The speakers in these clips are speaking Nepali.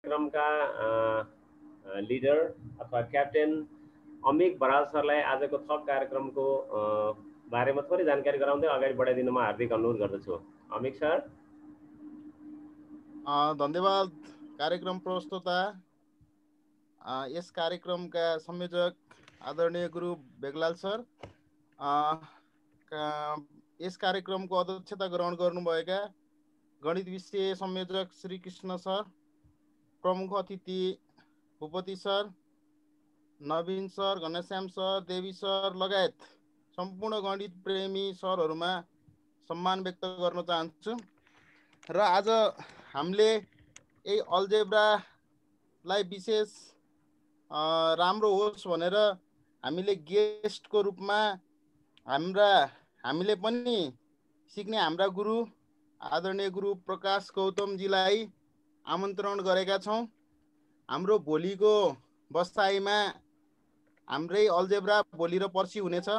कार्यक्रमका लिडर अथवा क्याप्टेन अमिक बराल सरलाई आजको थप कार्यक्रमको बारेमा थोरै जानकारी गराउँदै अगाडि बढाइदिनमा हार्दिक अनुरोध गर्दछु। अमिक सर। धन्यवाद कार्यक्रम प्रस्तोता। यस कार्यक्रमका संयोजक आदरणीय गुरु बेगलाल सर, यस कार्यक्रमको अध्यक्षता ग्रहण गर्नुभएका गणित विषय संयोजक श्री कृष्ण सर, प्रमुख अतिथि भूपति सर, नवीन सर, घनश्याम सर, देवी सर लगायत सम्पूर्ण गणित प्रेमी सरहरूमा सम्मान व्यक्त गर्न चाहन्छु। र आज हामीले यही अल्जेब्रालाई विशेष राम्रो होस् भनेर हामीले गेस्टको रूपमा हामीले पनि सिक्ने हाम्रा गुरु आदरणीय गुरु प्रकाश गौतमजीलाई आमन्त्रण गरेका छौँ। हाम्रो भोलिको बसाइमा हाम्रै अल्जेब्रा भोलि र पर्सि हुनेछ।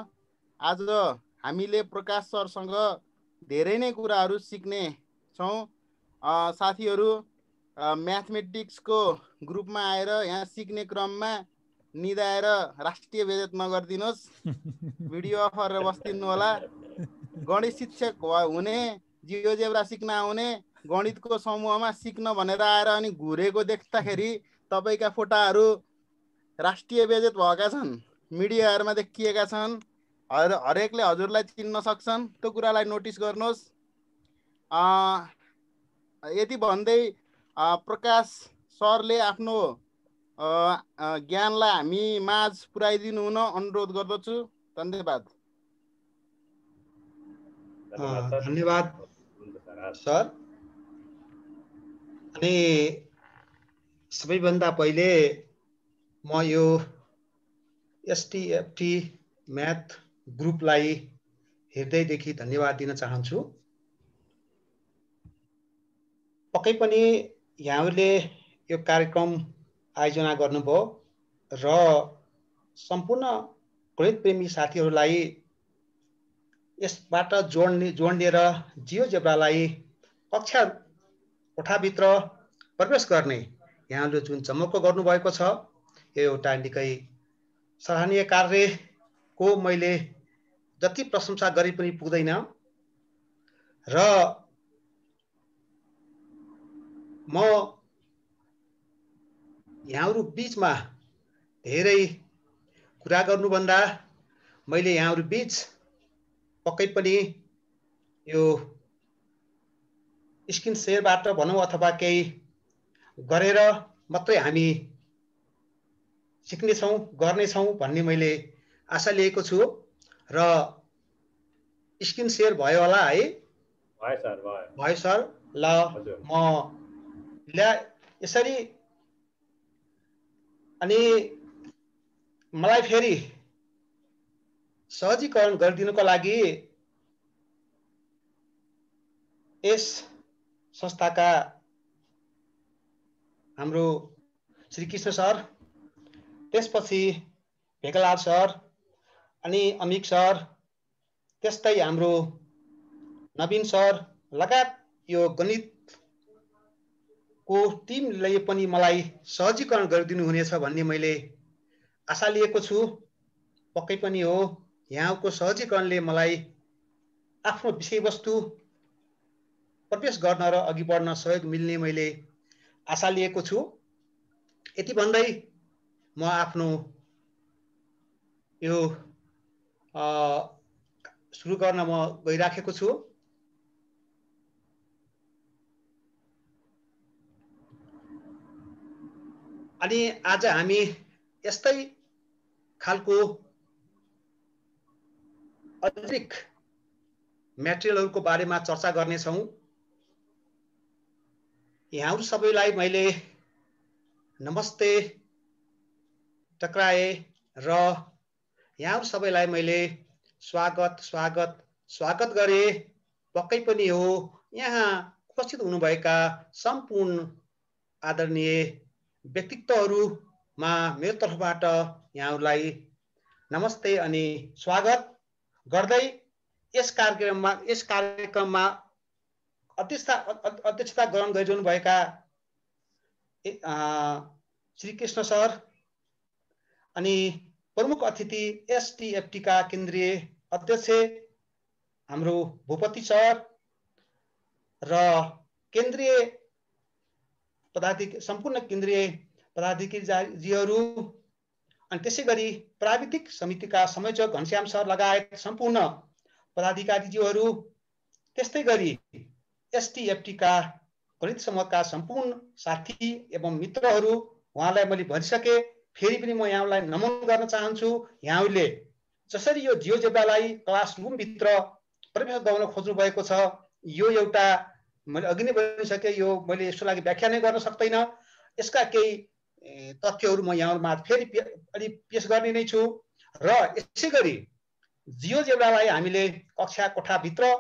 आज हामीले प्रकाश सरसँग धेरै नै कुराहरू सिक्ने छौँ। साथीहरू म्याथमेटिक्सको ग्रुपमा आएर यहाँ सिक्ने क्रममा निदाएर राष्ट्रिय बेइज्जत नगरिदिनुहोस्। भिडियो अफ गरेर बस्दिनु होला। गणित शिक्षक हुने, जियोजेब्रा सिक्न आउने, गणितको समूहमा सिक्न भनेर आएर अनि घुरेको देख्दाखेरि तपाईँका फोटाहरू राष्ट्रिय बेइज्जत भएका छन्, मिडियाहरूमा देखिएका छन्। हरेकले हजुरलाई चिन्न सक्छन्, त्यो कुरालाई नोटिस गर्नुहोस्। यति भन्दै प्रकाश सरले आफ्नो ज्ञानलाई हामी माझ पुर्याइदिनु हुन अनुरोध गर्दछु। धन्यवाद। धन्यवाद सर। अनि सबैभन्दा पहिले म यो एसटिएफटी म्याथ ग्रुपलाई हृदयदेखि धन्यवाद दिन चाहन्छु। पक्कै पनि यहाँहरूले यो कार्यक्रम आयोजना गर्नुभयो र सम्पूर्ण गणित प्रेमी साथीहरूलाई यसबाट जोड्ने र जियोजेब्रालाई कक्षा कोठाभित्र प्रवेश गर्ने यहाँले जुन जमर्को गर्नुभएको छ, यो एउटा निकै सराहनीय कार्यको मैले जति प्रशंसा गरे पनि पुग्दैन। र म यहाँहरू बीचमा धेरै कुरा गर्नुभन्दा मैले यहाँहरू बीच पक्कै पनि यो स्क्रिन शेयरबाट भनौँ अथवा केही गरेर मात्रै हामी सिक्नेछौँ, गर्नेछौँ भन्ने मैले आशा लिएको छु। र स्क्रिन शेयर भयो होला है? भयो सर। ल म यसरी अनि मलाई फेरि सहजीकरण गरिदिनुको लागि यस संस्थाका हाम्रो श्री कृष्ण सर, त्यसपछि भेगलाल सर, अनि अमिक सर, त्यस्तै हाम्रो नवीन सर लगायत यो गणितको टिमले पनि मलाई सहजीकरण गरिदिनु हुनेछ भन्ने मैले आशा लिएको छु। पक्कै पनि हो, यहाँको सहजीकरणले मलाई आफ्नो विषयवस्तु प्रवेश गर्न र अघि बढ्न सहयोग मिल्ने मैले आशा लिएको छु। यति भन्दै म आफ्नो यो सुरु गर्न म गइराखेको छु। अनि आज हामी यस्तै खालको अतिरिक्त मटेरियलहरूको बारेमा चर्चा गर्नेछौँ। यहाँहरू सबैलाई मैले नमस्ते टक्राए र यहाँहरू सबैलाई मैले स्वागत गरे। पक्कै पनि हो, यहाँ उपस्थित हुनुभएका सम्पूर्ण आदरणीय व्यक्तित्वहरूमा मेरो तर्फबाट यहाँहरूलाई नमस्ते अनि स्वागत गर्दै यस कार्यक्रममा अध्यक्षता ग्रहण गरिरहनुभएका श्री कृष्ण सर अनि प्रमुख अतिथि एसटीएफटी का केन्द्रीय अध्यक्ष हाम्रो भूपति सर र केन्द्रीय पदाधिकारी सम्पूर्ण केन्द्रीय पदाधिकारीजीहरू अनि त्यसैगरी प्राविधिक समितिका संयोजक घनश्याम सर लगायत सम्पूर्ण पदाधिकारीजीहरू त्यस्तै गरी एसटीएफटी का गणित समूहका सम्पूर्ण साथी एवं मित्रहरू उहाँलाई मैले भनिसके फेरि पनि म यहाँलाई नमन गर्न चाहन्छु। यहाँहरूले जसरी यो जियोजेब्रालाई क्लासरुम भित्र प्रवेश गराउन खोज्नु भएको छ यो एउटा मैले अघि नै भनिसके यो मैले यसको लागि व्याख्या नै गर्न सक्दैन। यसका केही तथ्यहरू म यहाँहरुमा फेरि अलि पेश गर्ने नै छु र यसैगरी जियोजेब्रालाई हामीले कक्षा कोठा भित्र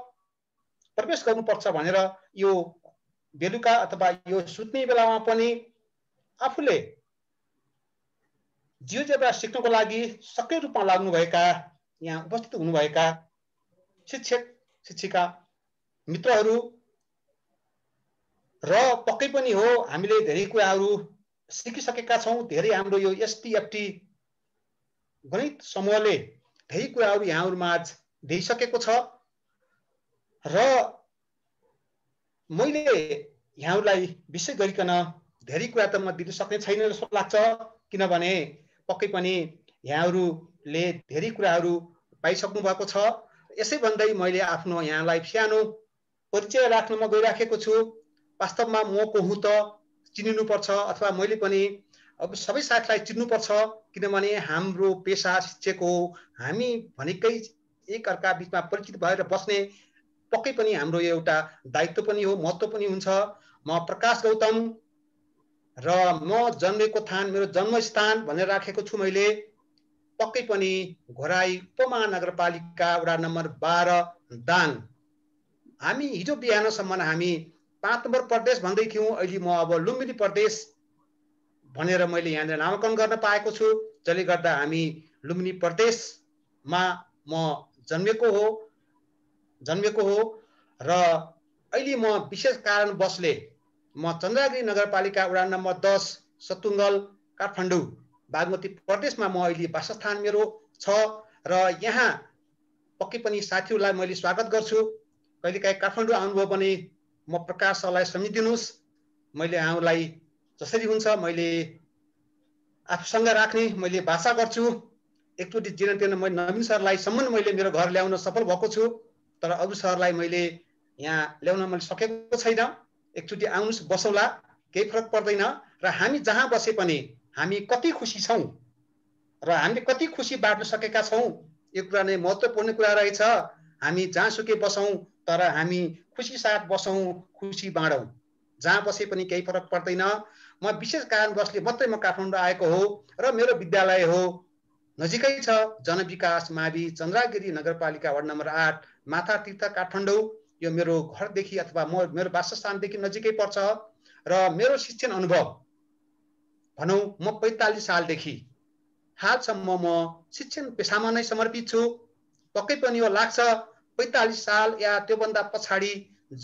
प्रवेश गर्नुपर्छ भनेर यो बेलुका अथवा यो सुत्ने बेलामा पनि आफूले जियोजेब्रा सिक्नको लागि सक्रिय रूपमा लाग्नुभएका यहाँ उपस्थित हुनुभएका शिक्षक शिक्षिका मित्रहरू र पक्कै पनि हो हामीले धेरै कुराहरू सिकिसकेका छौं। धेरै हाम्रो यो एसटीएफटी गणित समूहले धेरै कुराहरू यहाँहरुमा आज दिइसकेको छ र मैले यहाँहरुलाई विशेष गरिकन धेरै कुरा त म दिन सक्ने छैन जस्तो लाग्छ किनभने पक्कै पनि यहाँहरुले धेरै कुराहरू पाइसक्नु भएको छ। यसै भन्दै मैले आफ्नो यहाँलाई सानो परिचय राख्न म गइराखेको छु। वास्तवमा म को हुँ त चिनिनु पर्छ अथवा मैले पनि अब सबै साथीलाई चिन्नु पर्छ किनभने हाम्रो पेशा शिक्षक हो। हामी भनेकै एक अर्का बीचमा परिचित भएर बस्ने पक्कै पनि हाम्रो एउटा दायित्व पनि हो, महत्त्व पनि हुन्छ। म प्रकाश गौतम र म जन्मेको थान मेरो जन्मस्थान भनेर राखेको छु मैले पक्कै पनि घोराई उपमहानगरपालिका वडा नम्बर 12 दाङ। हामी हिजो बिहानसम्म हामी 5 नम्बर प्रदेश भन्दै थियौं, अहिले म अब लुम्बिनी प्रदेश भनेर मैले यहाँ नामाकरण गर्न पाएको छु जसले गर्दा हामी लुम्बिनी प्रदेशमा म जन्मेको हो र अहिले म विशेष कारणवशले म चन्द्रगिरी नगरपालिका वडा नम्बर 10 सतुङ्गल काठमाडौँ बागमती प्रदेशमा म अहिले वासस्थान मेरो छ र यहाँ पक्कै पनि साथीहरूलाई मैले स्वागत गर्छु। कहिलेकाहीँ काठमाडौँ आउनुभयो भने म प्रकाश सरलाई सम्झिदिनुस्। मैले यहाँलाई जसरी हुन्छ मैले आफूसँग राख्ने मैले भाषा गर्छु। एकचोटि जिन तिन मैले नवीन सरलाई सम्म मैले मेरो घर ल्याउन सफल भएको छु तर अरु सरलाई मैले यहाँ ल्याउन मैले सकेको छैन। एकचोटि आउनुस् बसौला केही फरक पर्दैन र हामी जहाँ बसे पनि हामी कति खुसी छौं र हामीले कति खुसी बाँड्न सकेका छौं यो कुरा नै महत्त्वपूर्ण कुरा रहेछ। हामी जहाँसुकै बसौं तर हामी खुसी साथ बसौं, खुसी बाँडौं, जहाँ बसे पनि केही फरक पर्दैन। म विशेष कारणवशले मात्रै म काठमाडौँ आएको हो र मेरो विद्यालय हो नजिकै छ जनविकास मावि चन्द्रगिरी नगरपालिका वार्ड नम्बर 8 माथा तीर्थ काठमाडौँ। यो मेरो घरदेखि अथवा मेरो वासस्थानदेखि नजिकै पर्छ र मेरो शिक्षण अनुभव भनौं म 45 सालदेखि हालसम्म म शिक्षण पेशामा नै समर्पित छु। पक्कै पनि यो लाग्छ 45 साल या त्योभन्दा पछाडि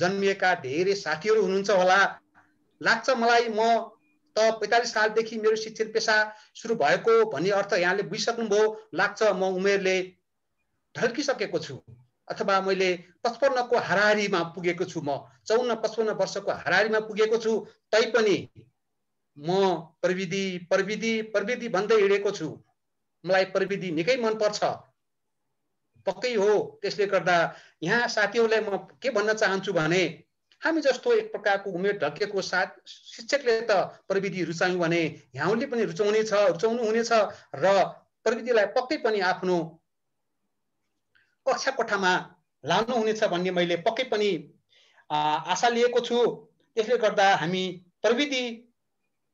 जन्मिएका धेरै साथीहरू हुनुहुन्छ होला। लाग्छ मलाई म त 45 सालदेखि मेरो शिक्षण पेशा सुरु भएको भन्ने अर्थ यहाँले बुझिसक्नुभयो। लाग्छ म उमेरले ढल्किसकेको छु अथवा मैले 55 को हाराहारीमा पुगेको छु। म 54-55 वर्षको हाराहारीमा पुगेको छु तैपनि म प्रविधि भन्दै हिँडेको छु। मलाई प्रविधि निकै मन पर्छ पक्कै हो। त्यसले गर्दा यहाँ साथीहरूलाई म के भन्न चाहन्छु भने हामी जस्तो एक प्रकारको उमेर ढल्केको साथ शिक्षकले त प्रविधि रुचायौं भने यहाँले पनि रुचाउनु हुनेछ र प्रविधिलाई पक्कै पनि आफ्नो कक्षा कोठामा लानु हुनेछ भन्ने मैले पक्कै पनि आशा लिएको छु। त्यसले गर्दा हामी प्रविधि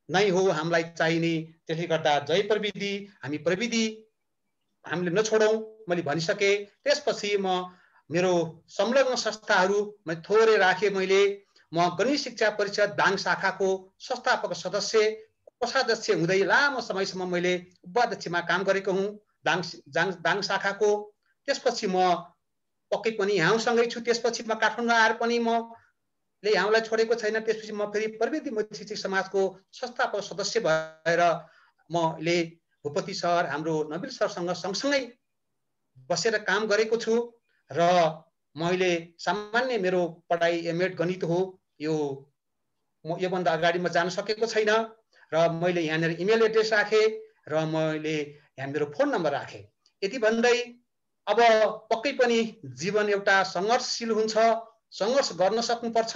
नै हो हामीलाई चाहिने। त्यसले गर्दा जय प्रविधि, हामी प्रविधि हामीले नछोडौं मैले भनिसके। त्यसपछि म मेरो संलग्न संस्थाहरू मैले थोरै राखे। म गणित शिक्षा परिषद दाङ शाखाको संस्थापक सदस्य कोषाध्यक्ष हुँदै लामो समयसम्म मैले उपाध्यक्षमा काम गरेको हुँ दाङ शाखाको। त्यसपछि म पक्कै पनि यहाँसँगै छु। त्यसपछि म काठमाडौँ आएर पनि म ले हामीलाई छोडेको छैन। त्यसपछि म फेरि प्रविधि मैत्री शिक्षक समाजको संस्थापक सदस्य भएर मैले भूपति सर हाम्रो नबिल सरसँग सँगसँगै बसेर काम गरेको छु र मैले सामान्य मेरो पढाइ एमएड गणित हो। योभन्दा अगाडि म जान सकेको छैन र मैले यहाँनिर इमेल एड्रेस राखेँ र मैले यहाँ मेरो फोन नम्बर राखेँ। यति भन्दै अब पक्कै पनि जीवन एउटा सङ्घर्षशील हुन्छ, सङ्घर्ष गर्न सक्नुपर्छ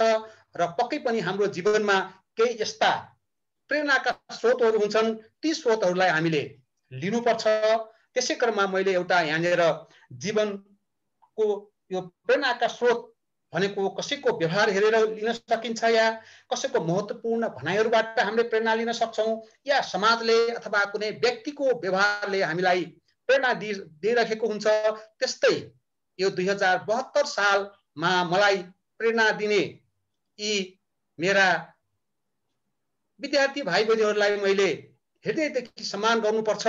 र पक्कै पनि हाम्रो जीवनमा केही यस्ता प्रेरणाका स्रोतहरू हुन्छन्, ती स्रोतहरूलाई हामीले लिनुपर्छ। त्यसै क्रममा मैले एउटा यहाँनिर जीवनको यो प्रेरणाका स्रोत भनेको कसैको व्यवहार हेरेर लिन सकिन्छ या कसैको महत्त्वपूर्ण भनाइहरूबाट हामीले प्रेरणा लिन सक्छौँ या समाजले अथवा कुनै व्यक्तिको व्यवहारले हामीलाई प्रेरणा दिइरहेको हुन्छ। त्यस्तै यो 2072 सालमा मलाई प्रेरणा दिने यी मेरा विद्यार्थी भाइ बहिनीहरूलाई मैले हृदयदेखि सम्मान गर्नुपर्छ।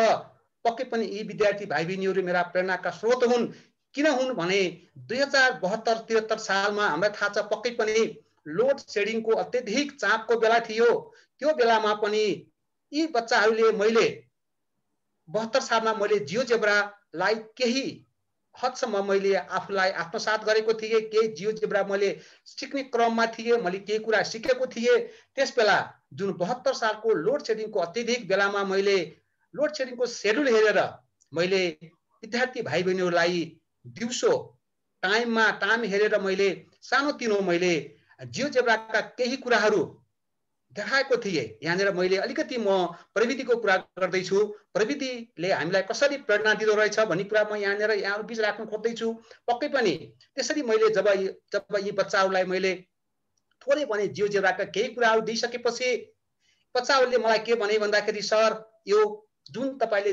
पक्कै पनि यी विद्यार्थी भाइ बहिनीहरू मेरा प्रेरणाका स्रोत हुन्। किन हुन् भने 2072-73 सालमा हामीलाई थाहा छ पक्कै पनि लोड सेडिङको अत्यधिक चापको बेला थियो। त्यो बेलामा पनि यी बच्चाहरूले मैले 72 सालमा मैले जियोजेब्रालाई केही हदसम्म मैले आफूलाई आत्मसात गरेको थिएँ। केही जियोजेब्रा मैले सिक्ने क्रममा थिएँ, मैले केही कुरा सिकेको थिएँ। त्यस बेला जुन 72 सालको लोड सेडिङको अत्यधिक बेलामा मैले लोड सेडिङको सेड्युल हेरेर मैले विद्यार्थी भाइ बहिनीहरूलाई दिउँसो टाइम हेरेर मैले सानोतिनो मैले जियोजेब्राका केही कुराहरू देखाएको थिएँ। यहाँनिर मैले अलिकति म प्रविधिको कुरा गर्दैछु। प्रविधिले हामीलाई कसरी प्रेरणा दिँदो रहेछ भन्ने कुरा म यहाँ बिच राख्न खोज्दैछु। पक्कै पनि त्यसरी मैले जब यी बच्चाहरूलाई मैले थोरै भने जियोजेब्राका केही कुराहरू दिइसकेपछि बच्चाहरूले मलाई के भने भन्दाखेरि सर यो जुन तपाईँले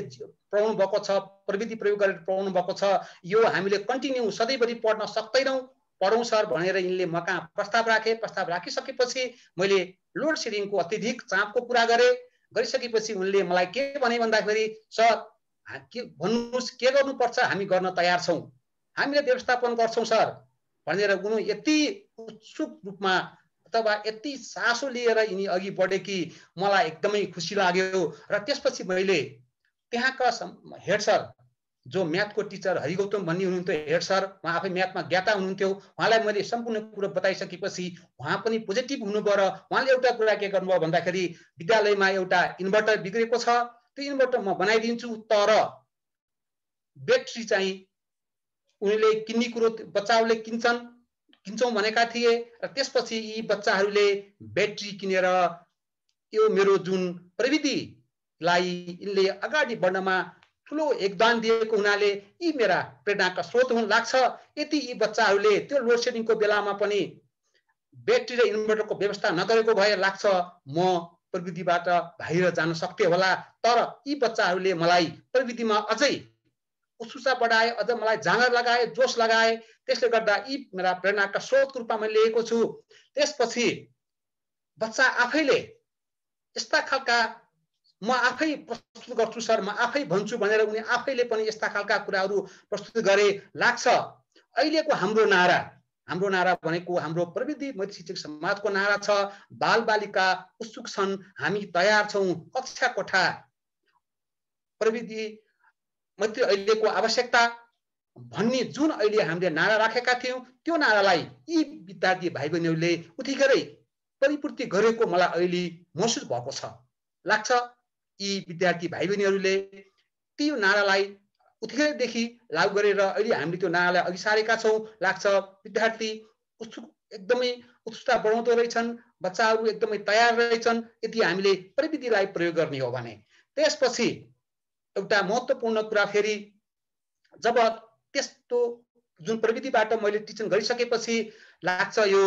पढाउनु भएको छ, प्रविधि प्रयोग गरेर पढाउनु भएको छ, यो हामीले कन्टिन्यू सधैँभरि पढ्न सक्दैनौँ, पढौँ सर भनेर यिनले म कहाँ प्रस्ताव राखे। प्रस्ताव राखिसकेपछि मैले लोड सेडिङको अत्यधिक चापको कुरा गरिसकेपछि उनले मलाई के भने भन्दाखेरि सर के भन्नुहोस् के गर्नुपर्छ, हामी गर्न तयार छौँ, हामीले व्यवस्थापन गर्छौँ सर भनेर उनी यति उत्सुक रूपमा अथवा यति सासो लिएर यिनी अघि बढे कि मलाई एकदमै खुसी लाग्यो। र त्यसपछि मैले त्यहाँका हेड सर जो म्याथको टिचर हरिगौतम भन्ने हुनुहुन्थ्यो हेड सर, उहाँ आफै म्याथमा ज्ञाता हुनुहुन्थ्यो। उहाँलाई मैले सम्पूर्ण कुरो बताइसकेपछि उहाँ पनि पोजिटिभ हुनुभयो र उहाँले एउटा कुरा के गर्नुभयो भन्दाखेरि विद्यालयमा एउटा इन्भर्टर बिग्रेको छ, त्यो इन्भर्टर म बनाइदिन्छु, तर ब्याट्री चाहिँ उनीहरूले किन्ने कुरो बच्चाहरूले किन्छौँ भनेका थिए। र त्यसपछि यी बच्चाहरूले ब्याट्री किनेर यो मेरो जुन प्रविधिलाई यिनले अगाडि बढ्नमा ठुलो योगदान दिएको हुनाले यी मेरा प्रेरणाका स्रोत हुन लाग्छ। यदि यी बच्चाहरूले त्यो लोड सेडिङको बेलामा पनि ब्याट्री र इन्भर्टरको व्यवस्था नगरेको भए लाग्छ म प्रविधिबाट बाहिर जान सक्थे होला। तर यी बच्चाहरूले मलाई प्रविधिमा अझै उत्सुकता बढाए, अझ मलाई जाँगर लगाए, जोस लगाए। त्यसले गर्दा यी मेरा प्रेरणाका स्रोतको रूपमा मैले लिएको छु। त्यसपछि बच्चा आफैले यस्ता खालका म आफै प्रस्तुत गर्छु सर, म आफै भन्छु भनेर उनी आफैले पनि यस्ता खालका कुराहरू प्रस्तुत गरे लाग्छ। अहिलेको हाम्रो नारा भनेको हाम्रो प्रविधि मैत्री शिक्षक समाजको नारा छ, बालबालिका उत्सुक छन्, हामी तयार छौँ, कक्षा कोठा प्रविधि मैत्री अहिलेको आवश्यकता भन्ने जुन अहिले हामीले नारा राखेका थियौँ, त्यो नारालाई यी विद्यार्थी भाइ बहिनीहरूले उतिखेरै परिपूर्ति गरेको मलाई अहिले महसुस भएको छ लाग्छ। यी विद्यार्थी भाइ बहिनीहरूले त्यो नारालाई उतिखेरदेखि लागू गरेर अहिले हामीले त्यो नारालाई अघि सारेका छौँ लाग्छ। विद्यार्थी एकदमै उत्सुकता बढाउँदो रहेछन्, बच्चाहरू एकदमै तयार रहेछन् यदि हामीले प्रविधिलाई प्रयोग गर्ने हो भने। त्यसपछि एउटा महत्त्वपूर्ण कुरा फेरि जब त्यस्तो जुन प्रविधिबाट मैले टिचिङ गरिसकेपछि लाग्छ यो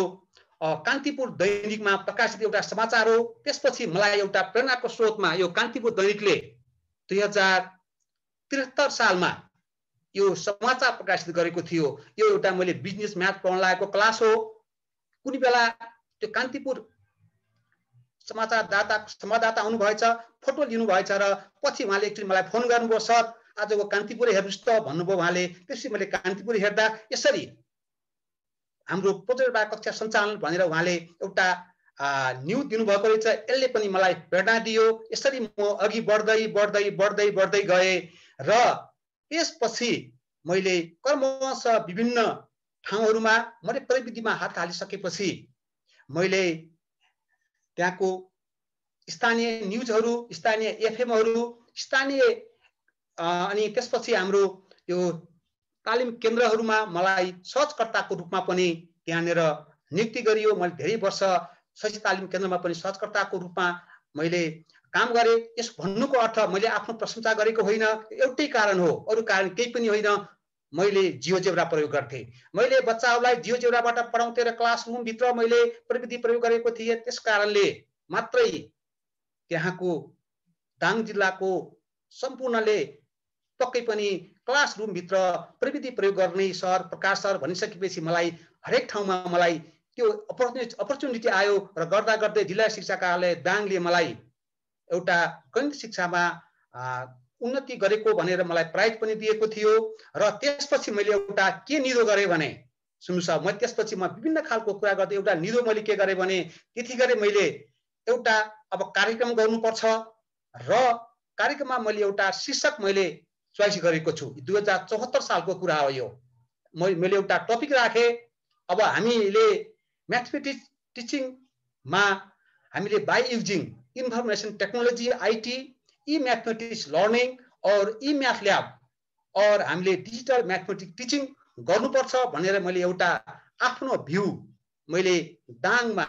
कान्तिपुर दैनिकमा प्रकाशित एउटा समाचार हो। त्यसपछि मलाई एउटा प्रेरणाको स्रोतमा यो कान्तिपुर दैनिकले 2073 सालमा यो समाचार प्रकाशित गरेको थियो। यो एउटा मैले बिजनेस म्याथ पढाउन लागेको क्लास हो। कुनै बेला त्यो कान्तिपुर संवाददाता आउनुभएछ, फोटो लिनुभएछ र पछि उहाँले एकचोटि मलाई फोन गर्नुभयो, सर आजको कान्तिपुर हेर्नुहोस् त भन्नुभयो उहाँले। त्यसपछि मैले कान्तिपुर हेर्दा यसरी हाम्रो प्रोजेक्टबाट कक्षा सञ्चालन भनेर उहाँले एउटा न्यू दिनुभएको रहेछ। यसले पनि मलाई प्रेरणा दियो। यसरी म अघि बढ्दै बढ्दै बढ्दै बढ्दै गएँ र त्यसपछि मैले क्रमशः विभिन्न ठाउँहरूमा मैले प्रविधिमा हात हालिसकेपछि मैले त्यहाँको स्थानीय न्युजहरू, स्थानीय एफएमहरू, स्थानीय अनि त्यसपछि हाम्रो यो तालिम केन्द्रहरूमा मलाई सहजकर्ताको रूपमा पनि त्यहाँनिर नियुक्ति गरियो। मैले धेरै वर्ष शैक्षिक तालिम केन्द्रमा पनि सहजकर्ताको रूपमा मैले काम गरेँ। यस भन्नुको अर्थ मैले आफ्नो प्रशंसा गरेको होइन, एउटै कारण हो, अरू कारण केही पनि होइन। मैले जियोजेब्रा प्रयोग गर्थेँ। मैले बच्चाहरूलाई जियोजेब्राबाट पढाउँथेँ र क्लासरुमभित्र मैले प्रविधि प्रयोग गरेको थिएँ। त्यस कारणले मात्रै त्यहाँको दाङ जिल्लाको सम्पूर्णले पक्कै पनि क्लासरुमभित्र प्रविधि प्रयोग गर्ने सर, प्रकाश सर भनिसकेपछि मलाई हरेक ठाउँमा मलाई त्यो अपर्च्युनिटी आयो र गर्दा गर्दै जिल्ला शिक्षा कार्यालय दाङले मलाई एउटा गणित शिक्षामा उन्नति गरेको भनेर मलाई प्राइज पनि दिएको थियो। र त्यसपछि मैले एउटा के निधो गरेँ भने, सुन्नुहोस्, म त्यसपछि विभिन्न खालको कुरा गर्दै एउटा निधो मैले के गरेँ भने, त्यतिखेर मैले एउटा अब कार्यक्रम गर्नुपर्छ र कार्यक्रममा मैले एउटा शीर्षक मैले चोइस गरेको छु। 2074 सालको कुरा हो यो। मैले एउटा टपिक राखेँ। अब हामीले म्याथमेटिक्स टिचिङमा हामीले by using information technology IT, E mathematics learning और ई मैथ लैब और हामीले डिजिटल मैथमेटिक्स टिचिङ गर्नुपर्छ भनेर मैले एउटा आफ्नो भ्यू मैले दाङमा,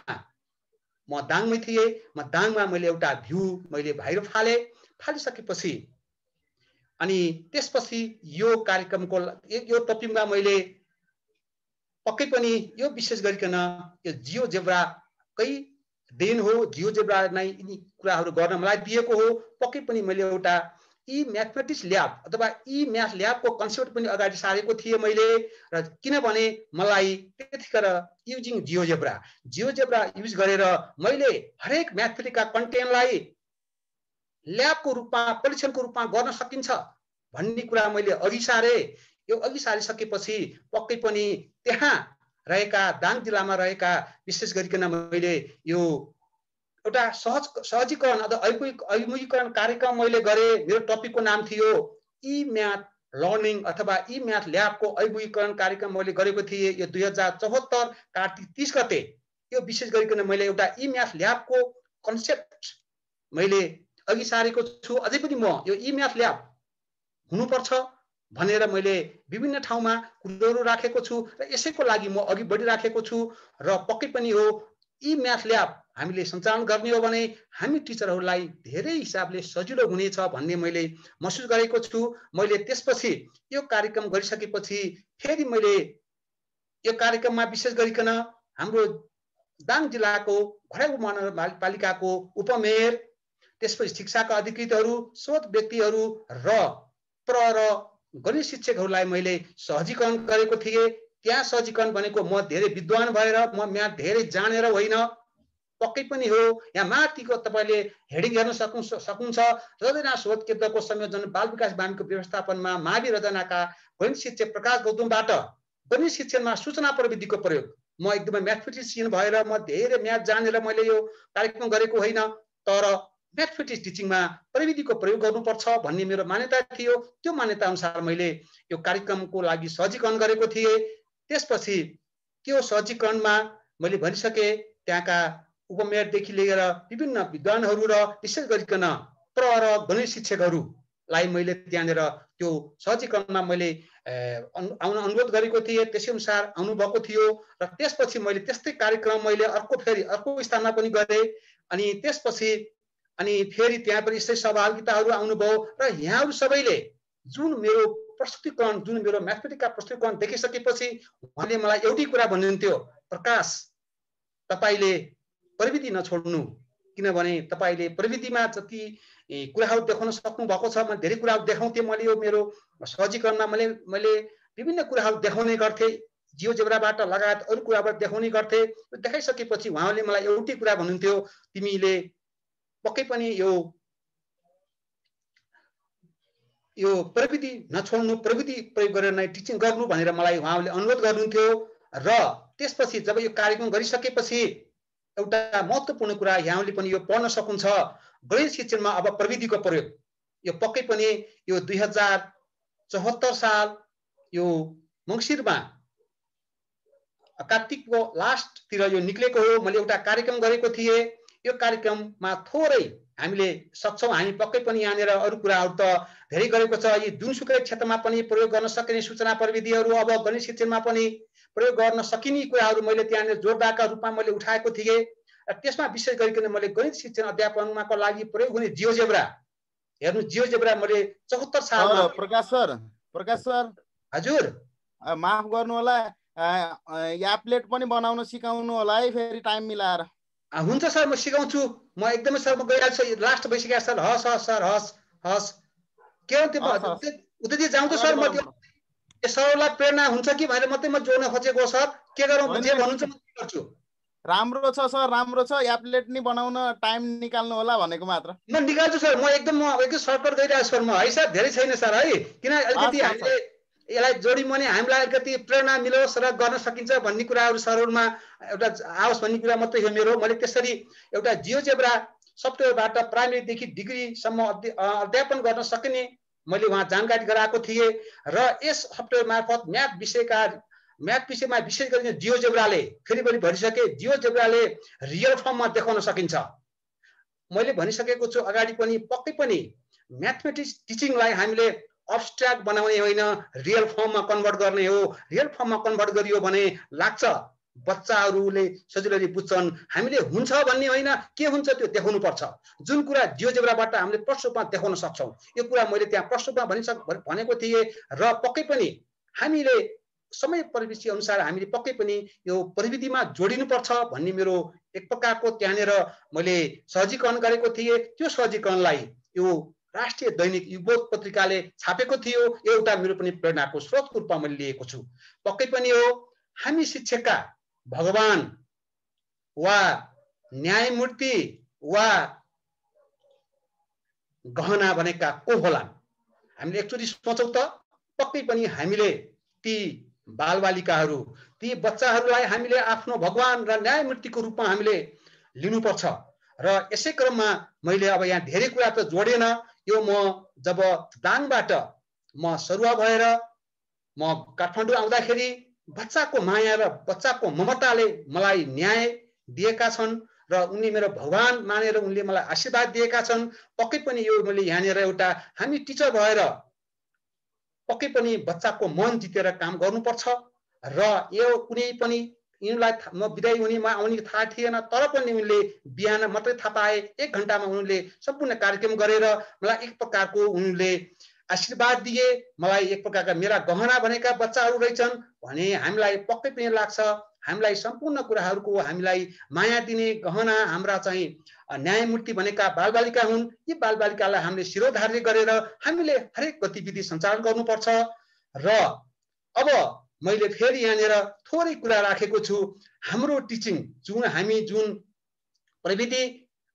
म दाङमै थिएँ, म दाङमा मैले एउटा भ्यू मैले बाहिर फालिसकेपछि अनि त्यसपछि यो कार्यक्रमको यो टपिकमा मैले पक्कै पनि यो विशेष गरिकन यो जियोजेब्राकै देन हो। जियोजेब्रा नै यिनी कुराहरू गर्न मलाई दिएको हो। पक्कै पनि मैले एउटा ई म्याथमेटिक्स ल्याब अथवा ई म्याथ ल्याबको कन्सेप्ट पनि अगाडि सारेको थिएँ मैले। र किनभने मलाई त्यतिखेर युजिङ जियोजेब्रा युज गरेर मैले हरेक म्याथमेटिक्सका कन्टेन्टलाई ल्याबको रूपमा, परीक्षणको रूपमा गर्न सकिन्छ भन्ने कुरा मैले अघि सारेँ। यो अघि सारिसकेपछि पक्कै पनि त्यहाँ रहेका दाङ जिल्लामा रहेका विशेष गरिकन मैले यो एउटा सहजीकरण अथवा अभिमुखीकरण कार्यक्रम मैले गरेँ। मेरो टपिकको नाम थियो ई म्याथ लर्निङ अथवा ई म्याथ ल्याबको अभिमुखीकरण कार्यक्रम मैले गरेको थिएँ। यो 2074 कार्तिक 30 गते यो विशेष गरिकन मैले एउटा ई म्याथ ल्याबको कन्सेप्ट मैले अघि सारेको छु। अझै पनि म यो ई म्याथ ल्याब हुनुपर्छ भनेर मैले विभिन्न ठाउँमा कुराहरू राखेको छु र यसैको लागि म अघि बढिराखेको छु। र पक्कै पनि हो ई म्याथ ल्याब हामीले सञ्चालन गर्ने हो भने हामी टिचरहरूलाई धेरै हिसाबले सजिलो हुनेछ भन्ने मैले महसुस गरेको छु। मैले त्यसपछि यो कार्यक्रम गरिसकेपछि फेरि मैले यो कार्यक्रममा विशेष गरिकन हाम्रो दाङ जिल्लाको घोडाउ महानगरपालिकाको उपमेयर, त्यसपछि शिक्षाका अधिकृतहरू, स्रोत व्यक्तिहरू र गणित शिक्षकहरूलाई मैले सहजीकरण गरेको थिएँ। त्यहाँ सहजीकरण भनेको म धेरै विद्वान भएर, म म्याथ धेरै जानेर होइन, पक्कै पनि हो। यहाँ माथिको तपाईँले हेडिङ हेर्न सक्नुहुन्छ। रजना स्रोत केन्द्रको संयोजन बाल विकास बानीको व्यवस्थापनमा मावि रचनाका गणित शिक्षक प्रकाश गौतमबाट गणित शिक्षणमा सूचना प्रविधिको प्रयोग। म एकदमै म्याथमेटिसियन भएर म धेरै म्याथ जानेर मैले यो कार्यक्रम गरेको होइन, तर म्याथमेटिक्स टिचिङमा प्रविधिको प्रयोग गर्नुपर्छ भन्ने मेरो मान्यता थियो। त्यो मान्यता अनुसार मैले यो कार्यक्रमको लागि सहजीकरण गरेको थिएँ। त्यसपछि त्यो सहजीकरणमा मैले भनिसकेँ त्यहाँका उपमेयरदेखि लिएर विभिन्न विद्वानहरू र विशेष गरिकन गणित शिक्षकहरूलाई मैले त्यहाँनिर त्यो सहजीकरणमा मैले अनुरोध गरेको थिएँ। त्यसै अनुसार आउनुभएको थियो र त्यसपछि मैले त्यस्तै कार्यक्रम मैले अर्को स्थानमा पनि गरेँ। अनि त्यसपछि फेरि त्यहाँ पनि यस्तै सहभागिताहरू आउनुभयो र यहाँहरू सबैले जुन मेरो प्रस्तुतिकरण, जुन मेरो म्याथमेटिक्सका प्रस्तुतिकरण देखिसकेपछि उहाँले मलाई एउटै कुरा भन्नुहुन्थ्यो, प्रकाश तपाईँले प्रविधि नछोड्नु, किनभने तपाईँले प्रविधिमा जति कुराहरू देखाउन सक्नु भएको छ। मैले धेरै कुराहरू देखाउँथेँ। मैले यो मेरो सहजीकरणमा मैले विभिन्न कुराहरू देखाउने गर्थेँ, जियोजेब्राबाट लगायत अरू कुराबाट देखाउने गर्थेँ। देखाइसकेपछि उहाँले मलाई एउटै कुरा भन्नुहुन्थ्यो, तिमीले पक्कै पनि यो प्रविधि नछोड्नु, प्रविधि प्रयोग गरेर नै टिचिङ गर्नु भनेर मलाई उहाँले अनुरोध गर्नुहुन्थ्यो। र त्यसपछि जब यो कार्यक्रम गरिसकेपछि एउटा महत्त्वपूर्ण कुरा यहाँले पनि यो पढ्न सक्नुहुन्छ। गणित शिक्षणमा अब प्रविधिको प्रयोग यो पक्कै पनि यो 2074 साल यो मङ्सिरमा कार्तिकको लास्टतिर यो निक्लेको हो। मैले एउटा कार्यक्रम गरेको थिएँ। यो कार्यक्रममा थोरै हामीले सक्छौँ। हामी पक्कै पनि यहाँनिर अरू कुराहरू त धेरै गरेको छ। यी जुनसुकै क्षेत्रमा पनि प्रयोग गर्न सकिने सूचना प्रविधिहरू अब गणित शिक्षणमा पनि प्रयोग गर्न सकिने कुराहरू मैले त्यहाँनिर जोडदाका रूपमा मैले उठाएको थिएँ। त्यसमा विशेष गरिकन मैले गणित शिक्षण अध्यापनको लागि प्रयोग हुने जियोजेब्रा हेर्नु, जियोजेब्रा मैले 74 सालमा। प्रकाश सर हजुर माफ गर्नु होला, एप्लेट पनि बनाउन सिकाउनु होला है फेरि टाइम मिलाएर। हुन्छ सर, म सिकाउँछु। म एकदमै सर, म गइरहेको छु, लास्ट भइसक्यो सर। हस् हस् सर, हस् हस्। के हो त्यो उतै जाउँ त सर। म त्यो सरलाई प्रेरणा हुन्छ कि भनेर मात्रै म जोड्न खोजेको सर। के गरौँ, जे भन्नुहुन्छ म के गर्छु। राम्रो छ सर, राम्रो छ। एप्लेट नि बनाउन टाइम निकाल्नु होला भनेको मात्र। म निकाल्छु सर। म एकदम सर्टकट गइरहेको छु सर। म है सर, धेरै छैन सर है, किन अलिकति हामीले यसलाई जोड्यौँ भने हामीलाई अलिकति प्रेरणा मिलोस् र गर्न सकिन्छ भन्ने कुराहरू सरहरूमा एउटा आओस् भन्ने कुरा मात्रै हो मेरो। मैले त्यसरी एउटा जियोजेब्रा सफ्टवेयरबाट प्राइमेरीदेखि डिग्रीसम्म अध्यापन गर्न सकिने मैले उहाँ जानकारी गराएको थिएँ। र यस सफ्टवेयर मार्फत म्याथ विषयमा विशेष गरी जियोजेब्राले फेरि पनि भनिसके, जियोजेब्राले रियल फर्ममा देखाउन सकिन्छ। मैले भनिसकेको छु अगाडि पनि, पक्कै पनि म्याथमेटिक्स टिचिङलाई हामीले अब्स्ट्र्याक्ट बनाउने होइन, रियल फर्ममा कन्भर्ट गर्ने हो। रियल फर्ममा कन्भर्ट गरियो भने लाग्छ बच्चाहरूले सजिलैले बुझ्छन्। हामीले हुन्छ भन्ने होइन, के हुन्छ त्यो देखाउनु पर्छ। जुन कुरा जियोजेब्राबाट हामीले प्रष्ट रूपमा देखाउन सक्छौँ, यो कुरा मैले त्यहाँ प्रष्ट रूपमा भनेको थिएँ। र पक्कै पनि हामीले समय परिवेशी अनुसार हामीले पक्कै पनि यो प्रविधिमा जोडिनुपर्छ भन्ने मेरो एक प्रकारको त्यहाँनिर मैले सहजीकरण गरेको थिएँ। त्यो सहजीकरणलाई यो राष्ट्रिय दैनिक युगबोध पत्रिकाले छापेको थियो। एउटा मेरो पनि प्रेरणाको स्रोतको रूपमा मैले लिएको छु। पक्कै पनि हो, हामी शिक्षकका भगवान वा न्यायमूर्ति वा गहना भनेका को होलान्? हामीले एकचोटि सोचौँ त। पक्कै पनि हामीले ती बालबालिकाहरू, ती बच्चाहरूलाई हामीले आफ्नो भगवान र न्यायमूर्तिको रूपमा हामीले लिनुपर्छ। र यसै क्रममा मैले अब यहाँ धेरै कुरा त जोडेन। यो म जब दाङबाट म सरुवा भएर म काठमाडौँ आउँदाखेरि बच्चाको माया र बच्चाको ममताले मलाई न्याय दिएका छन् र उनले मेरो भगवान मानेर उनले मलाई आशीर्वाद दिएका छन्। पक्कै पनि यो मैले यहाँनिर एउटा हामी टिचर भएर पक्कै पनि बच्चाको मन जितेर काम गर्नुपर्छ। र यो कुनै पनि यिनलाई म बिदाई हुनेमा आउने थाहा थिएन, तर पनि उनले बिहान मात्रै थाहा पाए, 1 घन्टामा उनले सम्पूर्ण कार्यक्रम गरेर मलाई एक प्रकारको उनले आशीर्वाद दिए। मलाई एक प्रकारका मेरा गहना भनेका बच्चाहरू रहेछन् भने हामीलाई पक्कै पनि लाग्छ हामीलाई सम्पूर्ण कुराहरूको हामीलाई माया दिने गहना हाम्रा चाहिँ न्यायमूर्ति भनेका बालबालिका हुन्। यी बालबालिकालाई हामीले शिरोधार्य गरेर हामीले हरेक गतिविधि सञ्चालन गर्नुपर्छ। र अब मैले फेरि यहाँनिर थोरै कुरा राखेको छु। हाम्रो टिचिङ हामी जुन प्रविधि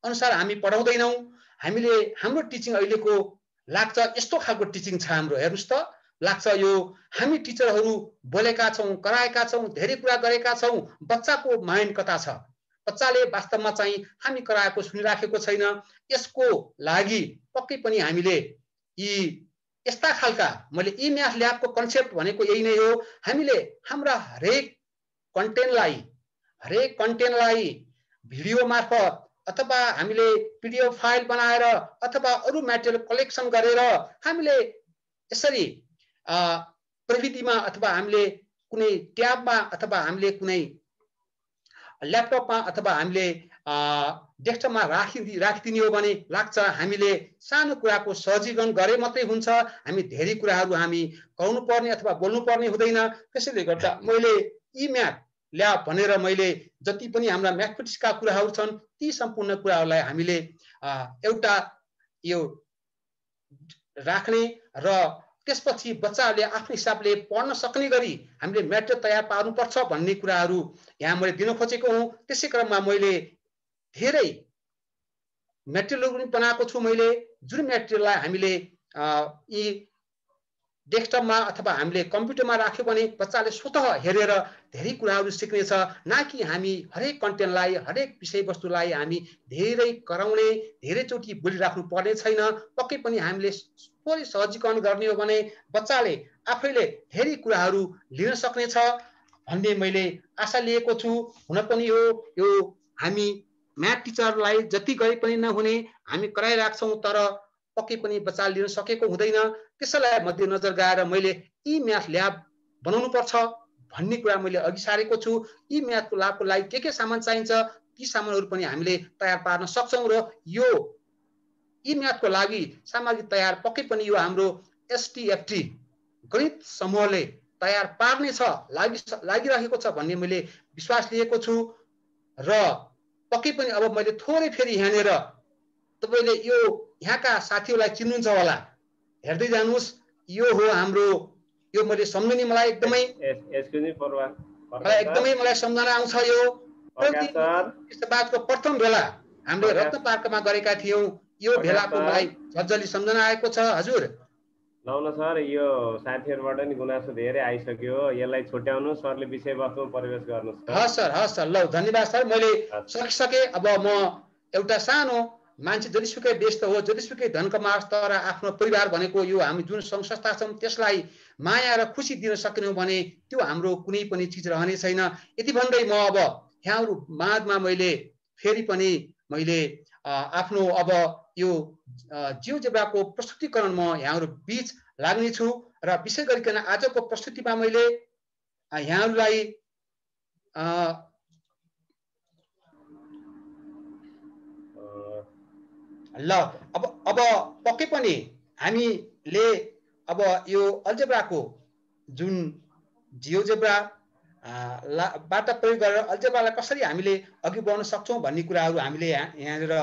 अनुसार हामी पढाउँदैनौँ, हामीले हाम्रो टिचिङ अहिलेको लाग्छ यस्तो खालको टिचिङ छ हाम्रो। हेर्नुहोस् त, लाग्छ यो हामी टिचरहरू बोलेका छौँ, कराएका छौँ, धेरै कुरा गरेका छौँ, बच्चाको माइन्ड कता छ? बच्चाले वास्तवमा चाहिँ हामी कराएको सुनिराखेको छैन। यसको लागि पक्कै पनि हामीले यी यस्ता खालका मैले ई म्याथ ल्याबको कन्सेप्ट भनेको यही नै हो। हामीले हाम्रा हरेक कन्टेन्टलाई भिडियो मार्फत अथवा हामीले पीडीएफ फाइल बनाएर अथवा अरू मेटेरियल कलेक्सन गरेर हामीले यसरी प्रविधिमा अथवा हामीले कुनै ट्याबमा अथवा हामीले कुनै ल्यापटपमा अथवा हामीले डेस्कटपमा राखिदिने हो भने लाग्छ हामीले सानो कुराको सहजीकरण गरे मात्रै हुन्छ। हामी धेरै कुराहरू हामी कहनु पर्ने अथवा बोल्नु पर्ने हुँदैन। त्यसैले गर्दा मैले ई म्याथ ल्याब भनेर मैले जति पनि हाम्रा म्याथमेटिक्सका कुराहरू छन् ती सम्पूर्ण कुराहरूलाई हामीले एउटा यो राख्ने र त्यसपछि बच्चाहरूले आफ्नो हिसाबले पढ्न सक्ने गरी हामीले मेटेरियल तयार पार्नुपर्छ भन्ने कुराहरू यहाँ मैले दिन खोजेको हुँ। त्यसै क्रममा मैले धेरै मेटेरियलहरू पनि बनाएको छु। मैले जुन मेटेरियललाई हामीले यी डेस्कटपमा अथवा हामीले कम्प्युटरमा राख्यो भने बच्चाले स्वतः हेरेर धेरै कुराहरू सिक्नेछ, न कि हामी हरेक कन्टेन्टलाई हरेक विषयवस्तुलाई हामी धेरै कराउने धेरैचोटि बोलिराख्नु पर्ने छैन। पक्कै पनि हामीले थोरै सहजीकरण गर्ने हो भने बच्चाले आफैले धेरै कुराहरू लिन सक्नेछ भन्ने मैले आशा लिएको छु। हुन पनि यो हामी म्याथ टिचरलाई जति गरे पनि नहुने, हामी कराइराख्छौँ तर पक्कै पनि बच्चा लिन सकेको हुँदैन। त्यसैलाई मध्यनजर गएर मैले ई म्याथ ल्याब बनाउनु पर्छ भन्ने कुरा मैले अघि सारेको छु। ई म्याथको ल्याबको लागि के सामान चाहिन्छ ती सामानहरू पनि हामीले तयार पार्न सक्छौँ र यो ई म्याथको लागि सामग्री तयार पक्कै पनि यो हाम्रो एसटीएफटी गणित समूहले तयार पार्ने छ, लागिरहेको छ भन्ने मैले विश्वास लिएको छु। र पक्कै पनि अब मैले थोरै फेरि यहाँनिर तपाईले यो यहाँका साथीहरूलाई चिन्नुहुन्छ होला, हेर्दै जानुहोस्। यो हो हाम्रो, यो मैले सम्झने मलाई एकदमै मलाई सम्झना आउँछ। यो बातको प्रथम भेला हामीले रत्न पार्कमा गरेका थियौँ। यो भेलाको मलाई झल्झली सम्झना आएको छ। हजुर लौ न सर, यो साथीहरुबाट नि गुनासो धेरै आइसक्यो, यसलाई छुट्याउनु, सरले विषयवस्तुमा प्रवेश गर्नुस्। हस् सर, ल धन्यवाद सर, मैले सकिसके। अब म एउटा सानो मान्छे जतिसुकै व्यस्त हो, जतिसुकै धन कमाओस्, तर आफ्नो परिवार भनेको यो हामी जुन संस्था छौँ त्यसलाई माया र खुसी दिन सकेनौँ भने त्यो हाम्रो कुनै पनि चिज रहने छैन। यति भन्दै म अब यहाँहरू माझमा मैले फेरि पनि मैले आफ्नो अब यो जियोजेब्राको प्रस्तुतिकरण म यहाँहरू बीच लाग्ने छु। र विशेष गरिकन आजको प्रस्तुतिमा मैले यहाँहरूलाई ल अब पक्कै पनि हामीले अब यो अल्जेब्राको जुन जियोजेब्रा बाट प्रयोग गरेर अल्जेब्रालाई कसरी हामीले अघि बढ्न सक्छौँ भन्ने कुराहरू हामीले यहाँनिर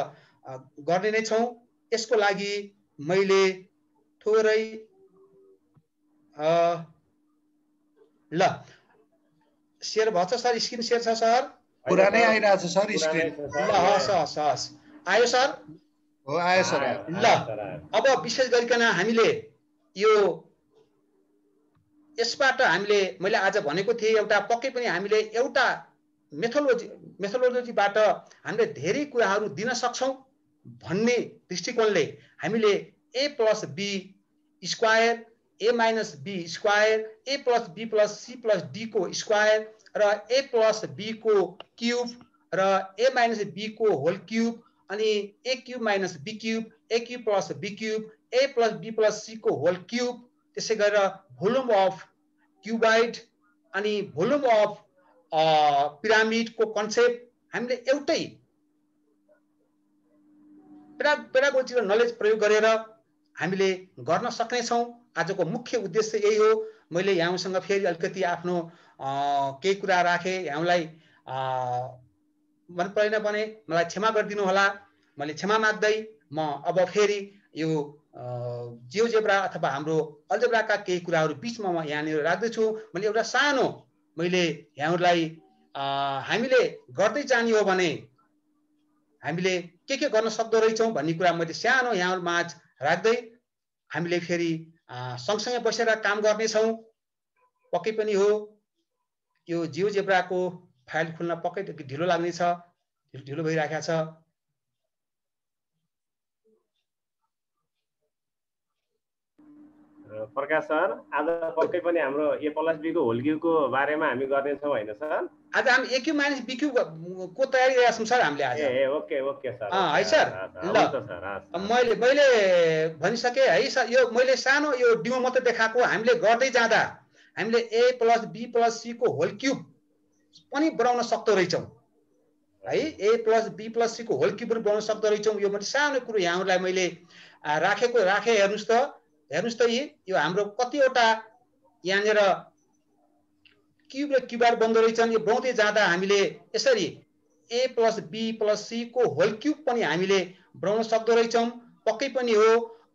गर्ने नै छौँ। यसको लागि मैले थोरै ल शेयर भन्छ सर, स्क्रिन शेयर छ सर? पुरानै आइरहेछ सर स्क्रिन। ल हस् आयो सर? हो आयो सर। ल अब विशेष गरिकन हामीले यो यसबाट हामीले मैले आज भनेको थिएँ एउटा पक्कै पनि हामीले एउटा मेथोडोलोजीबाट हामीले धेरै कुराहरू दिन सक्छौँ भन्ने दृष्टिकोणले हामीले a + b square a - b square a + b + c + d को स्क्वायर र a + b को क्यूब र a - b को होल क्यूब अनि a³ - b cube, a³ + b cube, a + b + c को होल क्यूब, त्यसै गरेर भोल्युम अफ क्यूबाइड अनि भोल्युम अफ पिरामिड को कन्सेप्ट हामीले एउटै पेडागोजी र नलेज प्रयोग गरेर हामीले गर्न सक्नेछौँ। आजको मुख्य उद्देश्य यही हो। मैले यहाँसँग फेरि अलिकति आफ्नो केही कुरा राखेँ, यहाँलाई मन परेन भने मलाई क्षमा गरिदिनु होला। मैले क्षमा माग्दै म अब फेरि यो जियोजेब्रा अथवा हाम्रो अल्जेब्राका केही कुराहरू बिचमा म यहाँनिर राख्दैछु। मैले एउटा सानो मैले यहाँहरूलाई हामीले गर्दै जाने हो भने हामीले के गर्न सक्दो रहेछौँ भन्ने कुरा मैले सानो यहाँहरू माझ राख्दै हामीले फेरि सँगसँगै बसेर काम गर्नेछौँ। पक्कै पनि हो यो जियोजेब्राको फाइल खुल्न पक्कै ढिलो लाग्नेछ, ढिलो भइराखेको छ। प्रकाश सर, आज पक्कै पनि हाम्रो a+b को होल क्यूबको बारेमा हामी गर्नेछौँ हैन सर? आज हामी a³ - b³ को तयारी गरेका छौँ सर हामीले आज। Okay sir. है सर, ल मैले भनिसके है सर। यो मैले सानो यो डिमो मात्रै देखाएको, हामीले गर्दै जाँदा हामीले a + b + c को होल क्यूब पनि बनाउन सक्दो रहेछौँ है। a + b + c को होल क्यूब पनि बनाउन सक्दो रहेछौँ। यो मैले सानो कुरो यहाँहरूलाई मैले राखे हेर्नुस् त यो हाम्रो कतिवटा यहाँनिर क्यूब र क्यूबाइड बन्दो रहेछन्। यो बनाउँदै जाँदा हामीले यसरी a + b + c को होल क्यूब पनि हामीले बनाउन सक्दो रहेछौँ। पक्कै पनि हो।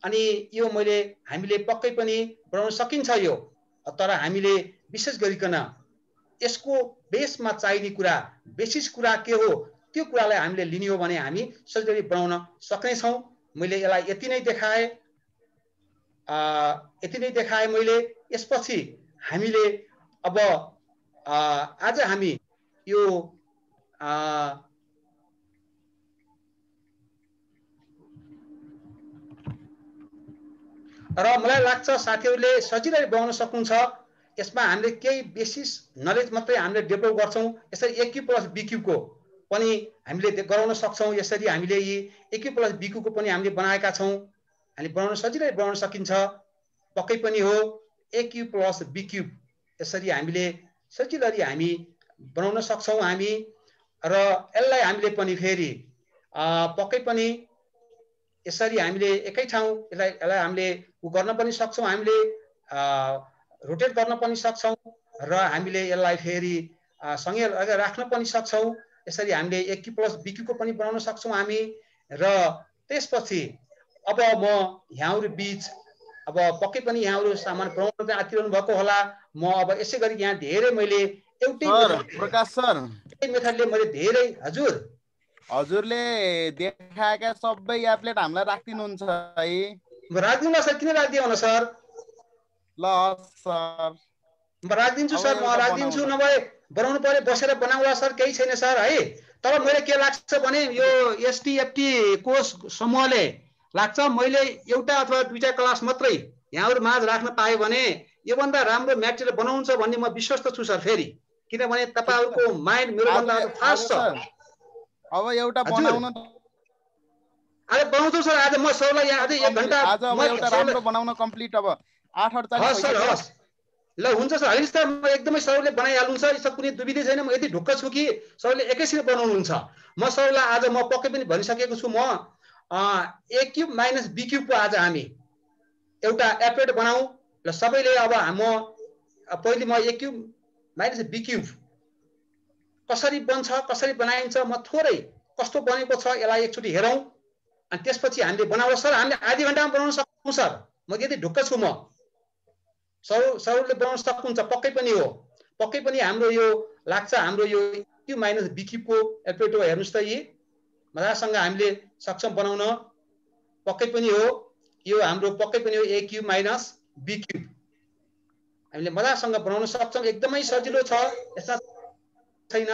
अनि यो हामीले पक्कै पनि बनाउन सकिन्छ यो, तर हामीले विशेष गरिकन यसको बेसमा चाहिने कुरा, बेसिस कुरा के हो त्यो कुरालाई हामीले लिने हो भने हामी सजिलै बनाउन सक्नेछौँ। मैले यसलाई यति नै देखाएँ। यति नै देखाएँ मैले। यसपछि हामीले अब आज हामी यो र मलाई लाग्छ साथीहरूले सजिलै बनाउन सक्नुहुन्छ। यसमा हामीले केही बेसिस नलेज मात्रै हामीले डेभलप गर्छौं। यसरी AQ + BQ को पनि हामीले गराउन सक्छौं। यसरी हामीले यी AQ + BQ को पनि हामीले बनाएका छौं। हामी बनाउन सजिलै बनाउन सकिन्छ। पक्कै पनि हो AQ + BQ यसरी हामीले सजिलै हामी बनाउन सक्छौं हामी। र यसलाई हामीले पनि फेरि पक्कै पनि यसरी हामीले एकै ठाउँ यसलाई हामीले गर्न पनि सक्छौं। हामीले रोटेट गर्न पनि सक्छौं र हामीले यसलाई फेरि सँगै राख्न पनि सक्छौं। यसरी हामीले AQ + BQ को पनि बनाउन सक्छौं हामी। र त्यसपछि अब म यहाँहरु बीच अब पक्कै पनि यहाँहरु सामान बनाउन आतिरहनु भएको होला। म अब यसै गरी यहाँ धेरै मैले एउटै प्रकाश सर मेथडले मैले धेरै हजुरले देखाएका सबै एप्लेट हामीलाई राख्दिनुहुन्छ है? राख्दिनु सर, किन राख्दिनु सर? ल सर म राख्दिन्छु सर, म राख्दिन्छु। नभए बनाउनु पर्यो, बसेर बनाउला सर, केही छैन सर है। तर मैले के लाग्छ भने यो STFT कोर्स समूहले लाग्छ मैले एउटा अथवा दुईटा क्लास मात्रै यहाँहरु माझ राख्न पाए भने योभन्दा राम्रो म्याटेरियल बनाउनुहुन्छ भन्ने म विश्वस्त छु सर। फेरि किनभने तपाईहरुको माइन्ड मेरो भन्दा फास्ट छ। अब एउटा बनाउन आज बनाउँछु सर। आज म सरलाई यहाँ अझै 1 घण्टा आज अब एउटा राम्रो बनाउन कम्प्लिट अब 8:48 भइसक्यो। ल हुन्छ सर, होइन सर, म एकदमै सरले बनाइहाल्नु छ। यसमा कुनै दुविधै छैन। म यति ढुक्क छु कि सरले एकैछिन बनाउनुहुन्छ। म सरलाई आज म पक्कै पनि भनिसकेको छु। म AQ - BQ को आज हामी एउटा एप्लेट बनाऊ। ल सबैले अब म पहिले म AQ - BQ कसरी बन्छ, कसरी बनाइन्छ, म थोरै कस्तो बनेको छ यसलाई एकचोटी हेरौं। अनि त्यसपछि हामीले बनाउला सर। हामीले आधी घण्टामा बनाउन सक्छौं सर। म यति ढुक्क छु। म सरले बनाउन सक्नुहुन्छ पक्कै पनि हो। पक्कै पनि हाम्रो यो लाग्छ हाम्रो यो AQ - BQ को एप्लेट हो। हेर्नुस् त यी मजासँग हामीले सक्षम बनाउन पक्कै पनि हो। यो हाम्रो पक्कै पनि हो AQ - BQ। हामीले मजासँग बनाउन सक्छौं। एकदमै सजिलो छ, यसमा छैन।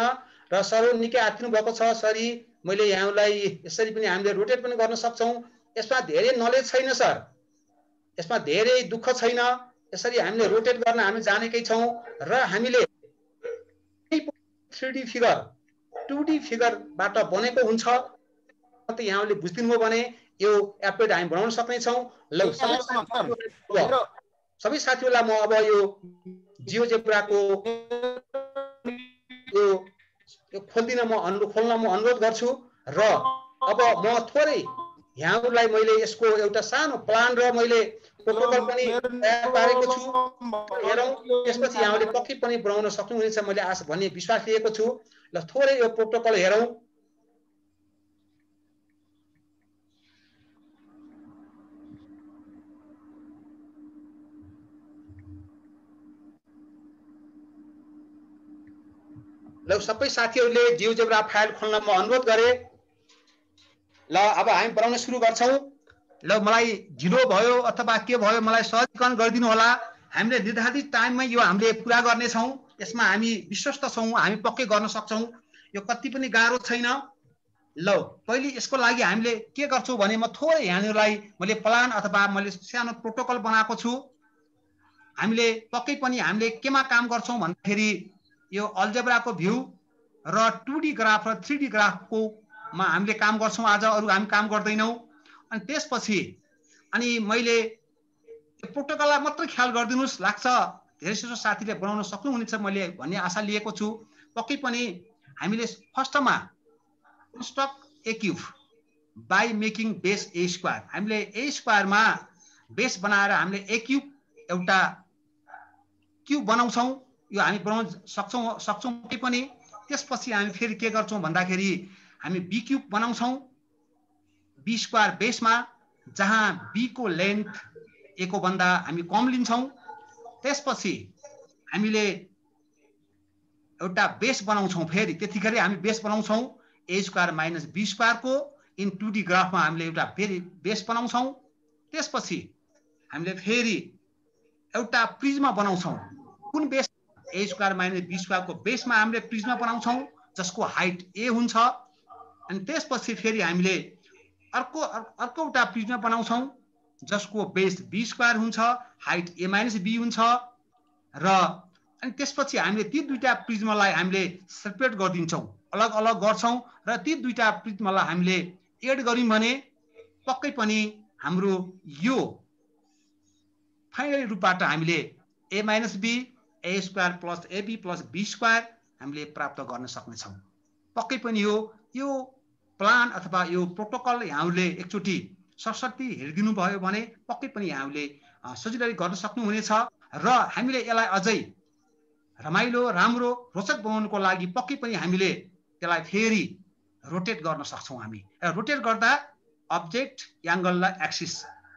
र सरले निकै आत्तिनु भएको छ। सरी मैले यहाँलाई यसरी पनि हामीले रोटेट पनि गर्न सक्छौं। यसमा धेरै नलेज छैन सर, यसमा धेरै दुःख छैन। यसरी हामीले रोटेट गर्न हामी जानेकै छौं। र हामीले 3D फिगर 2D फिगरबाट बनेको हुन्छ। त यहाँले बुझ्दिनु हो भने यो एप्लेट हामी बनाउन सक्ने छौं। ल सबै साथीहरुलाई म अब यो जियोजेब्राको यो खोल्न म अनुरोध गर्छु। र अब म थोरै यहाँहरुलाई मैले यसको एउटा सानो प्लान र मैले प्रोटोकल पनि तयार पारेको छु। हेरौं त्यसपछि यहाँहरुले पक्कै पनि बनाउन सक्नुहुनेछ मैले आशा भन्ने विश्वास लिएको छु। ल थोरै यो प्रोटोकल हेरौं। ल सबै साथीहरुले जियोजेब्रा फाइल खोल्न म अनुरोध गरे। ल अब हामी बनाउन सुरु गर्छौं। ल मलाई ढिलो भयो अथवा के भयो मलाई सहजीकरण गरिदिनु होला। हामीले निर्धारित टाइममै यो हामीले पूरा गर्ने छौं। यसमा हामी विश्वस्त छौं, हामी पक्कै गर्न सक्छौं। यो कति पनि गाह्रो छैन। ल पहिले यसको लागि हामीले के गर्छौं भने म थोरै यहाँहरुलाई मैले प्लान अथवा मैले सानो प्रोटोकल बनाएको छु। हामीले पक्कै पनि हामीले केमा काम गर्छौं भन्दाखेरि यो अल्जेब्राको भ्यू र 2D ग्राफ र 3D ग्राफको मा हामीले काम गर्छौं। आज अरु हामी काम गर्दैनौं। अनि त्यसपछि अनि मैले प्रोटोकललाई मात्र ख्याल गरिदिनुस्। लाग्छ धेरैजसो साथीले बनाउन सक्नुहुनेछ मैले भन्ने आशा लिएको छु। पक्कै पनि हामीले फर्स्टमा construct a cube by making base A square. हामीले ए स्क्वायरमा बेस बनाएर हामीले ए क्यूब एउटा क्यूब बनाउँछौं। यो हामी बनाउन सक्छौं पनि। त्यसपछि हामी फेरि के गर्छौं भन्दाखेरि हामी बी क्यूब बनाउँछौं बी स्क्वायर बेसमा, जहाँ बी को लेन्थ ए को भन्दा हामी कम लिन्छौं। त्यसपछि हामीले एउटा बेस बनाउँछौं। फेरि त्यतिखेर हामी बेस बनाउँछौं a square minus b square को इन 2D ग्राफमा हामीले एउटा फेरि बेस बनाउँछौं। त्यसपछि हामीले फेरि एउटा प्रिज्मा बनाउँछौँ। कुन base a square minus b स्क्वायरको बेसमा हामीले प्रिज्मा बनाउँछौँ जसको हाइट a हुन्छ। अनि त्यसपछि फेरि हामीले अर्को एउटा प्रिज्मा बनाउँछौँ जसको बेस b स्क्वायर हुन्छ, हाइट a माइनस b हुन्छ। र अनि त्यसपछि हामीले ती दुईटा प्रिज्मालाई हामीले सेपरेट गरिदिन्छौँ, अलग अलग गर्छौँ र ती दुईटा प्रिज्मालाई हामीले एड गर्यौँ भने पक्कै पनि हाम्रो यो फाइनली रूपबाट हामीले a minus b a square plus ab plus b square हामीले प्राप्त गर्न सक्नेछौँ। पक्कै पनि यो प्लान अथवा यो प्रोटोकल यहाँहरूले एकचोटि सरस्वती हेरिदिनु भयो भने पक्कै पनि यहाँहरूले सजिलै गर्न सक्नुहुनेछ। र हामीले यसलाई अझै रमाइलो, राम्रो, रोचक बनाउनको लागि पक्कै पनि हामीले त्यसलाई फेरि रोटेट गर्न सक्छौँ। हामी रोटेट गर्दा अब्जेक्ट एङ्गललाई एक्सिस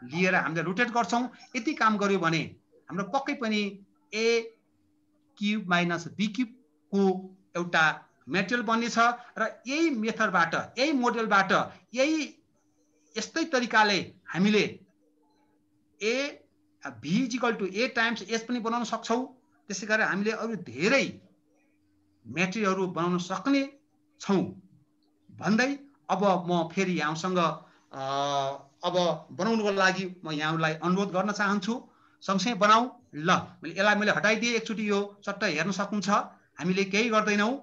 लिएर हामीले रोटेट गर्छौँ। यति काम गर्यो भने हाम्रो पक्कै पनि a क्युब माइनस b क्युबको एउटा मेटेरियल बन्नेछ। र यही मेथडबाट, यही मोडेलबाट, यस्तै तरिकाले हामीले v = a टाइम्स s पनि बनाउन सक्छौँ। त्यसै गरी हामीले अरू धेरै मेटेरियलहरू बनाउन सक्ने छौँ भन्दै अब म फेरि यहाँसँग अब बनाउनुको लागि म यहाँलाई अनुरोध गर्न चाहन्छु। सँगसँगै बनाऊ। ल, यसलाई मैले हटाइदिएँ। एकचोटि यो चट्ट हेर्न सक्नुहुन्छ। हामीले केही गर्दैनौँ,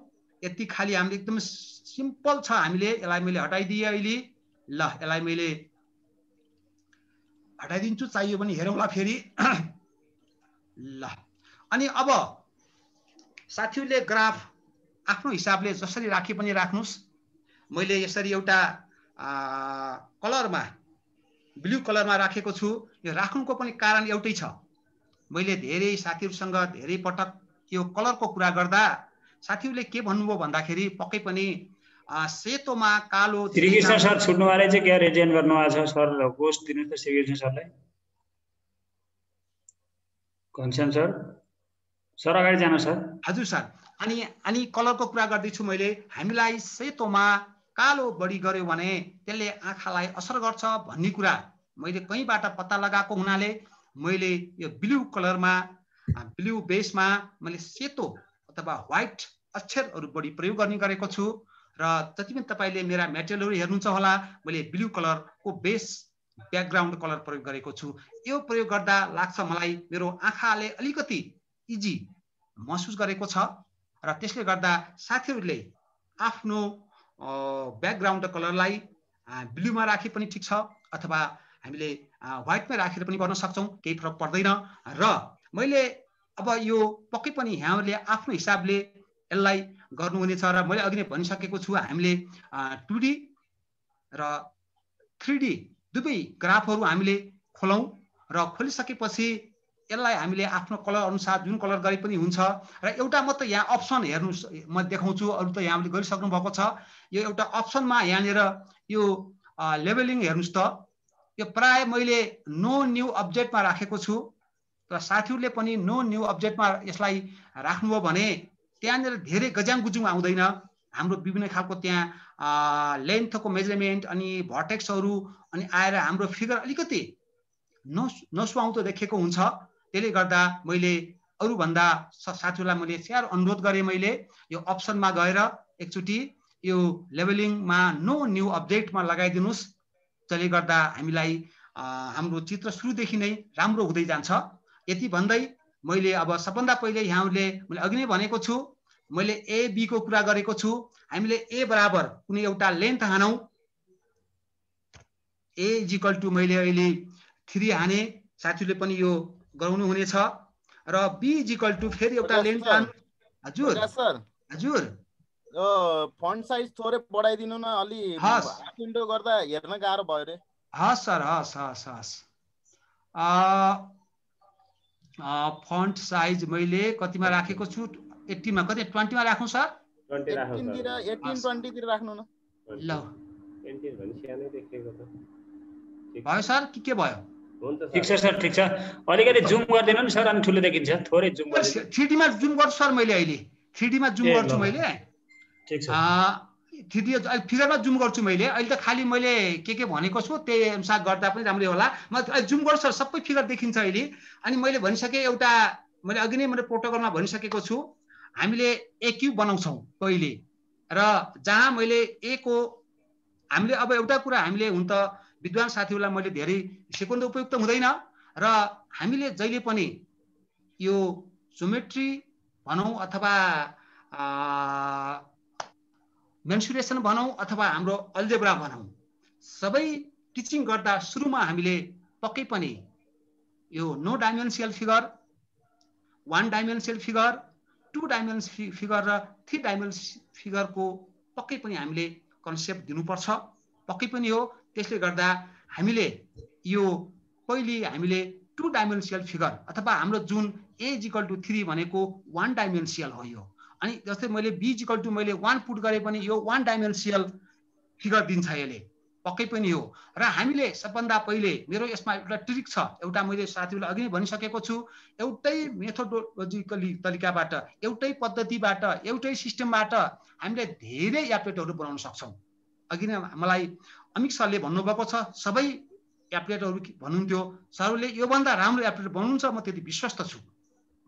यति खालि हामीले एकदम सिम्पल छ। हामीले यसलाई मैले हटाइदिएँ अहिले। ल, यसलाई मैले हटाइदिन्छु, चाहियो भने हेरौँला फेरि। ल, अनि अब साथीहरूले ग्राफ आफ्नो हिसाबले जसरी राखे पनि राख्नुहोस्। मैले यसरी एउटा कलरमा, ब्लू कलरमा राखेको छु। यो राख्नुको पनि कारण एउटै छ। मैले धेरै साथीहरूसँग धेरै पटक यो कलरको कुरा गर्दा साथीहरूले के भन्नुभयो भन्दाखेरि पक्कै पनि सेतोमा कालो। श्रीकृष्ण सर छुट्नु वाले चाहिँ क्या रेजेन्ट गर्नु भएको छ सर? पोस्ट दिनु त श्रीकृष्ण सरलाई। घनश्याम सर, सर अगाडि जानु सर। हजुर सर। अनि कलरको कुरा गर्दैछु मैले। हामीलाई सेतोमा कालो बढी गर्यो भने त्यसले आँखालाई असर गर्छ भन्ने कुरा मैले कहीँबाट पत्ता लगाएको हुनाले मैले यो ब्लू कलरमा, ब्लू बेसमा मैले सेतो अथवा व्हाइट अक्षरहरू बढी प्रयोग गर्ने गरेको छु। र जति पनि तपाईँले मेरा मेटेरियलहरू हेर्नुहुन्छ होला, मैले ब्लू कलरको बेस ब्याकग्राउन्ड कलर प्रयोग गरेको छु। यो प्रयोग गर्दा लाग्छ मलाई मेरो आँखाले अलिकति इजी महसुस गरेको छ। र त्यसले गर्दा साथीहरूले आफ्नो ब्याकग्राउन्ड कलरलाई ब्लूमा राखे पनि ठिक छ, अथवा हामीले व्हाइटमा राखेर पनि गर्न सक्छौँ, केही फरक पर्दैन। र मैले अब यो पक्कै पनि यहाँहरूले आफ्नो हिसाबले यसलाई गर्नुहुनेछ। र मैले अघि नै भनिसकेको छु, हामीले 2D र 3D दुवै ग्राफहरू हामीले खोलौँ र खोलिसकेपछि यसलाई हामीले आफ्नो कलर अनुसार जुन कलर गरे पनि हुन्छ। र एउटा मात्र यहाँ अप्सन हेर्नुहोस्, म देखाउँछु, अरू त यहाँले गरिसक्नु भएको छ। यो एउटा अप्सनमा यहाँनिर यो लेबलिङ हेर्नुहोस् त, यो प्राय मैले नो न्यू अब्जेक्टमा राखेको छु। र साथीहरूले पनि नो न्यू अब्जेक्टमा यसलाई राख्नुभयो भने त्यहाँनिर धेरै गजाङ-गुजुङ आउँदैन। हाम्रो विभिन्न खालको त्यहाँ लेन्थको मेजरमेन्ट अनि भर्टेक्सहरू अनि आएर हाम्रो फिगर अलिकति नसुहाउँदो देखेको हुन्छ। त्यसले गर्दा मैले अरूभन्दा साथीहरूलाई मैले स्याहार अनुरोध गरेँ, मैले यो अप्सनमा गएर एकचोटि यो लेबलिङमा नो न्यू अब्जेक्टमा लगाइदिनुहोस्। त्यसले गर्दा हामीलाई हाम्रो चित्र सुरुदेखि नै राम्रो हुँदै जान्छ। यति भन्दै मैले अब सबभन्दा पहिले यहाँहरूले मैले अघि नै भनेको छु, मैले AB को कुरा गरेको छु। हामीले A बराबर कुनै एउटा लेन्थ हानौँ। A = मैले अहिले 3 हाने, साथीहरूले पनि यो गराउनु हुनेछ। र B = फेरि एउटा लेन्थ हानु। हजुर सर, हजुर फन्ट साइज थोरै बढाइदिनु न, अलि हाफ विन्डो गर्दा हेर्न गाह्रो भयो रे। हस् सर, हस्। फन्ट साइज मैले कतिमा राखेको छु? 80 मा, कति 20 मा राखौँ सर? 18 तिर राख्नु न। ल, 20 भने सानो देखेको त। भयो सर कि के भयो? ठिक छ सर, ठिक छ। अलिकति जुम गरिदिनु नि सर, अनि ठुलो देखिन्छ। थोरै जुम गरिदिनु। 3D मा जुम गर्छु सर मैले अहिले। 3D मा जुम गर्छु मैले। ठिक छ। 3D फिगरमा जुम गर्छु मैले। अहिले त खालि मैले के भनेको छु त्यही अनुसार गर्दा पनि राम्रै होला। म जुम गर्छु सबै फिगर देखिन्छ अहिले। अनि मैले भनिसके एउटा मैले अघि नै मैले प्रोटोकलमा भनिसकेको छु हामीले ए क्यूब बनाउँछौँ पहिले र जहाँ मैले ए को हामीले अब एउटा कुरा हामीले हुन त विद्वान साथीहरूलाई मैले धेरै सिकाउनु त उपयुक्त हुँदैन र हामीले जहिले पनि यो ज्योमेट्री भनौँ अथवा मेन्सुरेसन भनौँ अथवा हाम्रो अल्जेब्रा भनौँ सबै टिचिङ गर्दा सुरुमा हामीले पक्कै पनि यो नो डाइमेन्सियल फिगर, 1 डाइमेन्सियल फिगर, 2 डाइमेन्सियल फिगर र 3 डाइमेन्सियल फिगरको पक्कै पनि हामीले कन्सेप्ट दिनुपर्छ। पक्कै पनि हो। त्यसले गर्दा हामीले यो पहिले हामीले 2 डाइमेन्सियल फिगर अथवा हाम्रो जुन a = 3 भनेको 1 डाइमेन्सियल हो यो। अनि जस्तै मैले b = मैले 1 पुट गरे पनि यो 1 डाइमेन्सियल फिगर दिन्छ यसले। पक्कै पनि हो। र हामीले सबभन्दा पहिले मेरो यसमा एउटा ट्रिक छ, एउटा मैले साथीहरूलाई अघि नै भनिसकेको छु, एउटै मेथोडोलोजिकली तरिकाबाट, एउटै पद्धतिबाट, एउटै सिस्टमबाट हामीले धेरै एप्लेटहरू बनाउन सक्छौँ। अघि नै मलाई अमिक सरले भन्नुभएको छ सबै एप्लेटहरू भन्नुहुन्थ्यो सरले योभन्दा राम्रो एप्लेट बनाउनुहुन्छ, म त्यति विश्वस्त छु,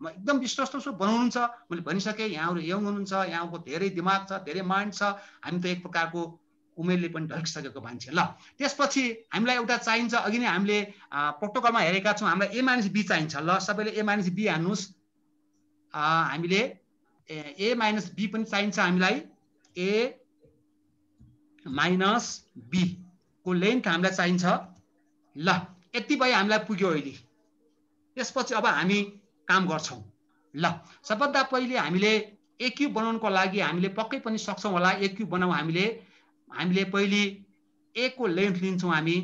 म एकदम विश्वस्त छु बनाउनुहुन्छ। मैले भनिसकेँ यहाँहरू यङ हुनुहुन्छ, यहाँको धेरै दिमाग छ, धेरै माइन्ड छ, हामी त एक प्रकारको उमेरले पनि ढल्किसकेको मान्छे। ल त्यसपछि हामीलाई एउटा चाहिन्छ, अघि नै हामीले प्रोटोकलमा हेरेका छौँ हामीलाई a - b चाहिन्छ। ल सबैले a - b हान्नुहोस्। हामीले a - b पनि चाहिन्छ हामीलाई। a - b को लेन्थ हामीलाई चाहिन्छ। ल यति भए हामीलाई पुग्यो अहिले। त्यसपछि अब हामी काम गर्छौँ। ल सबभन्दा पहिले हामीले ए क्यूब बनाउनको लागि हामीले पक्कै पनि सक्छौँ होला। ए क्यूब बनाऊ हामीले पहिले ए को लेन्थ लिन्छौँ। हामी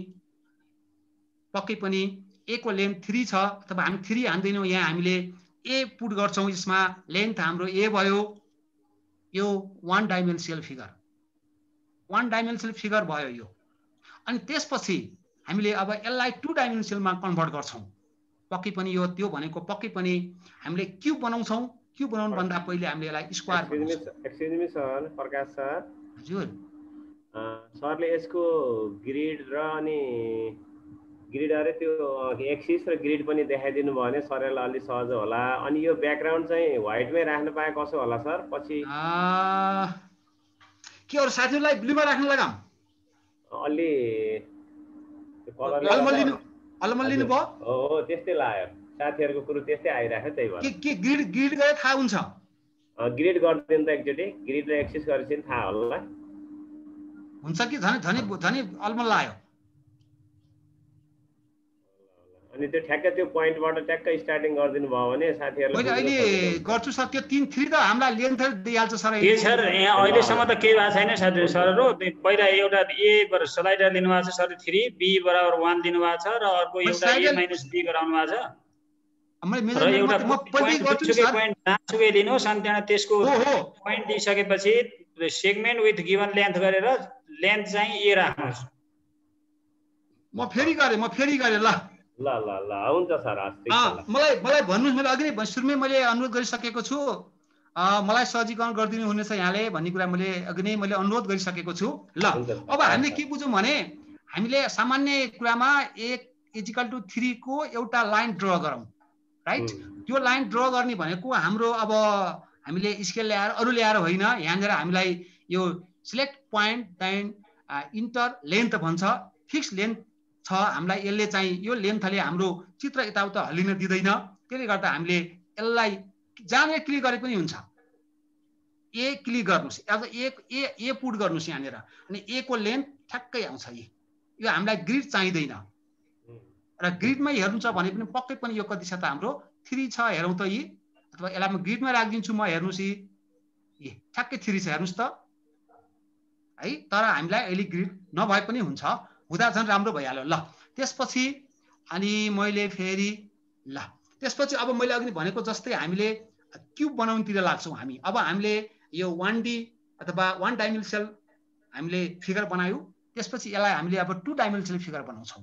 पक्कै पनि ए को लेन्थ 3 छ अथवा हामी 3 हान्दैनौँ, यहाँ हामीले ए पुट गर्छौँ। यसमा लेन्थ हाम्रो ए भयो। यो 1 डाइमेन्सियल फिगर, 1 डाइमेन्सियल फिगर भयो यो। अनि त्यसपछि हामीले अब यसलाई 2 डाइमेन्सियलमा कन्भर्ट गर्छौँ। पक्कै पनि यो त्यो भनेको पक्कै पनि हामीले क्यूब बनाउँछौँ। क्यूब बनाउनु भन्दा पहिले हामीले यसलाई स्क्वायर बनाउँछौँ। एक्सक्युज मी सर, प्रकाश सर। हजुर सरले यसको ग्रिड र अनि ग्रिड अरे त्यो एक्सिस र ग्रिड पनि देखाइदिनु भयो भने सरलाई अलि सहज होला। अनि यो ब्याकग्राउन्ड चाहिँ व्हाइटमै राख्न पाए कसो होला सर? पछि के अरू साथीहरूलाई ब्लूमा राख्न लगाम? अलि अलमल लिनु भयो? हो त्यस्तै लाग्यो, साथीहरूको कुरो त्यस्तै आइराख्यो, त्यही भएर। के ग्रिड गरे थाहा हुन्छ? ग्रिड गरिदिनु त एकचोटि, ग्रिड र एक्सिस गरेपछि थाहा होला हुन्छ कि झनै अलमल लाग्यो। अनि त्यो ठ्याक्कै त्यो पोइन्टबाट ट्याक्कै स्टार्टिङ गरिदिनु भयो भने साथीहरुले मैले अहिले गर्छु सर। त्यो 3 त हामीलाई लेन्थ दिइहाल्छ सर। के सर यहाँ अहिलेसम्म त केही भएको छैन सरहरु। पहिला एउटा ए बर स्लाइडर दिनु भएको छ सर 3, b = 1 दिनु भएको छ र अर्को एउटा a - b गराउनु भएको छ। र एउटा पोइन्ट जहाँसुकै लिनुहोस् अनि त्यहाँ त्यसको पोइन्ट दिइसकेपछि सेगमेन्ट विथ गिवन लेन्थ गरेर लेन्थ चाहिँ ए राख्नुहोस्। म फेरि गरे ल हुन्छ सर। मलाई भन्नुस्, मैले अघि नै सुरुमै मैले अनुरोध गरिसकेको छु, मलाई सहजीकरण गरिदिनु हुनेछ यहाँले भन्ने कुरा मैले अघि नै मैले अनुरोध गरिसकेको छु। ल अब हामीले के बुझौँ भने हामीले सामान्य कुरामा a = 3 को एउटा लाइन ड्र गरौँ, राइट? त्यो लाइन ड्र गर्ने भनेको हाम्रो अब हामीले स्केल ल्याएर अरू ल्याएर होइन, यहाँनिर हामीलाई यो select point then enter length भन्छ। फिक्स लेन्थ छ हामीलाई। यसले चाहिँ यो लेन्थले हाम्रो चित्र यताउता हल्लिन दिँदैन। त्यसले गर्दा हामीले यसलाई जहाँनिर क्लिक गरे पनि हुन्छ। ए क्लिक गर्नुहोस्, अब ए पुट गर्नुहोस् यहाँनिर, अनि ए को लेन्थ ठ्याक्कै आउँछ। यो हामीलाई ग्रिड चाहिँदैन र ग्रिडमै हेर्नु छ भने पनि पक्कै पनि यो कति छ त हाम्रो 3 छ। हेरौँ त अथवा यसलाई म ग्रिडमा राखिदिन्छु। म हेर्नुहोस् ठ्याक्कै 3 छ, हेर्नुहोस् त है। तर हामीलाई अहिले ग्रिड नभए पनि हुन्छ, हुँदा झन् राम्रो भइहाल्यो। ल त्यसपछि अनि मैले फेरि त्यसपछि अब मैले अघि भनेको जस्तै हामीले क्यूब बनाउनुतिर लाग्छौँ हामी। अब हामीले यो 1D अथवा 1 डाइमेन्सियल हामीले फिगर बनायौँ। त्यसपछि यसलाई हामीले अब 2 डाइमेन्सियल फिगर बनाउँछौँ।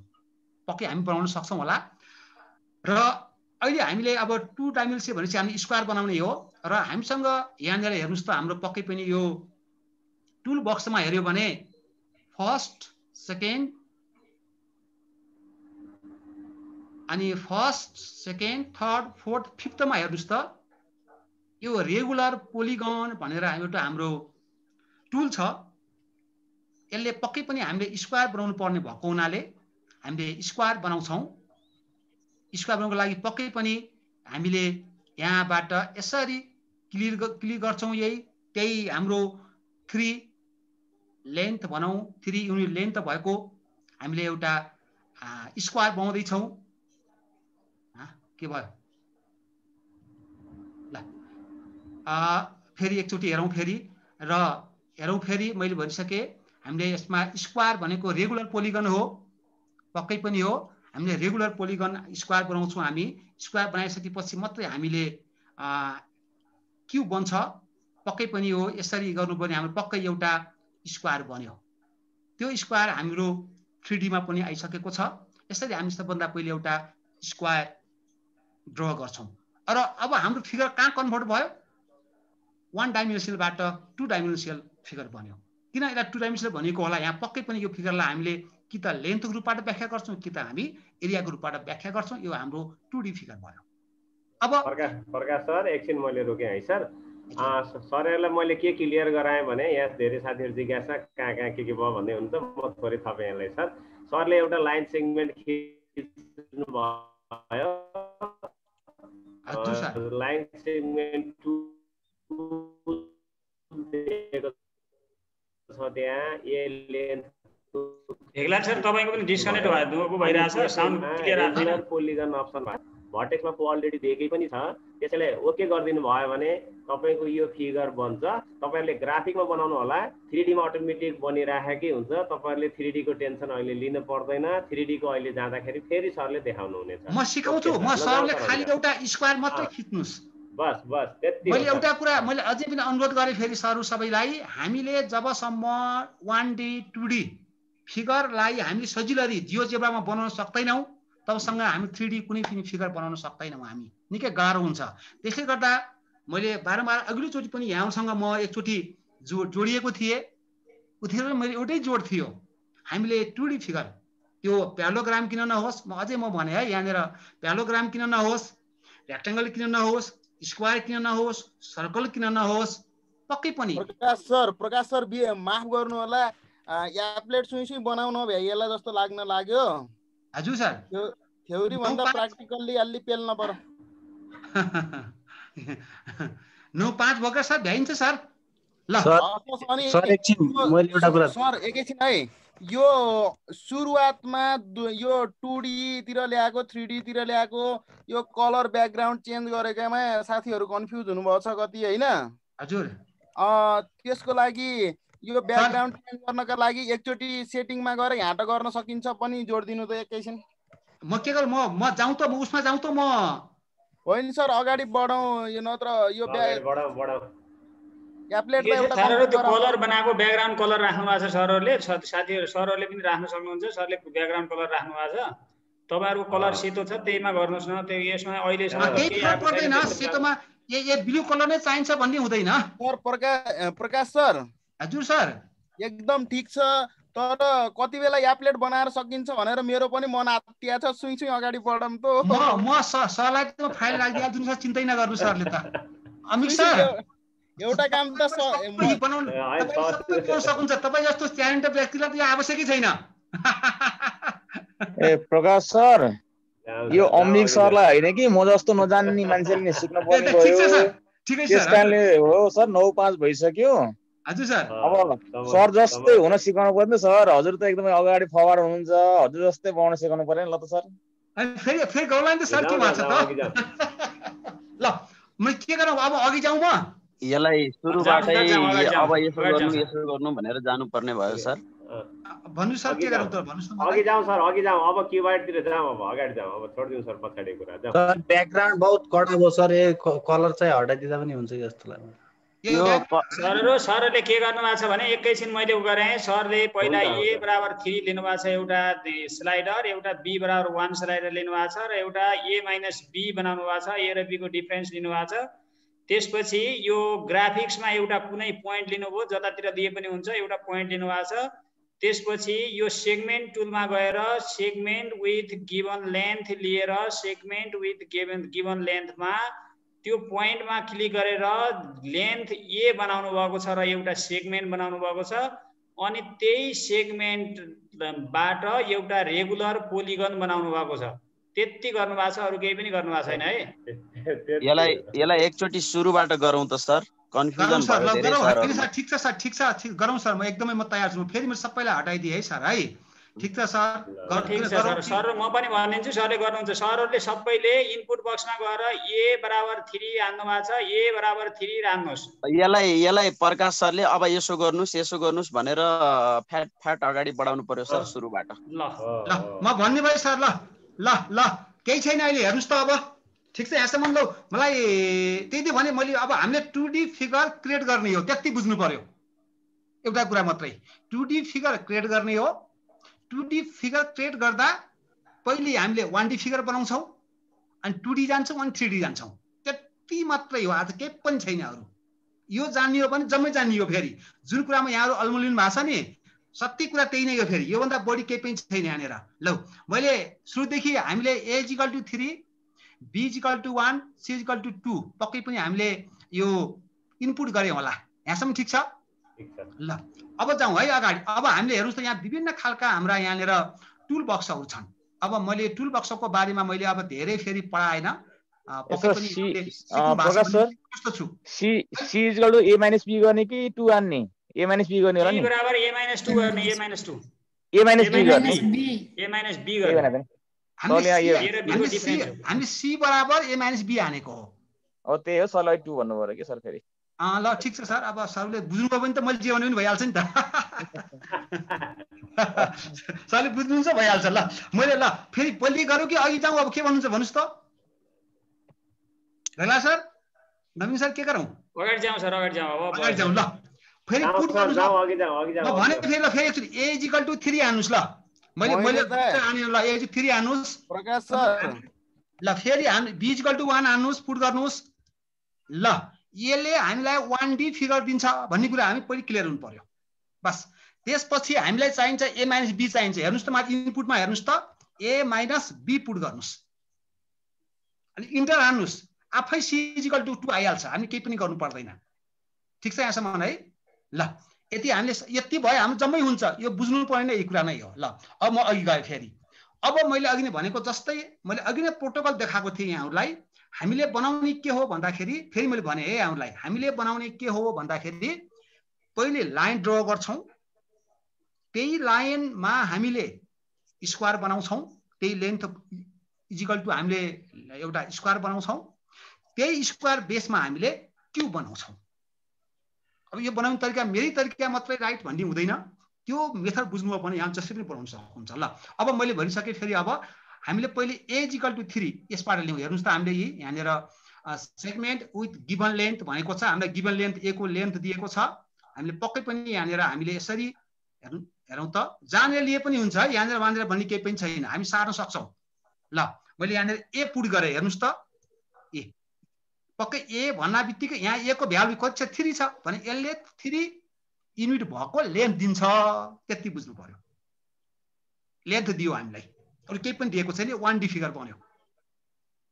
पक्कै हामी बनाउन सक्छौँ होला। र अहिले हामीले अब 2 डाइमेन्सियल भनेपछि हामी स्क्वायर बनाउने हो। र हामीसँग यहाँनिर हेर्नुहोस् त हाम्रो पक्कै पनि यो 2 टुल बक्समा हेर्यो भने फर्स्ट सेकेन्ड अनि फर्स्ट सेकेन्ड थर्ड फोर्थ फिफ्थमा हेर्नुस् त यो रेगुलर पोलिगन भनेर एउटा हाम्रो टुल छ। यसले पक्कै पनि हामीले स्क्वायर बनाउनु पर्ने भएको हुनाले हामीले स्क्वायर बनाउँछौँ। स्क्वायर बनाउनको लागि पक्कै पनि हामीले यहाँबाट यसरी क्लिक गर्छौँ। त्यही हाम्रो 3 लेन्थ भनौँ 3 युनिट लेन्थ भएको हामीले एउटा स्क्वायर बनाउँदैछौँ। के भयो ल फेरि एकचोटि हेरौँ फेरि मैले भनिसकेँ हामीले यसमा स्क्वायर भनेको रेगुलर पोलिगन हो, पक्कै पनि हो। हामीले रेगुलर पोलिगन स्क्वायर बनाउँछौँ। हामी स्क्वायर बनाइसकेपछि मात्रै हामीले क्युब बन्छ, पक्कै पनि हो। यसरी गर्नुपर्ने हाम्रो पक्कै एउटा स्क्वायर बन्यो। त्यो स्क्वायर हाम्रो 3D मा पनि आइसकेको छ। यसरी हामी सबभन्दा पहिले एउटा स्क्वायर ड्र गर्छौँ। र अब हाम्रो फिगर कहाँ कन्भर्ट भयो? 1 डाइमेन्सनलबाट 2 डाइमेन्सनल फिगर बन्यो। किन यसलाई 2 डाइमेन्सनल भनेको होला? यहाँ पक्कै पनि यो फिगरलाई हामीले कि त लेन्थको रूपबाट व्याख्या गर्छौँ कि त हामी एरियाको रूपबाट व्याख्या गर्छौँ। यो हाम्रो 2D फिगर भयो। अब प्रकाश सर एकछिन मैले रोकेँ है सर। सरहरूलाई मैले के क्लियर गराएँ भने यहाँ धेरै साथीहरू जिज्ञासा कहाँ के भयो भन्दै हुन्छ। म थोरै थपेँ यसलाई सर। सरले एउटा लाइन सेगमेन्ट खिच्नु भयो, लाइन सेगमेन्ट 2 दिएको छ त्यहाँ। ए लेन्थ एकला सर तपाईको पनि डिस्कनेक्ट भइरहेछ, साउन्ड क्लियर आउँदैन। रेगुलर पोलिगन अप्सन भर्टेक्समा अलरेडी दिएकै पनि छ। त्यसैले ओके गरिदिनु भयो भने तपाईको यो फिगर बन्छ। तपाईहरुले ग्राफिकमा बनाउनु होला, 3D मा अटोमेटिक बनिराखेकै हुन्छ। तपाईहरुले 3D को टेन्सन अहिले लिनु पर्दैन। 3D को अहिले जाँदाखेरि फेरि सरले देखाउनु हुनेछ। म सिकाउँछु। म सरले खाली एउटा स्क्वायर मात्रै खिच्नुस्। बस त्यति। मैले एउटा कुरा मैले अझै पनि अनुरोध गरेँ फेरि सरहरु सबैलाई, हामीले जबसम्म 1D 2D फिगरलाई हामीले सजिलरी जियोजेब्रामा बनाउन सक्दैनौं तबसँग हामी 3D कुनै पनि फिगर बनाउन सक्दैनौं। हामी निकै गाह्रो हुन्छ। त्यसले गर्दा मैले बारम्बार अघिल्लो चोटि पनि यहाँसँग म एकचोटि जोडिएको थिएँ। उतिखेर मैले एउटै जोड थियो। हामीले 2D फिगर त्यो प्यालोग्राम किन नहोस्, म भने है यहाँनिर प्यालोग्राम किन नहोस्, रेक्टेंगल किन नहोस्, स्क्वायर किन नहोस्, सर्कल किन नहोस्, पक्कै पनि प्रकाश सर माफ गर्नु होला, एप्लेट सुई बनाउन भ्याइएला जस्तो लाग्न लाग्यो। हजुर सर, थ्योरी भन्दा प्र्याक्टिकल्ली अलि पेल्न पर्यो। 9-5 भर्खर सर भ्याइन्छ सर। ल सर एकछिन मैले एउटा कुरा सर एकैछिन है। यो सुरुवातमा यो 2D तिर ल्याएको 3D तिर ल्याएको यो कलर ब्याकग्राउन्ड चेन्ज गरेकामा साथीहरु कन्फ्युज हुनुभएको छ कति हैन? हजुर। त्यसको लागि यो ब्याकग्राउन्ड चेन्ज गर्नका लागि एकचोटि सेटिङमा गएर ह्याट गर्न सकिन्छ पनि, जोड्दिनु त एकैछिन। म के गर्नु, म जाउँ त, म उसमा जाउँ त। म होइन सर अगाडि बढाउँ, यो नत्र यो एप्लेटमा एउटा सरहरु त्यो कलर बनाएको ब्याकग्राउन्ड कलर राख्नु भएको छ सरहरुले। साथीहरु सरहरुले पनि राख्न सक्नुहुन्छ। सरले ब्याकग्राउन्ड कलर राख्नु भएको छ। तपाईहरुको कलर सेतो छ, त्यहीमा गर्नुस् न। त्यो यसमा अहिले सम्म केही फरक पर्दैन। सेतोमा ये ब्लू कलर नै चाहिन्छ भन्ने हुँदैन सर। प्रकाश सर। हजुर सर, एकदम ठीक छ। तर कति बेला एप्लेट बनाएर सकिन्छ भनेर मेरो पनि मन आत्तिया छ। सुई अगाडि बढम त। म सरलाई त फाइल राखिदिन्छु सर, चिन्तै नगर्नु सरले त। अमित सर एउटा काम त बनाउन सक्नुहुन्छ। तपाई जस्तो ट्यालेन्टेड व्यक्तिलाई त यो आवश्यकै छैन। ए प्रकाश सर, यो अमित सरलाई हैन कि म जस्तो नजान्ने मान्छेले नि सिक्न पर्ने भयो। त्यसकारणले हो सर 9-5 भइसक्यो। हजुर सर। अब सर जस्तै हुन सिकाउनु पर्यो सर। हजुर त एकदमै अगाडि फवार्ड हुनुहुन्छ। हजुर जस्तै बनाउन सिकाउनु पर्यो ल त सर। फेरि गौलाइन त सर के भएको छ त? ल म के गरौँ अब, अघि जाउँ म? यसलाई सुरुबाटै अब यसो गर्नु भनेर जानुपर्ने भयो सर। भन्नु सर, के गरौँ त भन्नुस् न। अघि जाउँ सर, अघि जाउँ। अब कीबोर्डतिर जाउँ, अब अगाडि जाउँ। अब छोड्दिउँ सर पछाडि कुरा। जाउँ सर। ब्याकग्राउन्ड बहुत कडा भयो सर। कलर चाहिँ हटाइदिँदा पनि हुन्छ जस्तो लाग्छ। सरले के गर्नु भएको छ भने एकैछिन मैले उ गरे। सरले पहिला a बराबर 3 लिनु भएको छ एउटा स्लाइडर, एउटा b बराबर 1 स्लाइडर लिनु भएको छ र एउटा a - b बनाउनु भएको छ। a र b को डिफरेन्स लिनु भएको छ। त्यसपछि यो ग्राफिक्समा एउटा कुनै पोइन्ट लिनुभयो, जतातिर दिए पनि हुन्छ, एउटा पोइन्ट लिनुभएको छ। त्यसपछि यो सेगमेन्ट टुलमा गएर सेगमेन्ट विथ गिभन लेन्थ लिएर सेगमेन्ट विथ गिभन लेन्थमा त्यो पोइन्टमा क्लिक गरेर लेन्थ ए बनाउनु भएको छ र एउटा सेगमेन्ट बनाउनु भएको छ। अनि त्यही सेगमेन्टबाट एउटा रेगुलर पोलिगन बनाउनु भएको छ। त्यति गर्नु भएको छ, अरु केही पनि गर्नु भएको छैन है। यसलाई एकचोटी सुरुबाट गरौँ त सर, कन्फ्युजन भयो धेरै सर। ठिक छ सर, ठिक छ, गरौँ सर, म एकदमै तयार छु। फेरि म सबैलाई हटाइदिए है सर है। ठिक छ सर, ठिक छ सर। सर म पनि भनिदिन्छु, सरले गर्नुहुन्छ। सरहरूले सबैले इनपुट बक्समा गएर a बराबर 3 हाल्नु भएको छ, a बराबर 3 राख्नुहोस्। यसलाई प्रकाश सरले अब यसो गर्नुस् भनेर फ्याट अगाडि बढाउनु पर्यो सर सुरुबाट। ल म भन्ने भयो सर। ल केही छैन अहिले, हेर्नुस् त अब। ठिक छ, यहाँसम्म ल। मलाई त्यति भने मैले अब हामीले 2D फिगर क्रिएट गर्ने हो, त्यति बुझ्नु पर्यो। एउटा कुरा मात्रै, 2D फिगर क्रिएट गर्ने हो। 2D फिगर क्रिएट गर्दा पहिले हामीले 1D फिगर बनाउँछौँ, अनि 2D जान्छौँ, अनि 3D जान्छौँ। त्यति मात्रै हो, आज केही पनि छैन अरू। यो जान्ने हो भने जम्मै जान्ने हो। फेरि जुन कुरामा यहाँहरू अल्मलिनु भएको छ नि, सत्य कुरा त्यही नै हो। फेरि योभन्दा बढी केही पनि छैन यहाँनिर। ल मैले सुरुदेखि हामीले a = 3, b = 1, c = 2 पक्कै पनि हामीले यो इनपुट गरे होला। यहाँसम्म ठिक छ? ल अब जाउँ है अगाडि। अब हामीले हेर्नुहोस् त, यहाँ विभिन्न खालका हाम्रा यहाँनिर टुल बक्सहरू छन्। अब मैले टुल बक्सको बारेमा मैले अब धेरै फेरि पढाएन। प्रकाश सर, c = a - b गर्ने कि 2 गर्ने? a - b गर्ने होला नि। c बराबर a - 2 गर्ने, a - 2 a - b गर्ने, a - b गर्ने। हामीले c बराबर a - b हानेको हो। त्यही हो, सरलाई 2 भन्नु पर्यो कि सर फेरि। ल ठिक छ सर। अब सरले बुझ्नुभयो भने त मैले जे भने पनि भइहाल्छ नि त। सरले बुझ्नुहुन्छ भइहाल्छ। ल मैले ल फेरि पहिले गरौँ कि अघि जाउँ? अब के भन्नुहुन्छ भन्नुहोस् त। रला सर, नवीन सर, के गरौँ? अगाडि जाउँ सर, अगाडि जाउँ। अब अगाडि जाउँ। ल फेरि पुट गर्नुस्। अघि जाउँ। भने फेरि ल, फेरि एकचोटि a = 3 हान्नुस्। ल मैले हाने। ल a = 3 हान्नुस् प्रकाश सर। ल फेरि b = 1 हान्नुस्, पुट गर्नुस्। ल यसले हामीलाई 1D फिगर दिन्छ भन्ने कुरा हामी पहिले क्लियर हुनु पर्यो। बस त्यसपछि हामीलाई चाहिन्छ a - b चाहिन्छ। हेर्नुस् त, माथि इनपुटमा हेर्नुस् त, a - b पुट गर्नुस्, अनि इन्टर हान्नुस्। आफै c = 2 आइहाल्छ, हामी केही पनि गर्नु पर्दैन। ठिक छ यहाँसम्म है? ल यति हामीले यति भयो, हाम्रो जम्मै हुन्छ। यो बुझ्नु पर्ने यही कुरा नै हो। ल अब म अघि गएँ फेरि। अब मैले अघि नै भनेको जस्तै मैले अघि नै प्रोटोकल देखाएको थिएँ यहाँहरूलाई। हामीले बनाउने के हो भन्दाखेरि, फेरि मैले भने है यहाँहरूलाई, हामीले बनाउने के हो भन्दाखेरि पहिले लाइन ड्र गर्छौँ, त्यही लाइनमा हामीले स्क्वायर बनाउँछौँ, त्यही लेन्थ = हामीले एउटा स्क्वायर बनाउँछौँ, त्यही स्क्वायर बेसमा हामीले क्युब बनाउँछौँ। अब यो बनाउने तरिका मेरै तरिका मात्रै राइट भन्ने हुँदैन, त्यो मेथड बुझ्नु हो भने यहाँ जसरी पनि बनाउन सक्नुहुन्छ। ल अब मैले भनिसकेँ। फेरि अब हामीले पहिले a = 3 यसबाट लिउँ। हेर्नुहोस् त, हामीले यहाँनिर सेगमेन्ट विथ गिभन लेन्थ भनेको छ। हामीलाई गिभन लेन्थ a को लेन्थ दिएको छ। हामीले पक्कै पनि यहाँनिर हामीले यसरी हेरौँ त, जहाँनिर लिए पनि हुन्छ है, यहाँनिर वहाँनिर भन्ने केही पनि छैन, हामी सार्न सक्छौँ। ल मैले यहाँनिर a पुट गरेँ। हेर्नुहोस् त, ए पक्कै a भन्ना बित्तिकै यहाँ a को भ्यालु कति छ? 3 छ भने यसले 3 युनिट भएको लेन्थ दिन्छ। त्यति बुझ्नु पर्यो। लेन्थ दियो हामीलाई, अरू केही पनि दिएको छैन। 1D फिगर बन्यो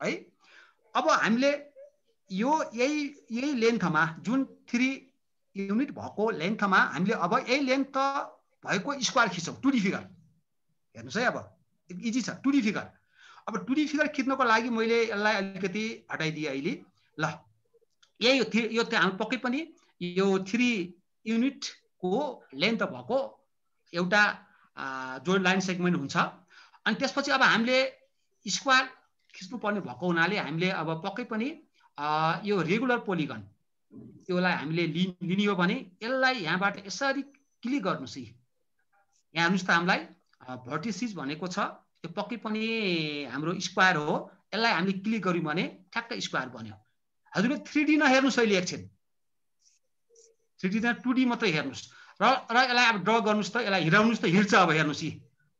है। अब हामीले यो यही लेन्थमा, जुन 3 युनिट भएको लेन्थमा हामीले अब यही लेन्थ भएको स्क्वायर खिच्छौँ। 2D फिगर हेर्नुहोस् है। अब इजी छ 2D फिगर। अब 2D फिगर खिच्नको लागि मैले यसलाई अलिकति हटाइदिएँ अहिले। ल यही यो हामी पक्कै पनि यो 3 युनिटको लेन्थ भएको एउटा जोड लाइन सेगमेन्ट हुन्छ। अनि त्यसपछि अब हामीले स्क्वायर खिच्नु पर्ने भएको हुनाले हामीले अब पक्कै पनि यो रेगुलर पोलिगन यसलाई हामीले लिने हो भने यसलाई यहाँबाट यसरी क्लिक गर्नुस्। यहाँ हेर्नुस् त, हामीलाई भर्टिसिस भनेको छ, यो पक्कै पनि हाम्रो स्क्वायर हो। यसलाई हामीले क्लिक गर्यौँ भने ठ्याक्कै स्क्वायर बन्यो। हजुरले 3D नहेर्नुहोस् अहिले एकछिन, 3D न 2D मात्रै हेर्नुहोस् र यसलाई अब ड्र गर्नुहोस् त, यसलाई हिँडाउनुहोस् त, हिँड्छ। अब हेर्नुहोस्,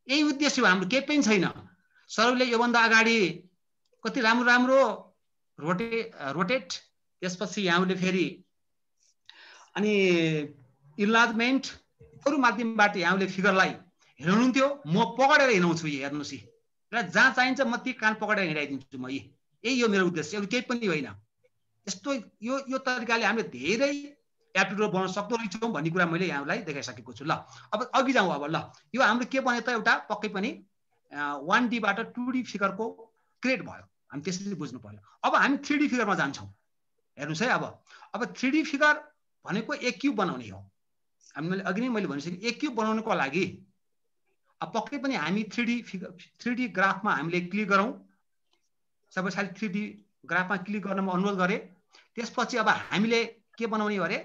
यही उद्देश्य हो हाम्रो, केही पनि छैन। सरले योभन्दा अगाडि कति राम्रो रोटेट त्यसपछि यहाँले फेरि अनि इन्लार्जमेन्ट अरु माध्यमबाट यहाँले फिगरलाई हेर्नुहुन्थ्यो, म पकडेर हिँडाउँछु हेर्नुस् र जहाँ चाहिन्छ म ती कान पकडेर हिँडाइदिन्छु म। यही हो मेरो उद्देश्य, अरु केही पनि होइन। यस्तो यो तरिकाले हामीले धेरै एप्टिट्युड बनाउन सक्दो रहेछौँ भन्ने कुरा मैले यहाँलाई देखाइसकेको छु। ल अब अघि जाउँ। अब ल यो हाम्रो के बन्यो त, एउटा पक्कै पनि 1D बाट 2D फिगरको क्रिएट भयो। हामी त्यसरी बुझ्नु पर्यो। अब हामी 3D फिगरमा जान्छौँ। हेर्नुस् है, अब 3D फिगर भनेको एक क्युब बनाउने हो। हामीले अघि नै मैले भनिसकेँ, एक क्युब बनाउनको लागि अब पक्कै पनि हामी 3D ग्राफमा हामीले क्लिक गरौँ। सबैले 3D ग्राफमा क्लिक गर्न म अनुरोध गरेँ। त्यसपछि अब हामीले के बनाउने हो अरे,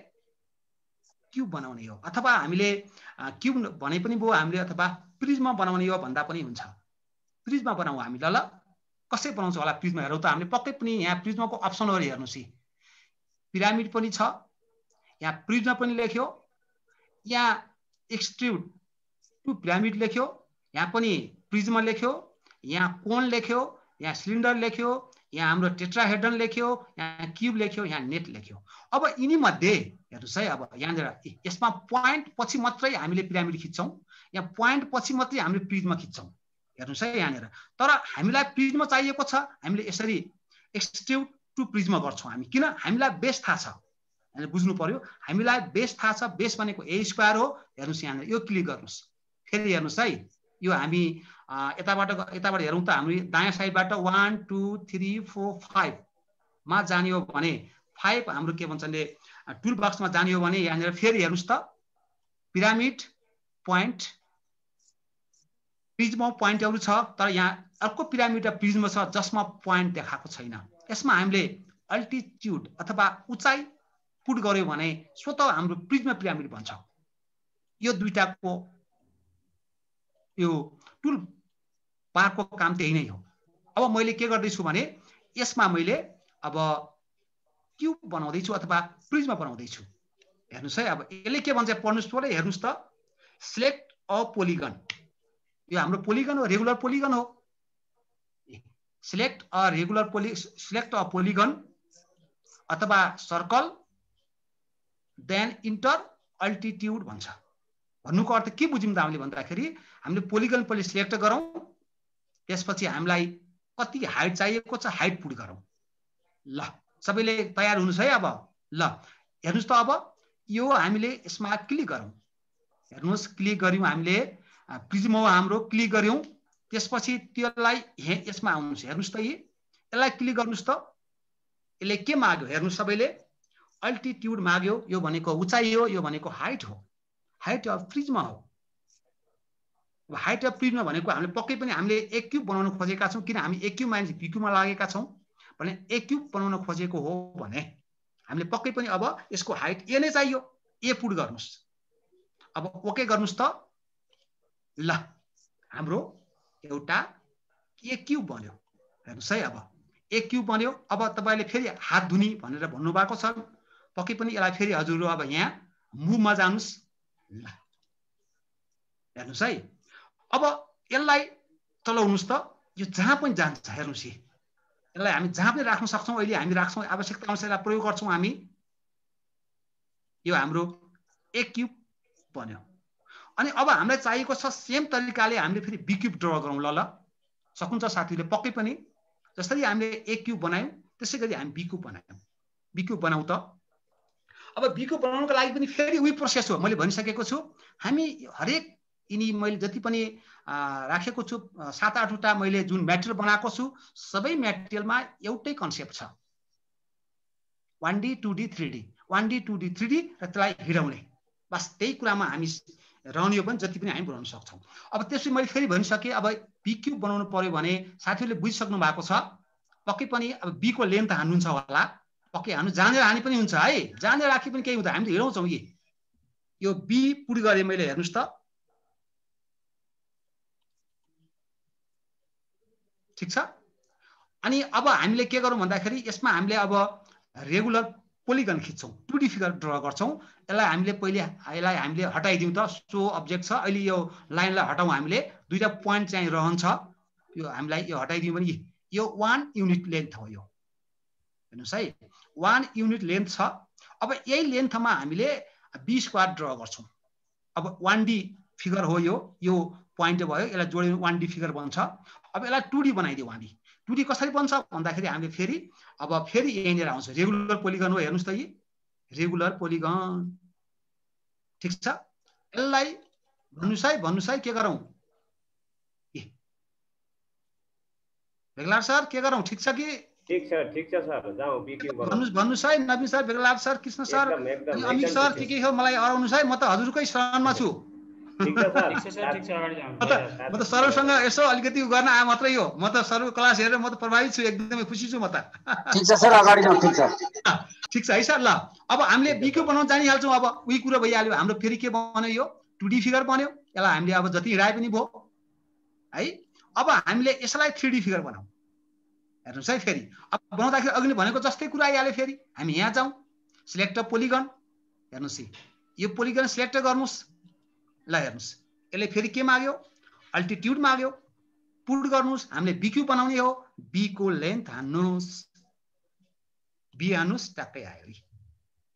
क्युब बनाउने हो। अथवा हामीले क्युब भने पनि भयो हामीले, अथवा प्रिज्म बनाउने हो भन्दा पनि हुन्छ। प्रिज्म बनाऊ हामी। ल कसरी बनाउँछ होला प्रिज्म हेरौँ त। हामीले पक्कै पनि यहाँ प्रिज्मको अप्सनहरू हेर्नुस्। पिरामिड पनि छ, यहाँ प्रिज्म पनि लेख्यो, यहाँ एक्सट्रुड टु पिरामिड लेख्यो, यहाँ पनि प्रिज्म लेख्यो, यहाँ कोन लेख्यो, यहाँ सिलिन्डर लेख्यो, यहाँ हाम्रो टेट्राहेड्रन लेख्यो, यहाँ क्युब लेख्यो, यहाँ नेट लेख्यो। अब यिनी मध्ये हेर्नुस् है, अब यहाँनिर यसमा पोइन्ट पछि मात्रै हामीले पिरामिड खिच्छौँ, यहाँ पोइन्ट पछि मात्रै हामीले प्रिज्म खिच्छौँ। हेर्नुस् है यहाँनिर। तर हामीलाई प्रिज्म चाहिएको छ, हामीले यसरी एक्सट्रुड टु प्रिज्म गर्छौँ हामी। किन? हामीलाई बेस थाहा छ। हामीले बुझ्नु पर्यो, हामीलाई बेस थाहा छ। बेस भनेको ए स्क्वायर हो। हेर्नुस् यहाँनिर, यो क्लिक गर्नुस्। फेरि हेर्नुस् है, यो हामी यताबाट हेरौँ त। हामी दायाँ साइडबाट 1 2 3 4 5 मा जाने हो भने 5 हाम्रो के भन्छ भने टुल बक्समा जाने हो भने यहाँनिर फेरि हेर्नुस् त, पिरामिड पोइन्ट प्रिज्म पोइन्टहरू छ। तर यहाँ अर्को पिरामिड र प्रिज्म छ जसमा पोइन्ट देखाएको छैन। यसमा हामीले अल्टिट्युड अथवा उचाइ पुट गर्यो भने स्वतः हाम्रो प्रिज्म पिरामिड बन्छ। यो दुईटाको यो टुल बारको काम त्यही नै हो। अब मैले के गर्दैछु भने यसमा मैले अब क्युब बनाउँदैछु अथवा प्रिज्म बनाउँदैछु। हेर्नुस् है, अब यसले के भन्छ पढ्नुस् पऱ्यो। हेर्नुस् त, सिलेक्ट अ पोलिगन। यो हाम्रो पोलिगन हो, रेगुलर पोलिगन हो। सिलेक्ट अ पोलिगन अथवा सर्कल देन इन्टर अल्टिट्युड भन्छ। भन्नुको अर्थ के बुझ्यौँ त हामीले भन्दाखेरि, हामीले पोलिगन पहिले सिलेक्ट गरौँ, त्यसपछि हामीलाई कति हाइट चाहिएको छ हाइट पुट गरौँ। ल सबैले तयार हुनुहोस् है। अब ल हेर्नुस् त, अब यो हामीले यसमा क्लिक गरौँ। हेर्नुस्, क्लिक गऱ्यौँ हामीले, प्रिज्म हो हाम्रो, क्लिक गऱ्यौँ। त्यसपछि त्यसलाई यसमा आउनुहोस्। हेर्नुस् त, यसलाई क्लिक गर्नुस् त। यसले के माग्यो हेर्नुस् सबैले, अल्टिट्युड माग्यो। यो भनेको उचाइ हो, यो भनेको हाइट हो। हाइट अफ प्रिज्म हो। हाइट अफ प्रिज्म भनेको हामीले पक्कै पनि हामीले एक क्युब बनाउन खोजेका छौँ। किन हामी एक क्युब माइनस बी क्युबमा लागेका छौँ भने एक क्युब बनाउन खोजेको हो भने हामीले पक्कै पनि अब यसको हाइट ए नै चाहियो। ए पुट गर्नुस्। अब ओके गर्नुस् त। ल हाम्रो एउटा एक क्युब बन्यो। हेर्नुस् है, अब एक क्युब बन्यो। अब तपाईँले फेरि हात धुनी भनेर भन्नुभएको छ, पक्कै पनि यसलाई फेरि हजुर अब यहाँ मुभमा जानुस्। ल हेर्नुस् है, अब यसलाई चलाउनुस् त। यो जहाँ पनि जान्छ हेर्नुस्, यसलाई हामी जहाँ पनि राख्न सक्छौँ। अहिले हामी राख्छौँ, आवश्यकता अनुसार यसलाई प्रयोग गर्छौँ हामी। यो हाम्रो एक क्युब बन्यो। अनि अब हामीलाई चाहिएको छ सेम तरिकाले हामीले फेरि बी क्युब ड्र गरौँ। ल सकिन्छ साथीले, पक्कै पनि जसरी हामीले एक क्युब बनायौँ त्यसै गरी हामी बी क्युब बनायौँ। बी क्युब बनाउँ त। अब बी क्युब बनाउनको लागि पनि फेरि उही प्रोसेस हो। मैले भनिसकेको छु, हामी हरेक यिनी मैले जति पनि राखेको छु 7-8वटा मैले जुन मेटेरियल बनाएको छु, सबै मेटेरियलमा एउटै कन्सेप्ट छ, 1D 2D 3D, 1D 2D 3D र त्यसलाई हिँडाउने। बस त्यही कुरामा हामी रहने हो भने जति पनि हामी बनाउन सक्छौँ। अब त्यसपछि मैले फेरि भनिसकेँ, अब बी क्युब बनाउनु पर्यो भने साथीहरूले बुझिसक्नु भएको छ। पक्कै पनि अब बी को लेन्थ हान्नुहुन्छ होला, पक्कै हान्नु, जानेर हाने पनि हुन्छ है, जानेर राखे पनि केही हुँदैन, हामी त हिँडाउँछौँ। यो बी पुट गरेँ मैले। हेर्नुहोस् त, ठिक छ। अनि अब हामीले के गरौँ भन्दाखेरि यसमा हामीले अब रेगुलर पोलिगन खिच्छौँ, 2D फिगर ड्र गर्छौँ। यसलाई हामीले पहिले यसलाई हामीले हटाइदिउँ त। सो अब्जेक्ट छ, अहिले यो लाइनलाई हटाउँ हामीले। दुईटा पोइन्ट चाहिँ रहन्छ, यो हामीलाई यो हटाइदिउँ भने यो 1 युनिट लेन्थ हो। यो हेर्नुहोस् है 1 युनिट लेन्थ छ। अब यही लेन्थमा हामीले b स्क्वायर ड्र गर्छौँ। अब 1D फिगर हो यो पोइन्ट भयो, यसलाई जोड्यो 1D फिगर बन्छ। अब यसलाई 2D बनाइदियो 1D। 2D कसरी बन्छ भन्दाखेरि हामीले फेरि यहीँनिर आउँछ रेगुलर पोलिगन हो। हेर्नुहोस् त यी रेगुलर पोलिगन ठिक छ। यसलाई भन्नुहोस् है के गरौँ बेगलार सर के गरौँ ठिक छ कि? ठीक छ सर जाऊ बी क्यूब बनाऊ। भन्नुहोस् है Naveen sir, Beglar sir, Krishna sir, Amit sir के हो मलाई अराउनुहोस् है, म त हजुरकै शरणमा छु। ठीक छ सर ठिक छ अगाडि जाउँ। म त सरसँग यसो अलिकति गर्न आए मात्रै हो। म त सरको क्लास हेरेर म त प्रभावित छु, एकदमै खुसी छु म त। ठीक छ सर अगाडि जाउँ। ठिक छ है सर। ल अब हामीले बी क्यूब बनाउन जानिहाल्छौँ। अब उही कुरा भइहाल्यो हाम्रो। फेरि के बन्यो यो 2D फिगर बन्यो। यसलाई हामीले अब जति हिँडाए पनि भयो है। अब हामीले यसलाई 3D फिगर बनाऊ। हेर्नुहोस् है फेरि अब बनाउँदाखेरि अघि भनेको जस्तै कुरा आइहाल्यो। फेरि हामी यहाँ जाउँ सिलेक्ट पोलिगन। हेर्नुहोस् यो पोलिगन सिलेक्ट गर्नुहोस्। ल हेर्नुहोस् यसले फेरि के माग्यो अल्टिट्युड माग्यो। पुट गर्नुहोस्। हामीले बी क्यूब बनाउने हो। बी को लेन्थ हान्नुहोस्। बी हान्नुहोस् टक्कै आयो।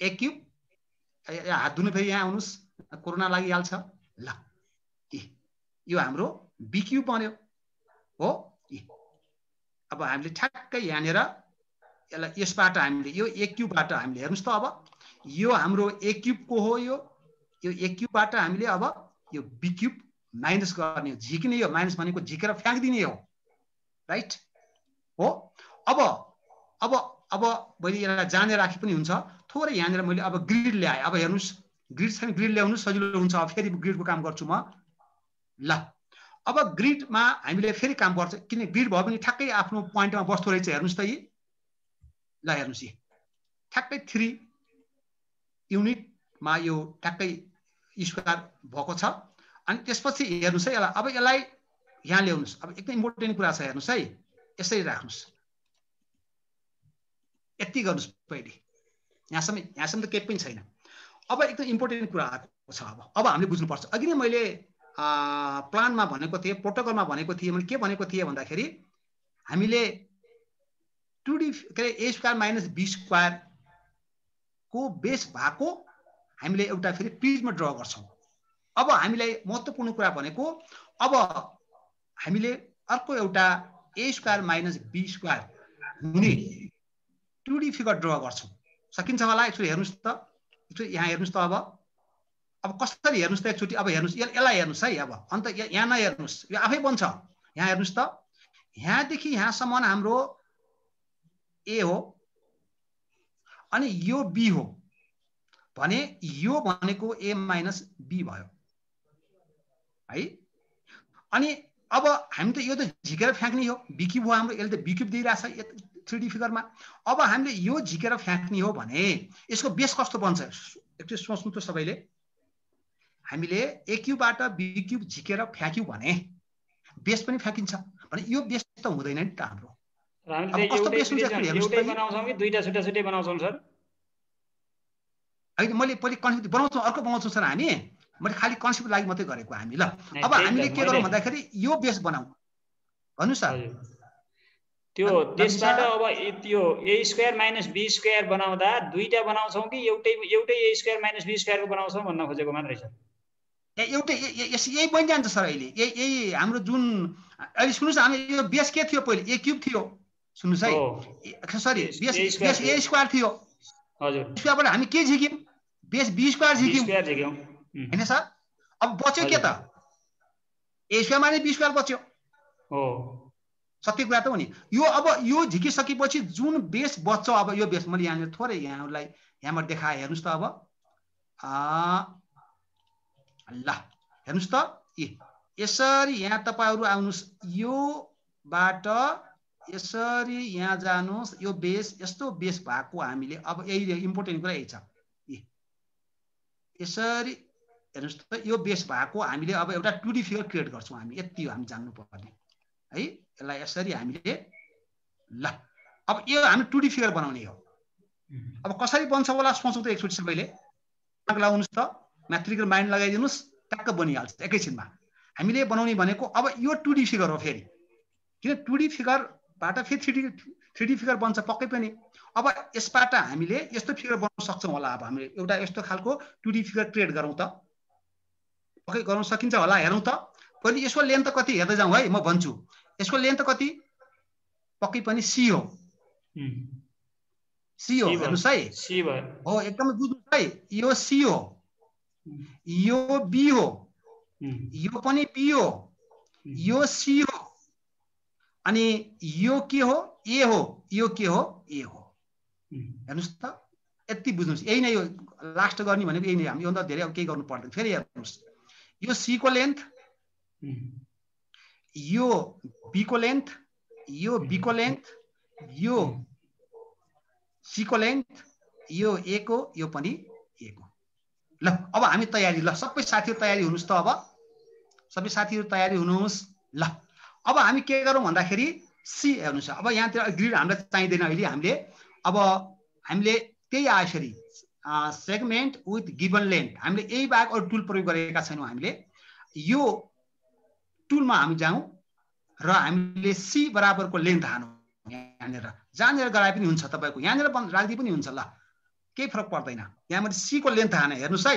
ए क्यूब हात धुनु फेरि यहाँ आउनुहोस्, कोरोना लागिहाल्छ। ल यो हाम्रो बी क्यूब बन्यो हो। अब हामीले ठ्याक्कै यहाँनिर यसलाई यसबाट हामीले यो ए क्यूबबाट हामीले हेर्नुहोस् त। अब यो हाम्रो ए क्यूबको हो। यो ए क्यूबबाट हामीले अब यो बी क्यूब माइनस गर्ने हो। झिक्ने हो। माइनस भनेको झिकेर फ्याँकिदिने हो राइट हो। अब मैले यसलाई जाने राखे पनि हुन्छ। थोरै यहाँनिर मैले अब ग्रिड ल्याएँ। अब हेर्नुहोस् ग्रिड छैन, ग्रिड ल्याउनु सजिलो हुन्छ। अब फेरि ग्रिडको काम गर्छु म। ल अब ग्रिडमा हामीले फेरि काम गर्छ, किन ग्रिड भयो भने ठ्याक्कै आफ्नो पोइन्टमा बस्दो रहेछ। हेर्नुहोस् त यी ल हेर्नुहोस् यी ठ्याक्कै 3 युनिटमा यो ठ्याक्कै स्क्वायर भएको छ। अनि त्यसपछि हेर्नुहोस् है यसलाई। अब यसलाई यहाँ ल्याउनुहोस्। अब एकदम इम्पोर्टेन्ट कुरा छ हेर्नुहोस् है। यसरी राख्नुहोस्। यति गर्नुहोस् पहिले यहाँसम्म त केही पनि छैन। अब एकदम इम्पोर्टेन्ट कुरा आएको छ। अब हामीले बुझ्नुपर्छ। अघि नै मैले प्लानमा भनेको थिएँ, प्रोटोकलमा भनेको थिएँ। मैले के भनेको थिएँ भन्दाखेरि हामीले 2D के अरे ए स्क्वायर माइनस बी स्क्वायर को बेस भएको हामीले एउटा फेरि प्रिज्म ड्र गर्छौँ। अब हामीलाई महत्त्वपूर्ण कुरा भनेको अब हामीले अर्को एउटा ए स्क्वायर माइनस बी स्क्वायर हुने 2D फिगर ड्र गर्छौँ। सकिन्छ होला? एकचोटि हेर्नुहोस् त। एकचोटि यहाँ हेर्नुहोस् त। अब कसरी हेर्नुहोस् त एकचोटि। अब हेर्नुहोस् यसलाई हेर्नुहोस् है। अब अन्त यहाँ नहेर्नुहोस्, यो आफै बन्छ। यहाँ हेर्नुहोस् त। यहाँदेखि यहाँसम्म हाम्रो ए हो अनि यो बी हो भने यो भनेको ए माइनस बी भयो है। अनि अब हामी त यो त झिकेर फ्याँक्ने हो। बी क्यूब हो हाम्रो। यसले त बी क्यूब दिइरहेछ 3D फिगरमा। अब हामीले यो झिकेर फ्याँक्ने हो भने यसको बेस कस्तो बन्छ एकचोटि सोच्नु त सबैले। हामीले ए क्यूबबाट बी क्यूब झिकेर फ्याँक्यौँ भने बेस पनि फ्याँकिन्छ भने यो बेस त हुँदैन नि त हाम्रो। कस्तो बेस हुन्छ एउटै बनाउँछौँ कि दुईटा छुट्टै बनाउँछौँ सर? होइन मैले पहिले कन्सेप्ट बनाउँछौँ, अर्को बनाउँछौँ सर हामी। मैले खालि कन्सेप्ट लागि मात्रै गरेको हामी। ल अब हामीले के गरौँ भन्दाखेरि यो बेस बनाऊ भन्नुहोस् सर। त्यो त्यसबाट अब त्यो ए स्क्वायर माइनस बी स्क्वायर बनाउँदा दुईटा बनाउँछौँ कि एउटै ए स्क्वायर माइनस बी स्क्वायरको बनाउँछौँ भन्न खोजेको मात्रै छ। एउटै यही बनिजान्छ सर। अहिले यही हाम्रो जुन अहिले सुन्नुहोस् हामी यो बेस के थियो पहिले ए क्यूब थियो। सुन्नुहोस् है सरी बेस ए स्क्वायर थियो। हजुर स्क्वायरबाट हामी के झिक्यौँ? बेस बी स्क्वायर झिक्यौँ हैन सर? अब बच्यो के त a square minus b square बच्यो हो। सत्य कुरा त हो नि यो। अब यो झिकिसकेपछि जुन बेस बच्छ अब यो बेस मैले यहाँनिर थोरै यहाँहरूलाई यहाँबाट देखाएँ। हेर्नुहोस् त। अब ल हेर्नुहोस् त। यसरी यहाँ तपाईँहरू आउनुहोस्। योबाट यसरी यहाँ जानुहोस्। यो बेस यस्तो बेस भएको हामीले अब यही इम्पोर्टेन्ट कुरा यही छ। यसरी हेर्नुहोस् त। यो बेस भएको हामीले अब एउटा 2D फिगर क्रिएट गर्छौँ हामी। यति हो हामी जान्नुपर्ने है। यसलाई यसरी हामीले ल अब यो हामी 2D फिगर बनाउने हो। अब कसरी बन्छ होला सोचौँ त एकचोटि सबैले। लगाउनुहोस् त। म्याथमेटिकल माइन्ड लगाइदिनुहोस्। टक्क बनिहाल्छ एकैछिनमा। हामीले बनाउने भनेको अब यो 2D फिगर हो फेरि। किन 2D फिगरबाट फेरि 3D फिगर बन्छ पक्कै पनि। अब यसबाट हामीले यस्तो फिगर बनाउन सक्छौँ होला। अब हामीले एउटा यस्तो खालको 2D फिगर क्रिएट गरौँ त, पक्कै गर्न सकिन्छ होला। हेरौँ त पहिले यसको लेन्थ कति हेर्दै जाउँ है। म भन्छु यसको लेन्थ कति, पक्कै पनि C हो। C हो, हेर्नुहोस् है। C भयो हो, एकदमै बुझ्नुहोस् है। यो C हो, यो B हो, यो पनि B हो, यो C हो, अनि यो के हो, A हो, यो के हो, A हो। हेर्नुहोस् त, यति बुझ्नुहोस्। यही नै हो लास्ट गर्ने भनेको, यही नै। हामी योभन्दा धेरै अब केही गर्नु पर्दैन। फेरि हेर्नुहोस्, यो C को लेन्थ, यो B को लेन्थ, यो B को लेन्थ, यो C को लेन्थ, यो A को, यो पनि A को। ल अब हामी तयारी। ल सबै साथीहरु तयारी हुनुस् त। अब सबै साथीहरु तयारी हुनुस्। ल अब हामी के गरौँ भन्दाखेरि C हेर्नुस्। अब यहाँतिर ग्रिड हामीलाई चाहिँदैन अहिले। हामीले अब हामीले त्यही आयो फेरि सेगमेन्ट विथ गिवन लेन्थ। हामीले यही बाहेक अरु टुल प्रयोग गरेका छैनौँ। हामीले यो टुलमा हामी जाउँ र हामीले C बराबरको लेन्थ हानौँ। यहाँनिर जहाँनिर गराए पनि हुन्छ, तपाईको यहाँनिर राख्दै पनि हुन्छ। ल केही फरक पर्दैन। यहाँ मैले C को लेन्थ हाने। हेर्नुस् है,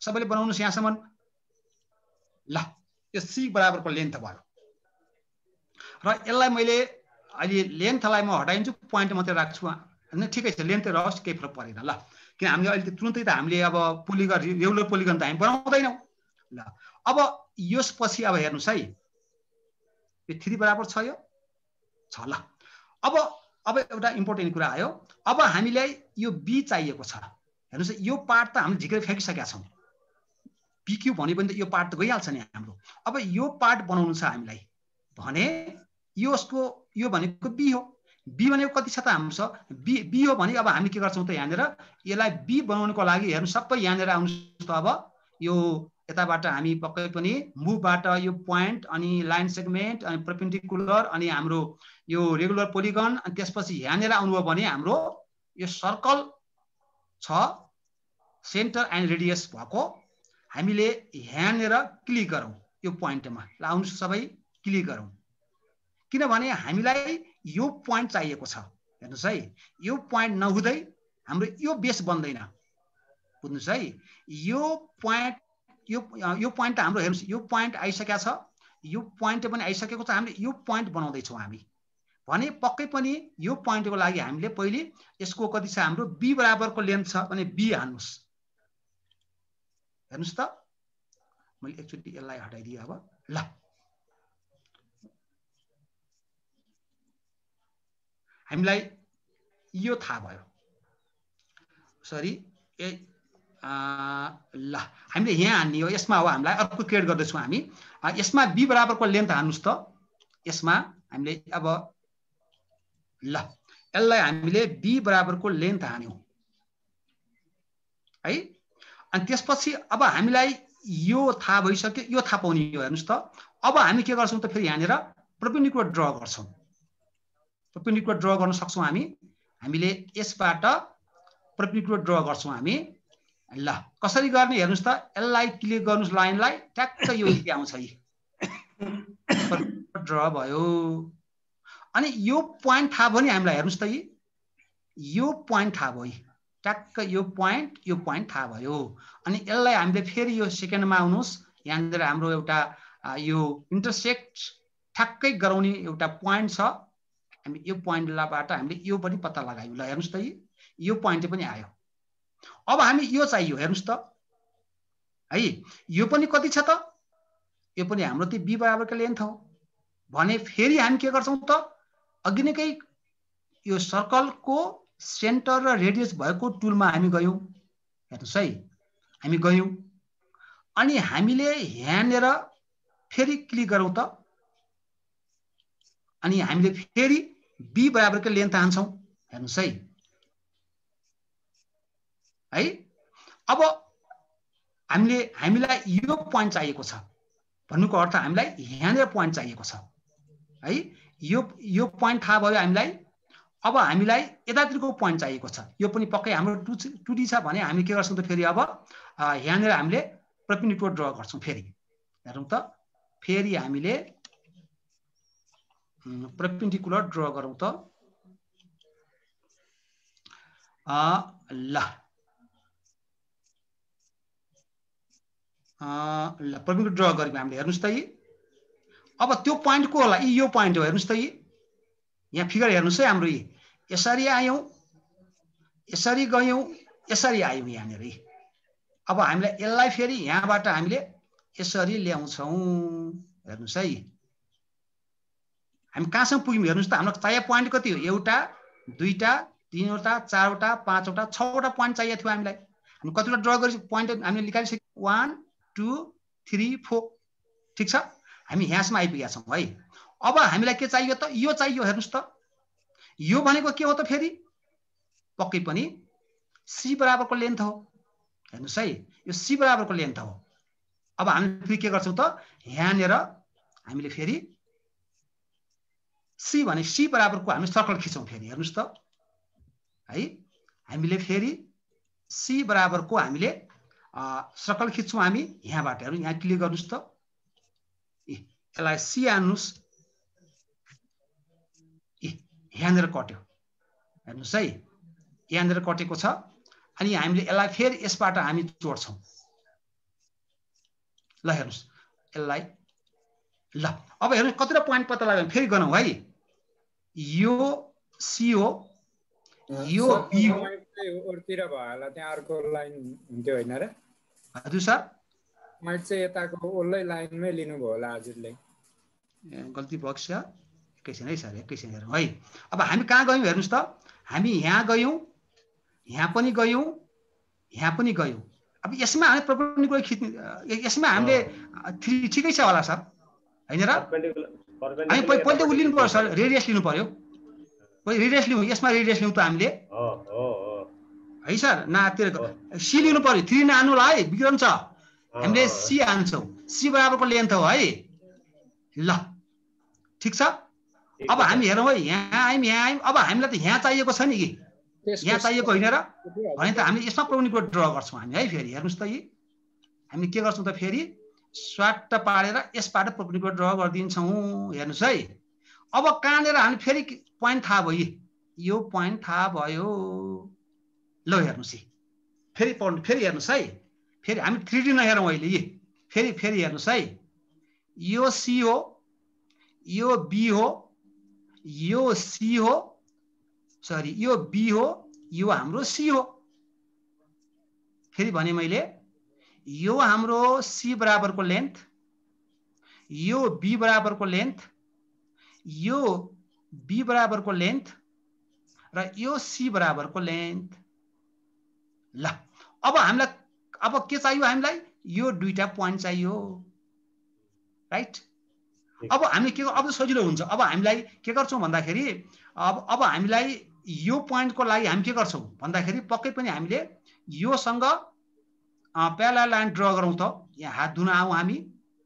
सबैले बनाउनुस् यहाँसम्म। ल यो C बराबरको लेन्थ भयो र यसलाई मैले अहिले लेन्थलाई म हटाइदिन्छु, पोइन्ट मात्रै राख्छु। हैन ठिकै छ, लेन्थ रहोस्, केही फरक परेन। ल किन हामीले अहिले तुरुन्तै त हामीले अब पोलिगन रेगुलर पोलिगन त हामी बनाउँदैनौँ। ल अब यसपछि अब हेर्नुस् है, यो 3 बराबर छ, यो छ। ल अब एउटा इम्पोर्टेन्ट कुरा आयो। अब हामीलाई यो B चाहिएको छ। हेर्नुस् यो पार्ट त हामीले झिकेर फ्याँकिसकेका छौँ। PQ भने पनि त यो पार्ट त गइहाल्छ नि हाम्रो। अब यो पार्ट बनाउनु छ हामीलाई भने यसको यो भनेको B हो। B भनेको कति छ त हाम्रो? B हो भने अब हामी के गर्छौँ त यहाँनिर यसलाई B बनाउनको लागि हेर्नु सबै यहाँनिर आउनुस् त। अब यो यताबाट हामी पक्कै पनि मुभबाट यो पोइन्ट अनि लाइन सेगमेन्ट अनि परपेन्डिकुलर अनि हाम्रो यो रेगुलर पोलिगन अनि त्यसपछि यहाँनिर आउनुभयो भने हाम्रो यो सर्कल छ सेन्टर एन्ड रेडियस भएको। हामीले यहाँनिर क्लिक गरौँ यो पोइन्टमा। ल आउनुस् सबै क्लिक गरौँ, किनभने हामीलाई यो पोइन्ट चाहिएको छ। हेर्नुस् है, यो पोइन्ट नहुँदै हाम्रो यो बेस बन्दैन। बुझ्नुस् है, यो पोइन्ट त हाम्रो हेर्नुस् यो पोइन्ट आइसकेको छ, यो पोइन्ट पनि आइसकेको छ। हामीले यो पोइन्ट बनाउँदै छौँ हामी भने पक्कै पनि यो पोइन्टको लागि हामीले पहिले यसको कति छ हाम्रो B बराबरको लेन्थ छ भने B हान्नुस्। हेर्नुस् त, मैले एकचोटि यसलाई हटाइदिएँ। अब ल हामीलाई यो थाहा भयो। सरी ल हामीले यहाँ हान्ने हो, यसमा हो। हामीलाई अर्को क्रिएट गर्दैछौँ हामी। यसमा B बराबरको लेन्थ हान्नुस् त। यसमा हामीले अब ल यसलाई हामीले B बराबरको लेन्थ हान्यौँ है। अनि त्यसपछि अब हामीलाई यो थाहा भइसक्यो, यो थाहा पाउने हो। हेर्नुस् त, अब हामी के गर्छौँ त फेरि यहाँनिर परपेन्डिकुलर ड्र गर्छौँ। परपेन्डिकुलर ड्र गर्न सक्छौँ हामीले यसबाट परपेन्डिकुलर ड्र गर्छौँ हामी। ल कसरी गर्ने हेर्नुस् त, यसलाई क्लिक गर्नुस् लाइनलाई, ट्याक्क यो आउँछ। ड्र भयो। अनि यो पोइन्ट थाहा भयो नि हामीलाई। हेर्नुस् त, यो पोइन्ट थाहा भयो, ट्याक्क यो पोइन्ट थाहा भयो। अनि यसलाई हामीले फेरि यो सेकेन्डमा आउनुहोस्। यहाँनिर हाम्रो एउटा यो इन्टरसेक्ट ठ्याक्कै गराउने एउटा पोइन्ट छ। हामी यो पोइन्टबाट हामीले यो पनि पत्ता लगायौँ। ल हेर्नुस् त, यो पोइन्ट पनि आयो। अब हामी यो चाहियो। हेर्नुस् त है, यो पनि कति छ त? यो पनि हाम्रो त्यो B बराबरको लेन्थ हो भने फेरि हामी के गर्छौँ त, अघि नै यो सर्कलको सेन्टर र रेडियस भएको टुलमा हामी गयौँ। हेर्नुस् है, हामी गयौँ अनि हामीले यहाँनिर फेरि क्लिक गरौँ त। अनि हामीले फेरि B बराबरको लेन्थ हान्छौँ। हेर्नुस् है। अब हामीलाई यो पोइन्ट चाहिएको छ भन्नुको अर्थ हामीलाई यहाँनिर पोइन्ट चाहिएको छ है। यो पोइन्ट थाहा भयो हामीलाई। अब हामीलाई यतातिरको पोइन्ट चाहिएको छ। यो पनि पक्कै हाम्रो 2D छ भने हामी के गर्छौँ त फेरि अब यहाँनिर हामीले परपेन्डिकुलर ड्र गर्छौँ। फेरि हेरौँ त, फेरि हामीले परपेन्डिकुलर ड्र गरौँ त। ल प्रवीणको ड्र गरेको हामीले हेर्नुस् त यी अब त्यो पोइन्ट को होला यो पोइन्ट हो हेर्नुस् त यी यहाँ फिगर हेर्नुस् है हाम्रो यी यसरी आयौं यसरी गयौं यसरी आयौं यहाँनेर अब हामीलाई यसलाई फेरि यहाँबाट हामीले यसरी ल्याउँछौं हेर्नुस् है हामी कहाँसम्म पुग्यौं हेर्नुस् त हाम्रो चाहिएको पोइन्ट कति हो एउटा दुईटा तीनवटा चारवटा पाँचवटा छवटा पोइन्ट चाहिएको थियो हामीलाई हामी कतिवटा ड्र गरि पोइन्ट हामीले निकालिसक्यौं 1 2 3 4 ठीक छ हामी यहाँसम्म आइपुगेका छौं है अब हामीलाई के चाहियो त यो चाहियो हेर्नुस् त यो भनेको के हो त फेरि पक्कै पनि c बराबरको लेन्थ हो हेर्नुस् है यो c बराबरको लेन्थ हो अब हामी फेरि के गर्छौं त यहाँनेर हामीले फेरि c भने c बराबरको हामी सर्कल खिचौं फेरि हेर्नुस् त है हामीले फेरि c बराबरको हामीले सर्कल खिच्छौं हामी यहाँबाट हेर्नु यहाँ क्लिक गर्नुस् त यसलाई c हान्नुस् यहाँनेर कट्यो हेर्नुस् है यहाँनेर कटेको छ अनि हामीले यसलाई फेरि यसबाट हामी जोड्छौं ल हेर्नुस् यसलाई ल अब हेर्नु कतिवटा पोइन्ट पत्ता लाग्यो फेरि गरौँ है यो c हो यो b हो ओरतिर भएला त्यहाँ अर्को लाइन हुन्थ्यो हैन र हजुर सर पॉइन्ट चाहिँ यताको ओल्लै लाइनमै लिनु भयो होला हजुरले गल्ती बक्स एकैछिन है सर एकैछिन हेरौँ है अब हामी कहाँ गयौं हेर्नुस् त हामी यहाँ गयौं यहाँ पनि गयौं यहाँ पनि गयौं अब यसमा हामी परपेन्डिकुलर खिच्ने यसमा हामीले ठिकै छ होला सर हैन र हामी पहिले लिनु पर्यो सर रेडियस लिनु पर्यो पहिले रेडियस लिउँ यसमा रेडियस लिउँ त हामीले है सर नातिर सी लिनु पर्यो 3 नहान्नु होला है बिग्रन्छ हामीले सी हान्छौं सी बराबरको लेन्थ हो है ल ठीक छ अब हामी हेरौँ है यहाँ आयौं अब हामीलाई त यहाँ चाहिएको छ नि कि यहाँ चाहिएको हैन र भने त हामीले यसमा परपेन्डिकुलर ड्र गर्छौं हामी है फेरि हेर्नुस् त यी हामी के गर्छौं त फेरि स्वाट पारेर यसबाट परपेन्डिकुलर ड्र गर्दिन्छौं हेर्नुस् है अब कहाँनेर हामी फेरि पोइन्ट थाहा भयो यो पोइन्ट थाहा भयो ल हेर्नुस् फेरि हेर्नुस् है फेरि हामी 3D नहेरौँ अहिले यी फेरि हेर्नुस् है यो c हो यो b हो यो c हो सरी यो b हो यो हाम्रो c हो फेरि भने मैले यो हाम्रो c बराबरको लेन्थ यो b बराबरको लेन्थ यो b बराबरको लेन्थ र यो c बराबरको लेन्थ ल अब हामीलाई अब के चाहियो हामीलाई यो दुईटा पोइन्ट चाहियो राइट अब हामी के अब सजिलो हुन्छ अब हामीलाई के गर्छौं भन्दाखेरि अब हामीलाई यो पोइन्टको लागि हामी के गर्छौं भन्दाखेरि पक्कै पनि हामीले योसँग प्यारलल लाइन ड्र गरौँ त यहाँ हात धुन आऊ हामी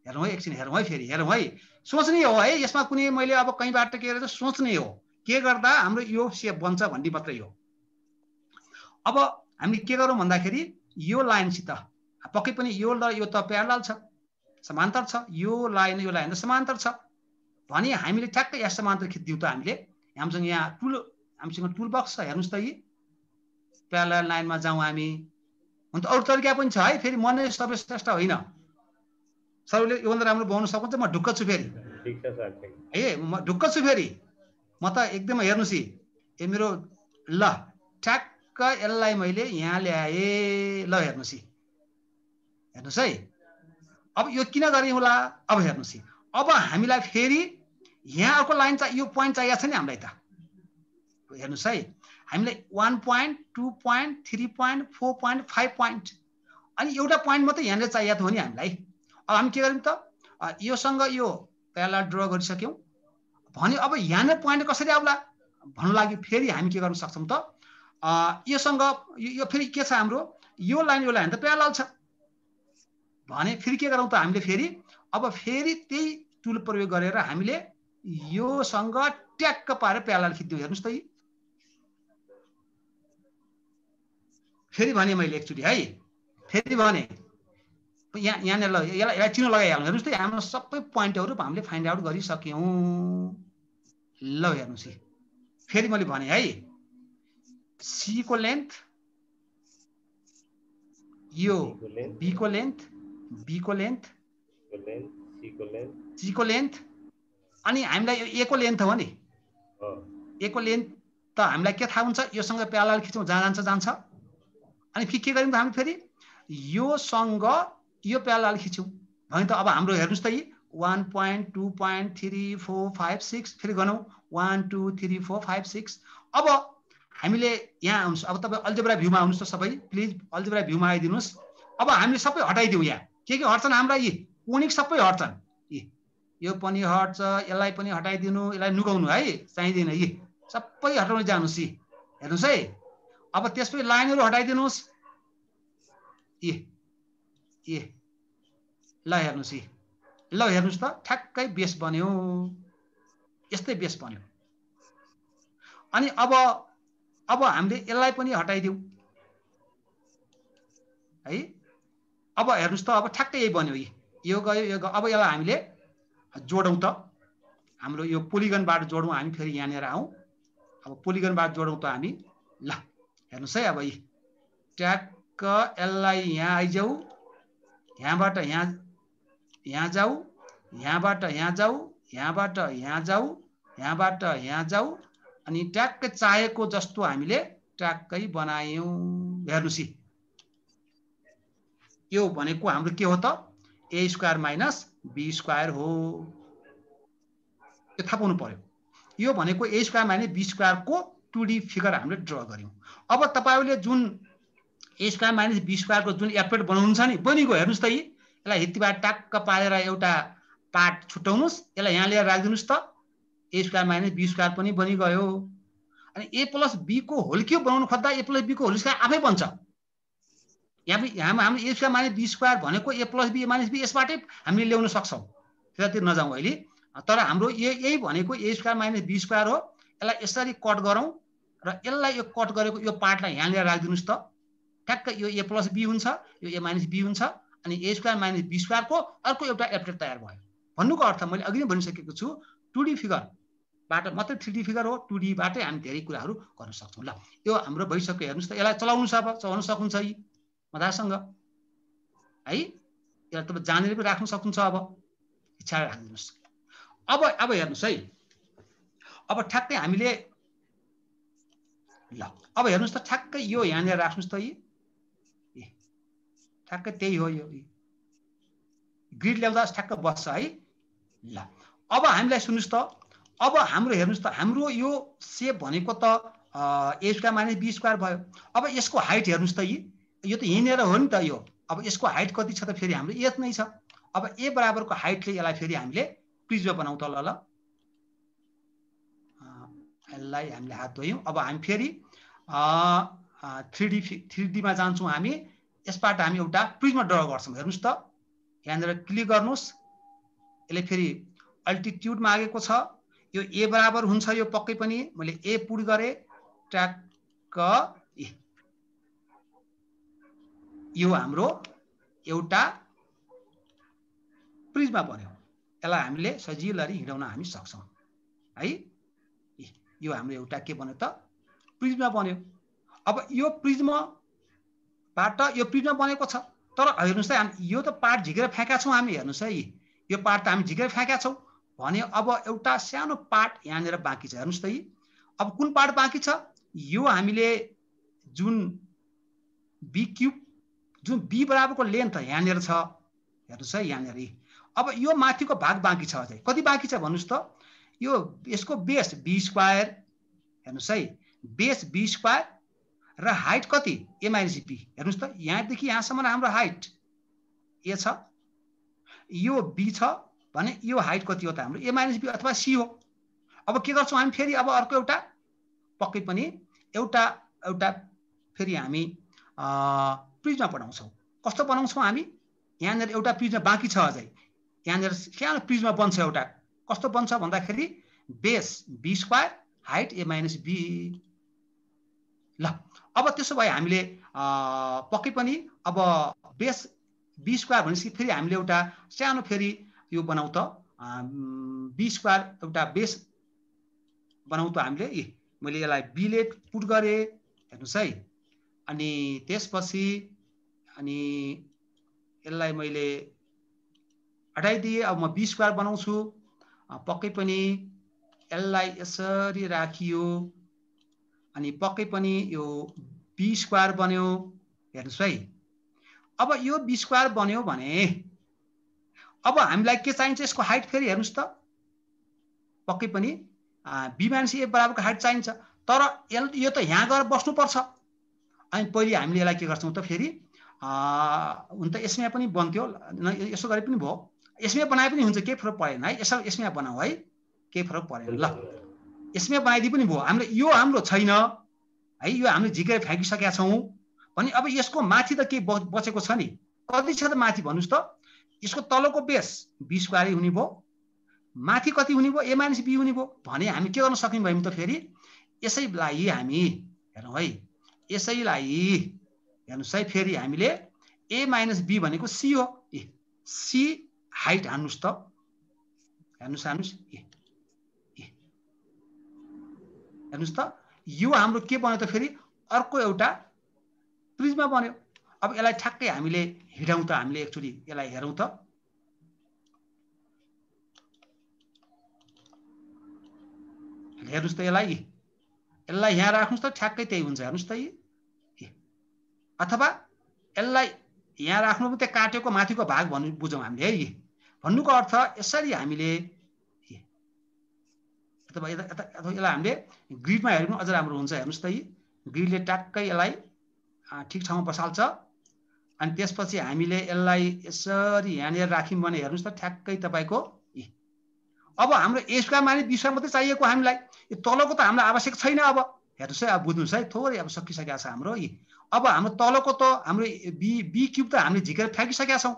हेरौँ है एकछिन हेरौँ है फेरि हेरौँ है सोच्ने हो है यसमा कुनै मैले अब कहीँबाट के गरेर सोच्ने हो के गर्दा हाम्रो यो सेप बन्छ भन्ने मात्रै हो अब हामी के गरौँ भन्दाखेरि यो लाइनसित पक्कै पनि यो त प्यारलल छ समान्तर छ यो लाइन त समान्तर छ भने हामीले ठ्याक्कै यहाँ समान्तर खिच्दियौ त हामीले हामीसँग यहाँ हामीसँग टुल बक्स छ हेर्नुस् त यी प्यारलल लाइनमा जाउँ हामी हुन त अरु तरिका पनि छ है फेरि म नै सर्वश्रेष्ठ होइन सरले योभन्दा राम्रो बनाउन सक्नुहुन्छ म ढुक्क छु फेरि ठीक छ सर ए म ढुक्क छु फेरि म त एकदमै हेर्नुस् ए मेरो ल ठ्याक्क यसलाई मैले यहाँ ल्याए ल हेर्नुस् है अब यो किन गरे होला अब हेर्नुस् अब हामीलाई फेरि यहाँ अर्को लाइन चाहिँ यो पोइन्ट चाहिएको छ नि हामीलाई त हेर्नुस् है हामीलाई 1 point 2 point 3 point 4 point 5 point अनि एउटा पोइन्ट मात्रै यहाँले चाहिएको थियो नि हामीलाई अब हामी के गर्यौं त योसँग यो प्यारलल ड्र गरिसक्यौं भने अब यहाँ पोइन्ट कसरी आउला भन्नु लागि फेरि हामी के गर्न सक्छौं त योसँग यो फेरि के छ हाम्रो यो लाइन त प्यारलल छ भने फेरि के गरौँ त हामीले फेरि अब फेरि त्यही टुल प्रयोग गरेर हामीले योसँग ट्याक्क पारेर प्यारलल खिच्दियौ हेर्नुस् त फेरि भने मैले एकचोटि है फेरि भने यहाँ ल यसलाई चिनो लगाइहाल्नु हेर्नुस् त हाम्रो सबै पोइन्टहरु हामीले फाइन्ड आउट गरिसक्यौं ल हेर्नुस् फेरि मैले भने है सी को लेन्थ, यो बी को लेन्थ, बी को लेन्थ, सी को लेन्थ, अनि हामीलाई यो ए को लेन्थ हो नि, ए को लेन्थ त हामीलाई के थाहा हुन्छ, योसँग प्यारलल खिचौँ जहाँ जान्छ जान्छ, अनि फेरि के गर्यौँ त हामी फेरि योसँग यो प्यारलल खिच्यौँ भने त अब हाम्रो हेर्नुस् त 1.2.3.4.5.6 फेरि गनौँ 1 2 3 4 5 6। अब हामीले यहाँ आउनुहोस्, अब तपाईँ अल्जेब्रा भ्यूमा आउनुहोस् त सबै प्लिज, अल्जेब्रा भ्यूमा आइदिनुहोस्। अब हामीले सबै हटाइदिउँ, यहाँ के हट्छन् हाम्रा, यी कोनिक सबै हट्छन्, यो पनि हट्छ, यसलाई पनि हटाइदिनु, यसलाई नुगाउनु है, चाहिँदैन, यी सबै हटाउन जानुहोस्। यी हेर्नुहोस् है, अब त्यसपछि लाइनहरू हटाइदिनुहोस्, ए ल हेर्नुहोस्, ल हेर्नुहोस् त ठ्याक्कै बेस बन्यो, यस्तै बेस बन्यो। अनि अब हामीले यसलाई पनि हटाइदिउँ है, अब हेर्नुहोस् त अब ठ्याक्कै यही बन्यो, यो गयो यो गयो। अब यसलाई हामीले जोडौँ त, हाम्रो यो पोलिगनबाट जोडौँ हामी, फेरि यहाँनिर आउँ, अब पोलिगनबाट जोडौँ त हामी, ल हेर्नुहोस् है, अब यी ट्याक्क यसलाई यहाँ आइजाऊ, यहाँबाट यहाँ जाऊ, यहाँबाट यहाँ जाऊ, यहाँबाट यहाँ जाऊ, यहाँबाट यहाँ जाऊ, अनि ट्याक्कै चाहेको जस्तो हामीले ट्याक्कै बनायौँ। हेर्नुहोस् यो भनेको हाम्रो के हो त, a square minus b square हो, यो थाहा पाउनु पर्यो। यो भनेको ए स्क्वायर माइनस बी स्क्वायरको 2D फिगर हामीले ड्र गर्यौँ। अब तपाईँले जुन ए स्क्वायर माइनस बी स्क्वायरको जुन एप्लेट बनाउनु छ नि, बनिगयो। हेर्नुहोस् त यसलाई हित्तीबाट टाक्क पारेर एउटा पार्ट छुट्याउनुहोस्, यसलाई यहाँ ल्याएर राखिदिनुहोस् त, a square minus b square पनि बनिगयो। अनि ए प्लस बी को होल क्युब बनाउनु खोज्दा ए प्लस बी को होल स्क्वायर आफै बन्छ। यहाँ हाम्रो ए स्क्वायर माइनस बी स्क्वायर भनेको ए प्लस बी माइनस बी, यसबाटै हामीले ल्याउन सक्छौँ, त्यतातिर नजाउँ अहिले। तर हाम्रो यही भनेको a square minus b square हो। यसलाई यसरी कट गरौँ र यसलाई यो कट गरेको यो पार्टलाई यहाँ ल्याएर राखिदिनुहोस् त, ठ्याक्क यो ए प्लस बी हुन्छ, यो ए माइनस बी हुन्छ, अनि ए स्क्वायर माइनस बी स्क्वायरको अर्को एउटा एप्लेट तयार भयो। भन्नुको अर्थ मैले अघि नै भनिसकेको छु, 2D फिगरबाट मात्रै 3D फिगर हो, 2Dबाटै हामी धेरै कुराहरू गर्न सक्छौँ। ल यो हाम्रो भइसक्यो, हेर्नुहोस् त, यसलाई चलाउनु छ, अब चलाउन सक्नुहुन्छ यी मजासँग है, यसलाई तपाईँ जानेर पनि राख्न सक्नुहुन्छ, अब इच्छा राखिदिनुहोस्। अब हेर्नुहोस् है, अब ठ्याक्कै हामीले ल अब हेर्नुहोस् त, ठ्याक्कै यो यहाँनिर राख्नुहोस् त, ठ्याक्कै त्यही हो, यो ग्रिड ल्याउँदा ठ्याक्क बस्छ है। ल अब हामीलाई सुन्नुहोस् त, अब हाम्रो हेर्नुहोस् त, हाम्रो यो सेप भनेको त a square minus b square भयो। अब यसको हाइट हेर्नुहोस् त, यो त यहीँनिर हो नि त, यो अब यसको हाइट कति छ त, फेरि हाम्रो ए नै छ। अब ए बराबरको हाइटले यसलाई फेरि हामीले प्रिज्म बनाउँ त, ल यसलाई हामीले हात धोयौँ। अब हामी फेरि 3Dमा जान्छौँ हामी, यसबाट हामी एउटा प्रिज्म ड्र गर्छौँ। हेर्नुहोस् त, यहाँनिर क्लिक गर्नुहोस्, यसले फेरि अल्टिट्युड मागेको छ, यो ए बराबर हुन्छ, यो पक्कै पनि मैले ए पुट गरेँ, ट्याक्क यो हाम्रो एउटा प्रिज्म बन्यो। यसलाई हामीले सजिलै हिँडाउन हामी सक्छौँ है। यो हाम्रो एउटा के बन्यो त, प्रिज्म बन्यो। अब यो प्रिज्मबाट यो प्रिज्म बनेको छ, तर हेर्नुहोस् त, यो त पार्ट झिकेर फ्याँका छौँ हामी। हेर्नुहोस् है, यो पार्ट त हामी झिकेर फ्याँका छौँ भने अब एउटा सानो पार्ट यहाँनिर बाँकी छ। हेर्नुहोस् त, अब कुन पार्ट बाँकी छ, यो हामीले जुन बी क्युब, जुन बी बराबरको लेन्थ यहाँनिर छ, हेर्नुहोस् है यहाँनिर। अब यो माथिको भाग बाँकी छ, अझै कति बाँकी छ भन्नुहोस् त, यो यसको बेस बी स्क्वायर, हेर्नुहोस् है, बेस बी स्क्वायर र हाइट कति ए माइनस बी। हेर्नुहोस् त, यहाँदेखि यहाँसम्म हाम्रो हाइट ए छ, यो बी छ भने यो हाइट कति हो त हाम्रो ए माइनस बी अथवा सी हो। अब के गर्छौँ हामी फेरि, अब अर्को एउटा पक्कै पनि एउटा फेरि हामी प्रिज्म बनाउँछौँ। कस्तो बनाउँछौँ हामी, यहाँनिर एउटा प्रिज्म बाँकी छ अझै, यहाँनिर सानो प्रिज्म बन्छ एउटा। कस्तो बन्छ भन्दाखेरि base B square height A minus B. ल अब त्यसो भए हामीले पक्कै पनि अब बेस बी स्क्वायर भनेपछि फेरि हामीले एउटा सानो फेरि यो बनाउँ त, बी स्क्वायर एउटा बेस बनाउँ त हामीले। मैले यसलाई बीले पुट गरेँ, हेर्नुस् है। अनि त्यसपछि अनि यसलाई मैले हटाइदिए। अब म बी स्क्वायर बनाउँछु। पक्कै पनि यसलाई यसरी राखियो अनि पक्कै पनि यो बी स्क्वायर बन्यो। हेर्नुस् है। अब यो बी स्क्वायर बन्यो भने अब हामीलाई के चाहिन्छ यसको हाइट फेरि हेर्नुस् त पक्कै पनि बी माइनस ए बराबरको हाइट चाहिन्छ। तर यो त यहाँ गएर बस्नुपर्छ। अनि पहिले हामीले यसलाई के गर्छौँ त फेरि हुन त यसमा पनि बन्थ्यो यसो गरे पनि भयो। यसमा बनाए पनि हुन्छ केही फरक परेन है। यसमा बनाऊ है केही फरक परेन। ल यसमा बनाइदिए पनि भयो। हामीले यो हाम्रो छैन है। यो हामीले झिकेर फ्याँकिसकेका छौँ भने अब यसको माथि त के बचेको छ नि। कति छ त माथि भन्नुस् त। यसको तलको बेस बी स्क्वायर हुने भयो। माथि कति हुने भयो ए माइनस बी हुने भयो भने हामी के गर्न सक्यौँ भने त फेरि यसैलाई हामी हेरौँ है। यसैलाई हेर्नुस् है फेरि हामीले ए माइनस बी भनेको सी हो। सी हाइट हान्नुस् त। हेर्नुस् हेर्नुस् त यो हाम्रो के बन्यो त फेरि अर्को एउटा प्रिज्मा बन्यो। अब यसलाई ठ्याक्कै हामीले हिँडौँ त। हामीले एकचोटि यसलाई हेरौँ त। हेर्नुस् त यसलाई यहाँ राख्नुस् त ठ्याक्कै त्यही हुन्छ। हेर्नुस् त अथवा यसलाई यहाँ राख्नु पनि त्यो काटेको माथिको भाग भन्नु बुझौँ हामीले है। भन्नुको अर्थ यसरी हामीले अथवा यसलाई हामीले ग्रिडमा हेऱ्यो भने अझ राम्रो हुन्छ। हेर्नुस् त ग्रिडले ट्याक्कै यसलाई ठिक ठाउँमा बसाल्छ। अनि त्यसपछि हामीले यसलाई यसरी यहाँनिर राख्यौँ भने हेर्नुस् त ठ्याक्कै तपाईँको अब हाम्रो ए स्क्वायर माइनस बी स्क्वायर मात्रै चाहिएको हामीलाई। यो तलको त हामीलाई आवश्यक छैन। अब हेर्नुहोस् है। अब बुझ्नुहोस् है थोरै अब सकिसकेको छ हाम्रो। अब हाम्रो तलको त हाम्रो बी क्युब त हामीले झिकेर फ्याँकिसकेका छौँ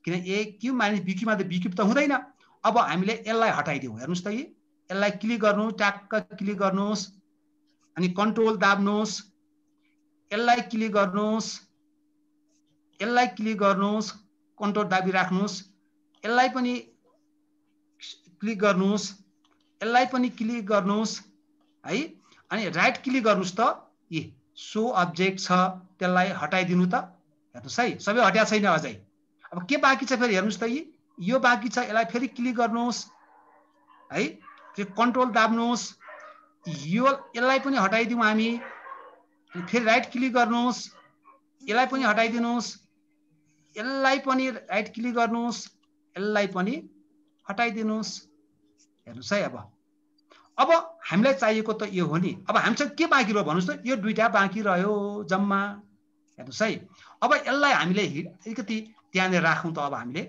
किन ए क्युब माइनस बी क्युबमा त बी क्युब त हुँदैन। अब हामीले यसलाई हटाइदिउँ। हेर्नुहोस् त यसलाई क्लिक गर्नु ट्याक्क क्लिक गर्नुहोस् अनि कन्ट्रोल दाब्नुहोस्। यसलाई क्लिक गर्नुहोस् यसलाई क्लिक गर्नुहोस् कन्ट्रोल दाबिराख्नुहोस्। यसलाई पनि क्लिक गर्नुहोस् यसलाई पनि क्लिक गर्नुहोस् है। अनि राइट क्लिक गर्नुहोस् त सो अब्जेक्ट छ त्यसलाई हटाइदिनु त। हेर्नुहोस् है सबै हटाएको छैन अझै। अब के बाँकी छ फेरि हेर्नुहोस् त यो बाँकी छ। यसलाई फेरि क्लिक गर्नुहोस् है। कन्ट्रोल दाब्नुहोस् यसलाई पनि हटाइदिउँ हामी। फेरि राइट क्लिक गर्नुहोस् यसलाई पनि हटाइदिनुहोस्। यसलाई पनि राइट क्लिक गर्नुहोस् यसलाई पनि हटाइदिनुहोस्। हेर्नुहोस् है। अब हामीलाई चाहिएको त यो हो नि। अब हामीसँग के बाँकी रह्यो भन्नुहोस् त यो दुईटा बाँकी रह्यो जम्मा। हेर्नुहोस् है। अब यसलाई हामीले अलिकति त्यहाँनिर राखौँ त। अब हामीले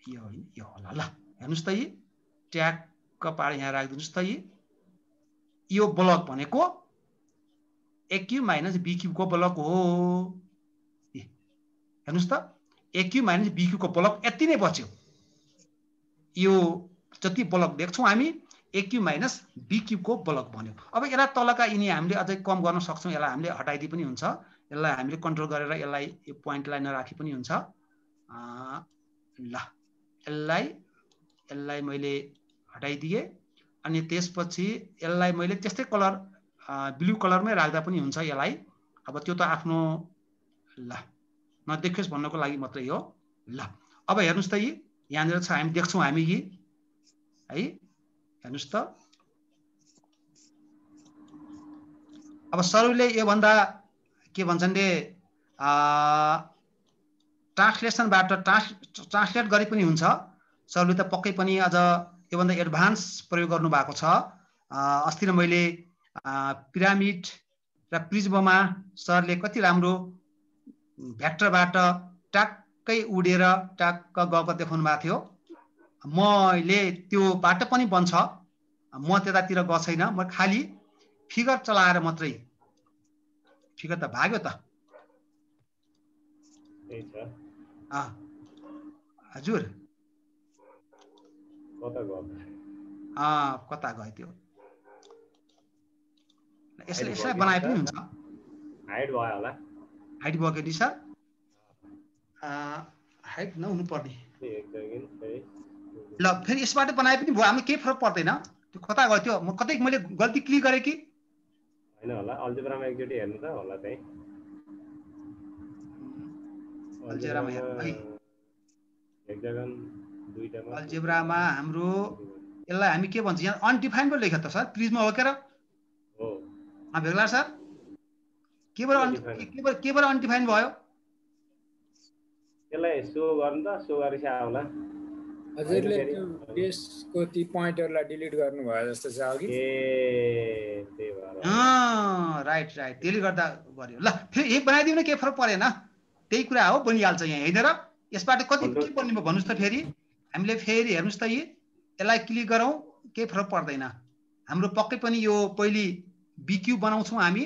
यो होला। ल हेर्नुहोस् त ट्याक्क पारेर यहाँ राखिदिनुहोस् त। यो ब्लक भनेको ए क्युब माइनस बी क्युबको ब्लक हो। हेर्नुहोस् त ए क्युब माइनस बी क्युबको ब्लक यति नै बच्यो। यो जति ब्लक देख्छौँ हामी ए क्युब माइनस बी क्युबको ब्लक बन्यो। अब यसलाई तलका यिनी हामीले अझै कम गर्न सक्छौँ। यसलाई हामीले हटाइदिए पनि हुन्छ। यसलाई हामीले कन्ट्रोल गरेर यसलाई यो पोइन्टलाई नराखे पनि हुन्छ। ल यसलाई मैले हटाइदिएँ। अनि त्यसपछि यसलाई मैले त्यस्तै कलर ब्लू कलरमै राख्दा पनि हुन्छ यसलाई। अब त्यो त आफ्नो ल नदेखोस् भन्नको लागि मात्रै हो। ल अब हेर्नुहोस् त यहाँनिर छ हामी देख्छौँ हामी है। हेर्नुहोस् त अब सरले योभन्दा के भन्छन् रे ट्रान्सलेसनबाट ट्रान्सलेट गरे पनि हुन्छ। सरले त पक्कै पनि अझ योभन्दा एडभान्स प्रयोग गर्नु भएको छ। अस्ति नै मैले पिरामिड र प्रिज्ममा सरले कति राम्रो भ्याक्टरबाट ट्याक्कै उडेर ट्याक्क गएको देखाउनु भएको थियो। मैले त्योबाट पनि बन्छ। म त्यतातिर गएको छैन। म खालि फिगर चलाएर मात्रै। फिगर त भाग्यो त। हजुर कता गयो त्यो। यसलाई बनाए पनि हुन्छ। हाइट भयो होला। हाइट भयो कि सर। हाइट नहुनु पर्ने। ल फेरि यसबाट बनाए पनि भयो। हामी केही फरक पर्दैन। त्यो कता गयो त्यो म कतै मैले गल्ती क्लिक गरेँ कि हैन होला अल्जेब्रामा एकचोटी हेर्नु त होला चाहिँ अल्जेब्रामा हेर्नु है हेक्सागन दुईटामा अल्जेब्रामा हाम्रो यसलाई हामी के भन्छ यहाँ अनडिफाइन्ड पो लेख्यो त सर प्रिज्म हो के र हो भेग्ला सर केबाट अनडिफाइन्ड भयो त्यसलाई सो गर्नु त सो गरेपछि आउला हजुरले त्यो बेसको ती पोइन्टहरुलाई डिलिट गर्नु भयो जस्तो छ अघि ए त्यही भएर राइट त्यसले गर्दा गर्यो ल फेरि एक बनाइदिउँ न के फरक परेन त्यही कुरा हो बनिहाल्छ यहाँ हैन र यसबाट कति के बन्ने भन्नुस् त फेरि हामीले फेरि हेर्नुस् त यसलाई क्लिक गरौँ केही फरक पर्दैन हाम्रो पक्कै पनि यो पहिली बीक्यू बनाउँछौँ हामी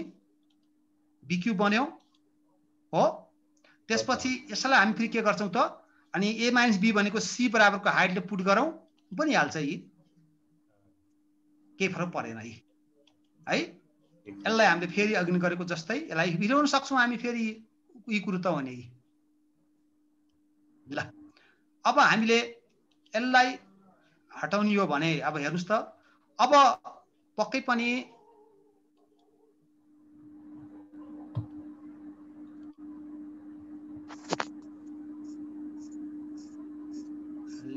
बीक्यू बन्यो हो त्यसपछि यसलाई हामी फेरि के गर्छौँ त अनि a - b भनेको c बराबरको हाइटले पुट गरौँ बनिहाल्छ केही फरक परेन है यसलाई हामीले फेरि अघि गरेको जस्तै यसलाई मिलाउन सक्छौँ हामी फेरि यी कुरो त हो नि ल अब हामीले यसलाई हटाउने हो भने अब हेर्नुस् त अब पक्कै पनि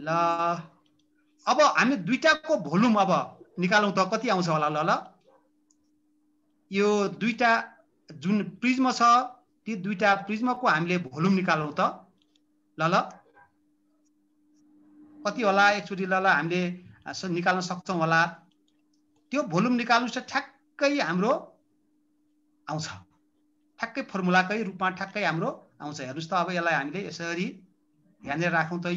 ल अब हामी दुईटाको भोल्युम अब निकालौँ त कति आउँछ होला ल यो दुईटा जुन प्रिज्म छ ती दुईटा प्रिज्मको हामीले भोल्युम निकालौँ त ल कति होला एकचोटि ल हामीले निकाल्न सक्छौँ होला त्यो भोल्युम निकाल्नु चाहिँ ठ्याक्कै हाम्रो आउँछ ठ्याक्कै फर्मुलाकै रूपमा ठ्याक्कै हाम्रो आउँछ हेर्नुस् त अब यसलाई हामीले यसरी यहाँनिर राखौँ त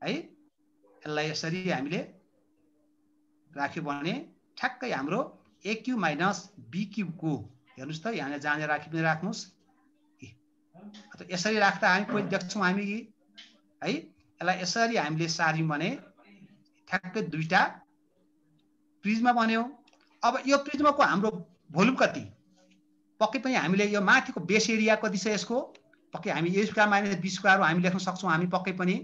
है यसलाई यसरी हामीले राख्यो भने ठ्याक्कै हाम्रो AQ - BQ को हेर्नुस् त यहाँ जाने राखी पनि राख्नुस् यसरी राख्दा हामी पहिले देख्छौँ हामी है यसलाई यसरी हामीले सार्यौँ भने ठ्याक्कै दुईटा प्रिज्म बन्यो अब यो प्रिज्मको हाम्रो भोल्युम कति पक्कै पनि हामीले यो माथिको बेस एरिया कति छ यसको पक्कै हामी a² - b² हामी लेख्न सक्छौँ हामी पक्कै पनि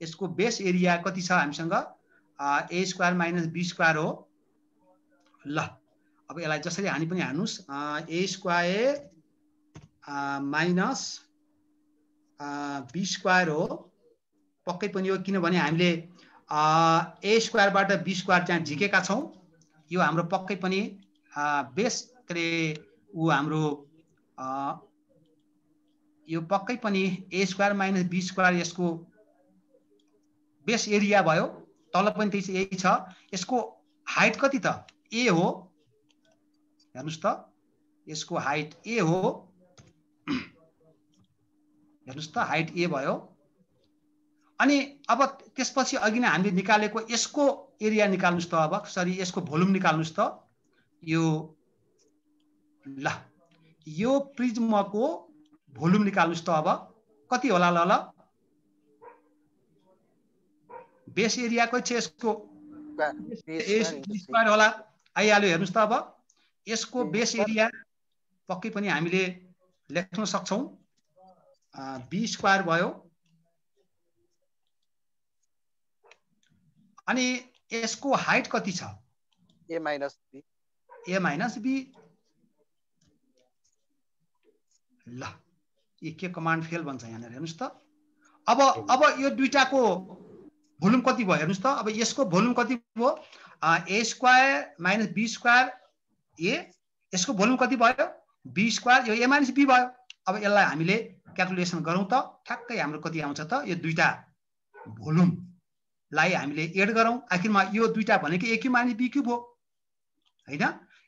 यसको बेस एरिया कति छ हामीसँग a² - b² हो ल अब यसलाई जसरी हानि पनि हान्नुस् a² - b² हो पक्कै पनि हो किनभने हामीले a² बाट b² चाहिँ झिकेका छौँ यो हाम्रो पक्कै पनि बेस के ऊ हाम्रो यो पक्कै पनि a² - b² यसको बेस एरिया भयो तल पनि त्यही यही छ यसको हाइट कति त a हो हेर्नुस् त यसको हाइट a हो हेर्नुस् त हाइट a भयो अनि अब त्यसपछि अघि नै हामीले निकालेको यसको एरिया निकाल्नुस् त अब सरी यसको भोल्युम निकाल्नुस् त यो ल यो प्रिज्मको भोल्युम निकाल्नुस् त अब कति होला ल बेस एरिया कति छ यसको a² होला आइहाल्यो हेर्नुस् त अब यसको बेस एरिया पक्कै पनि हामीले लेख्न सक्छौँ b² भयो अनि यसको हाइट कति छ a - b ल यो के कमान्ड फेल भन्छ यहाँनिर हेर्नुस् त अब यो दुईटाको भोल्युम कति भयो हेर्नुस् त अब यसको भोल्युम कति भयो a² - b² यसको भोल्युम कति भयो b² यो a - b भयो अब यसलाई हामीले क्याल्कुलेसन गरौँ त ठ्याक्कै हाम्रो कति आउँछ त यो दुईटा भोल्युमलाई हामीले एड गरौँ आखिरमा यो दुईटा भनेको AQ - BQ हो हैन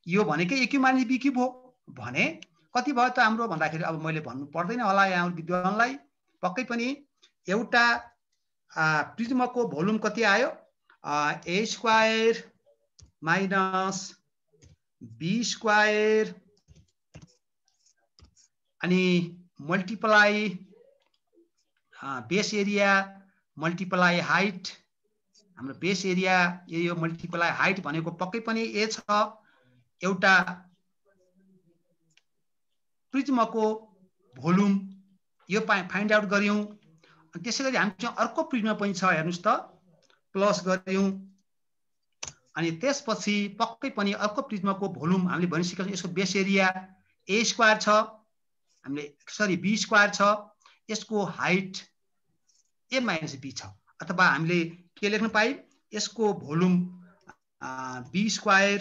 यो भनेको AQ - BQ हो भने कति भयो त हाम्रो भन्दाखेरि अब मैले भन्नु पर्दैन होला यहाँ विद्वानलाई पक्कै पनि एउटा प्रिज्मको भोल्युम कति आयो a² - b² अनि multiply base area multiply height हाम्रो बेस एरिया यो मल्टिप्लाई हाइट भनेको पक्कै पनि a छ एउटा प्रिज्मको भोल्युम यो फाइन्ड आउट गर्यौं अनि त्यसैगरी हामीसँग अर्को प्रिज्म पनि छ हेर्नुस् त प्लस गर्यौं अनि त्यसपछि पक्कै पनि अर्को प्रिज्माको भोल्युम हामीले भनिसकेका छौँ। यसको बेस एरिया a स्क्वायर छ, हामीले सरी b स्क्वायर छ, यसको हाइट a माइनस b छ, अथवा हामीले के लेख्न पाए यसको भोल्युम b स्क्वायर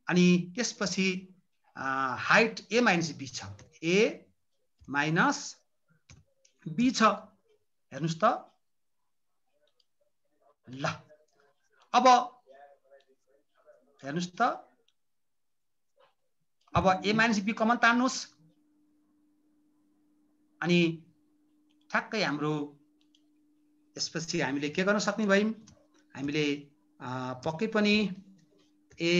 अनि त्यसपछि हाइट a माइनस b छ, a माइनस b छ। हेर्नुस् त ल अब हेर्नुस् त अब a माइनस b कमन तान्नुस् अनि ठ्याक्कै हाम्रो यसपछि हामीले के गर्न सक्ने भयौँ, हामीले पक्कै पनि a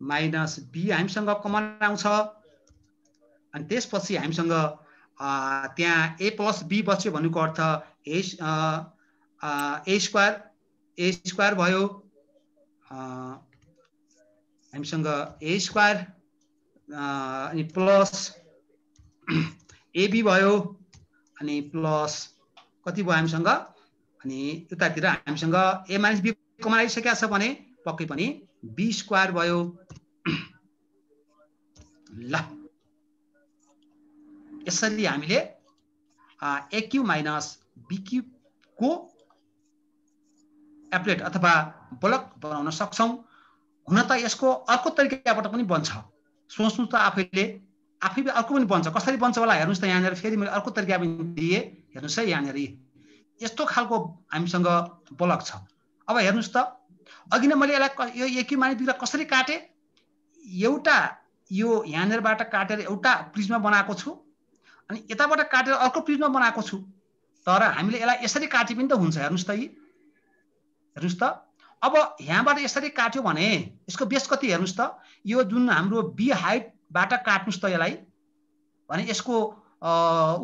माइनस b हामीसँग कमन आउँछ अनि त्यसपछि हामीसँग त्यहाँ a प्लस b बच्यो भन्नुको अर्थ a स्क्वायर भयो, हामीसँग a स्क्वायर अनि प्लस ab भयो अनि प्लस कति भयो हामीसँग, अनि यतातिर हामीसँग a माइनस b कमन आइसकेको छ भने पक्कै पनि b स्क्वायर भयो। ल यसरी हामीले a³ माइनस b³ को एप्लेट अथवा ब्लक बनाउन सक्छौं। हुन त यसको अर्को तरिकाबाट पनि बन्छ, सोच्नु त आफै अर्को पनि बन्छ। कसरी बन्छ होला हेर्नुस् त, यहाँनिर फेरि मैले अर्को तरिका पनि दिए। हेर्नुस् है, यहाँनिर यस्तो खालको हामीसँग ब्लक छ। अब हेर्नुस् त, अघि नै मैले यसलाई यो a³ माइनस b लाई कसरी काटे, एउटा यो यहाँनिरबाट काटेर एउटा प्रिज्मा बनाएको छु अनि यताबाट काटेर अर्को प्रिज्मा बनाएको छु, तर हामीले यसलाई यसरी काटे पनि त हुन्छ। हेर्नुस् त, हेर्नुस् त, अब यहाँबाट यसरी काट्यो भने यसको बेस कति हेर्नुस् त, यो जुन हाम्रो b हाइटबाट काट्नुस् त यसलाई भने यसको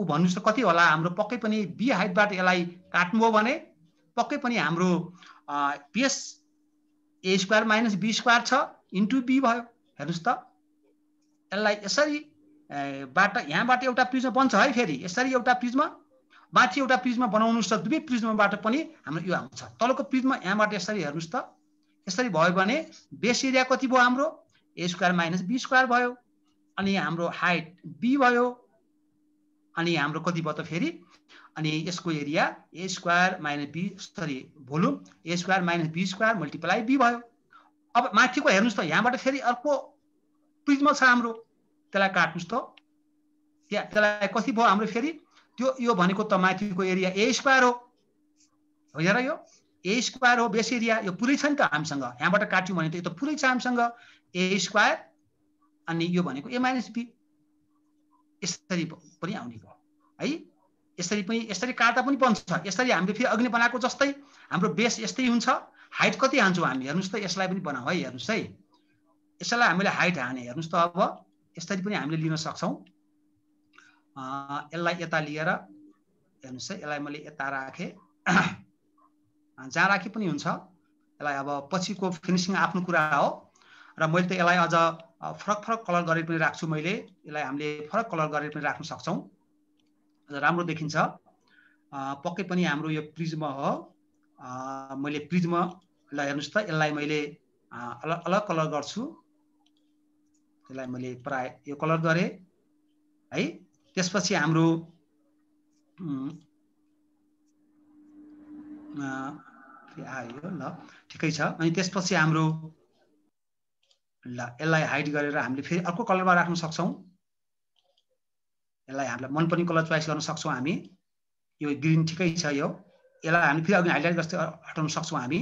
उ भन्नुस् त कति होला हाम्रो, पक्कै पनि b हाइटबाट यसलाई काट्नुभयो भने पक्कै पनि हाम्रो base a square minus b square छ इन्टु b भयो। हेर्नुस् त, यसलाई यसरी बाट यहाँबाट एउटा प्रिज्मा बन्छ है, फेरि यसरी एउटा प्रिज्मा माथि एउटा प्रिज्मा बनाउनुस् त, दुवै प्रिज्माबाट पनि हाम्रो यो आउँछ। तलको प्रिज्मा यहाँबाट यसरी हेर्नुस् त, यसरी भयो भने बेस एरिया कति भयो हाम्रो a square minus b square भयो अनि हाम्रो हाइट b भयो अनि हाम्रो कति भयो त फेरि, अनि यसको area a square minus b sorry volume a square minus b square multiply b भयो। अब माथिको हेर्नुस् त, यहाँबाट फेरि अर्को प्रिज्मा छ हाम्रो, त्यसलाई काट्नुस् त, त्यसलाई कति भयो हाम्रो फेरि, त्यो यो भनेको त माथिको एरिया a स्क्वायर हो, होइन र, यो a स्क्वायर हो बेस एरिया, यो पुरै छ नि त हामीसँग। यहाँबाट काट्यौँ भने त यो त पुरै छ हामीसँग a स्क्वायर अनि यो भनेको a माइनस b, यसरी पनि आउने भयो है। यसरी पनि यसरी काट्दा पनि बन्छ। यसरी हामीले फेरि अघि नै बनाएको जस्तै हाम्रो बेस यस्तै हुन्छ। हाइट कति हान्छौँ हामी, हेर्नुस् त, यसलाई पनि बनाऊ है, हेर्नुस् है, यसलाई हामीले हाइट हाने। हेर्नुस् त, अब यसरी पनि हामीले लिन सक्छौँ। यसलाई यता लिएर हेर्नुस् है, यसलाई मैले यता राखेँ, जहाँ राखे पनि हुन्छ। यसलाई अब पछिको फिनिसिङ आफ्नो कुरा हो र मैले त यसलाई अझ फरक फरक कलर गरेर पनि राख्छु। मैले यसलाई हामीले फरक कलर गरेर पनि राख्न सक्छौँ, राम्रो देखिन्छ। पक्कै पनि हाम्रो यो प्रिज्मा हो। मैले प्रिज्मालाई हेर्नुस् त, यसलाई मैले अलग अलग कलर गर्छु। यसलाई मैले प्राय यो कलर गरेँ है। त्यसपछि हाम्रो आयो, ल ठिकै छ। अनि त्यसपछि हाम्रो ल यसलाई हाइड गरेर हामीले फेरि अर्को कलरमा राख्न सक्छौँ। यसलाई हामीलाई मनपर्ने कलर चोइस गर्न सक्छौँ हामी। यो ग्रिन ठिकै छ, यो यसलाई हामी फेरि अघि हाइलाइट गर्दै हटाउन सक्छौँ हामी।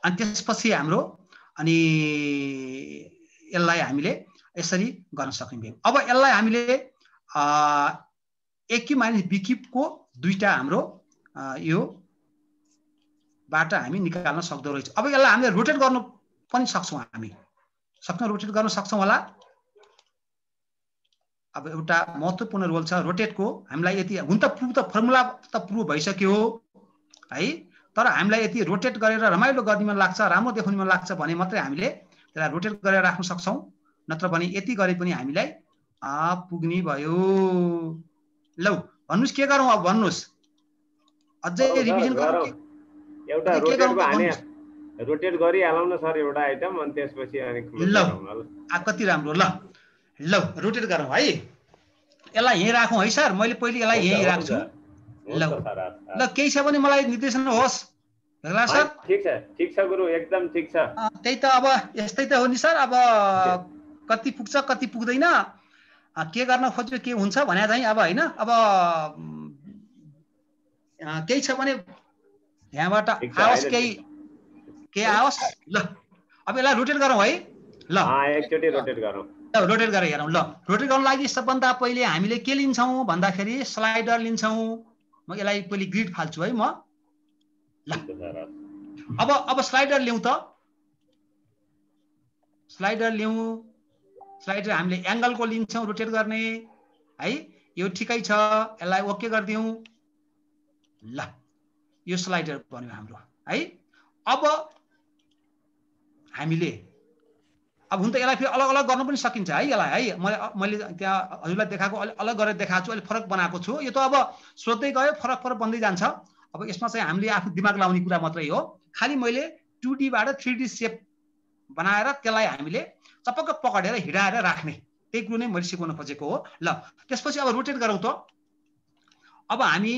अनि त्यसपछि हाम्रो अनि यसलाई हामीले यसरी गर्न सक्ने। अब यसलाई हामीले a³ माइनस b³ को दुईटा हाम्रो यो बाट हामी निकाल्न सक्दो रहेछ। अब यसलाई हामीले रोटेट गर्न पनि सक्छौँ, हामी रोटेट गर्न सक्छौँ होला। अब एउटा महत्त्वपूर्ण रोल छ रोटेटको। हामीलाई यति हुन त फर्मुला त प्रुभ भइसक्यो है, तर हामीलाई यति रोटेट गरेर रमाइलो गर्ने मन लाग्छ, राम्रो देखाउने मन लाग्छ भने मात्रै हामीले त्यसलाई रोटेट गरेर राख्न सक्छौँ, नत्र भने यति गरे पनि हामीलाई पुग्ने भयो। लौ भन्नुस् के गरौँ, अब भन्नुस्, अझै रिभिजन गरौँ एउटा रोटेटको हाने रोटेट गरिहालौँ न सर एउटा आइटम अनि त्यसपछि अनि क्लोज गरौँ न ल। कति राम्रो ल ल रोटेट गरौँ है। यसलाई यहीँ राखौँ है सर, मैले पहिले यसलाई यहीँ राख्छु। ल ल केही छ भने मलाई निर्देशन होस् सर। ठिक छ गुरु, एकदम ठिक छ। त्यही त अब यस्तै त हो नि सर। अब कति पुग्छ कति पुग्दैन, के गर्न खोज्यो के हुन्छ भने चाहिँ अब होइन। अब केही छ भने यहाँबाट आओस्, केही आओस्। ल अब यसलाई रोटेट गरौँ है। ल एकचोटि रोटेट गरौँ। रोटेट गरेर हेरौँ। ल रोटेट गर्नु लागि सबभन्दा पहिले हामीले के लिन्छौँ भन्दाखेरि स्लाइडर लिन्छौँ। म यसलाई पहिले ग्रिड फाल्छु है म। ल अब स्लाइडर ल्याउँ त। स्लाइडर ल्याउँ। स्लाइडर हामीले एङ्गलको लिन्छौँ रोटेट गर्ने है। यो ठिकै छ, यसलाई ओके गरिदिउँ। ल यो स्लाइडर बन्यो हाम्रो है। अब हामीले अब हुन त यसलाई फेरि अलग अलग गर्न पनि सकिन्छ है यसलाई है। मैले त्यहाँ हजुरलाई देखाएको अलग गरेर देखाएको छु, अलिक फरक बनाएको छु। यो त अब सोध्दै गयो फरक फरक बन्दै जान्छ। अब यसमा चाहिँ हामीले आफू दिमाग लाउने कुरा मात्रै हो। खालि मैले 2D बाट 3D सेप बनाएर त्यसलाई हामीले चपक्क पकडेर हिँडाएर राख्ने, त्यही कुरो नै मैले सिकाउन खोजेको हो। ल त्यसपछि अब रोटेट गरौँ त। अब हामी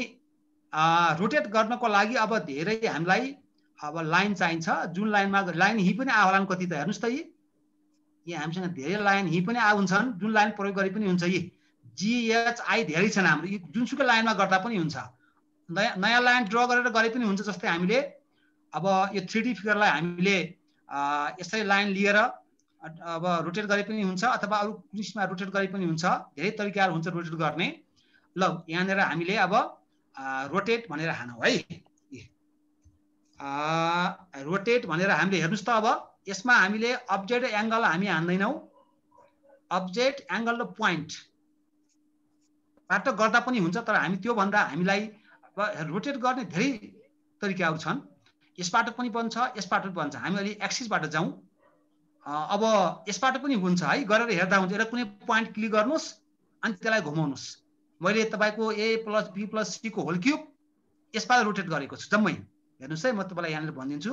रोटेट गर्नको लागि अब धेरै हामीलाई अब लाइन चाहिन्छ। जुन लाइनमा लाइन यहीँ पनि आउलान् कति त हेर्नुहोस् त। यहाँ हामीसँग धेरै लाइन यहीँ पनि हुन्छन्, जुन लाइन प्रयोग गरे पनि हुन्छ। यी GHI धेरै छन् हाम्रो, यी जुनसुकै लाइनमा गर्दा पनि हुन्छ। नयाँ लाइन ड्र गरेर गरे पनि हुन्छ। जस्तै हामीले अब यो 3D फिगरलाई हामीले यसरी लाइन लिएर अब रोटेट गरे पनि हुन्छ, अथवा अरू कुनै रोटेट गरे पनि हुन्छ। धेरै तरिकाहरू हुन्छ रोटेट गर्ने। ल यहाँनिर हामीले अब रोटेट भनेर हानौँ है। रोटेट भनेर हामीले हेर्नुहोस् त। अब यसमा हामीले अब्जेक्ट एङ्गल हामी हान्दैनौँ। अब्जेक्ट एङ्गल र पोइन्ट बाट गर्दा पनि हुन्छ, तर हामी त्यो भन्दा हामीलाई अब रोटेट गर्ने धेरै तरिकाहरू छन्। यसबाट पनि बन्छ, यसबाट पनि बन्छ। हामी अलि एक्सिसबाट जाउँ। अब यसबाट पनि हुन्छ है, गरेर हेर्दा हुन्छ। एउटा कुनै पोइन्ट क्लिक गर्नुहोस् अनि त्यसलाई घुमाउनुहोस्। मैले तपाईँको A + B + C को होल क्युब यसबाट रोटेट गरेको छु जम्मै। हेर्नुहोस् है, म तपाईँलाई यहाँनिर भनिदिन्छु।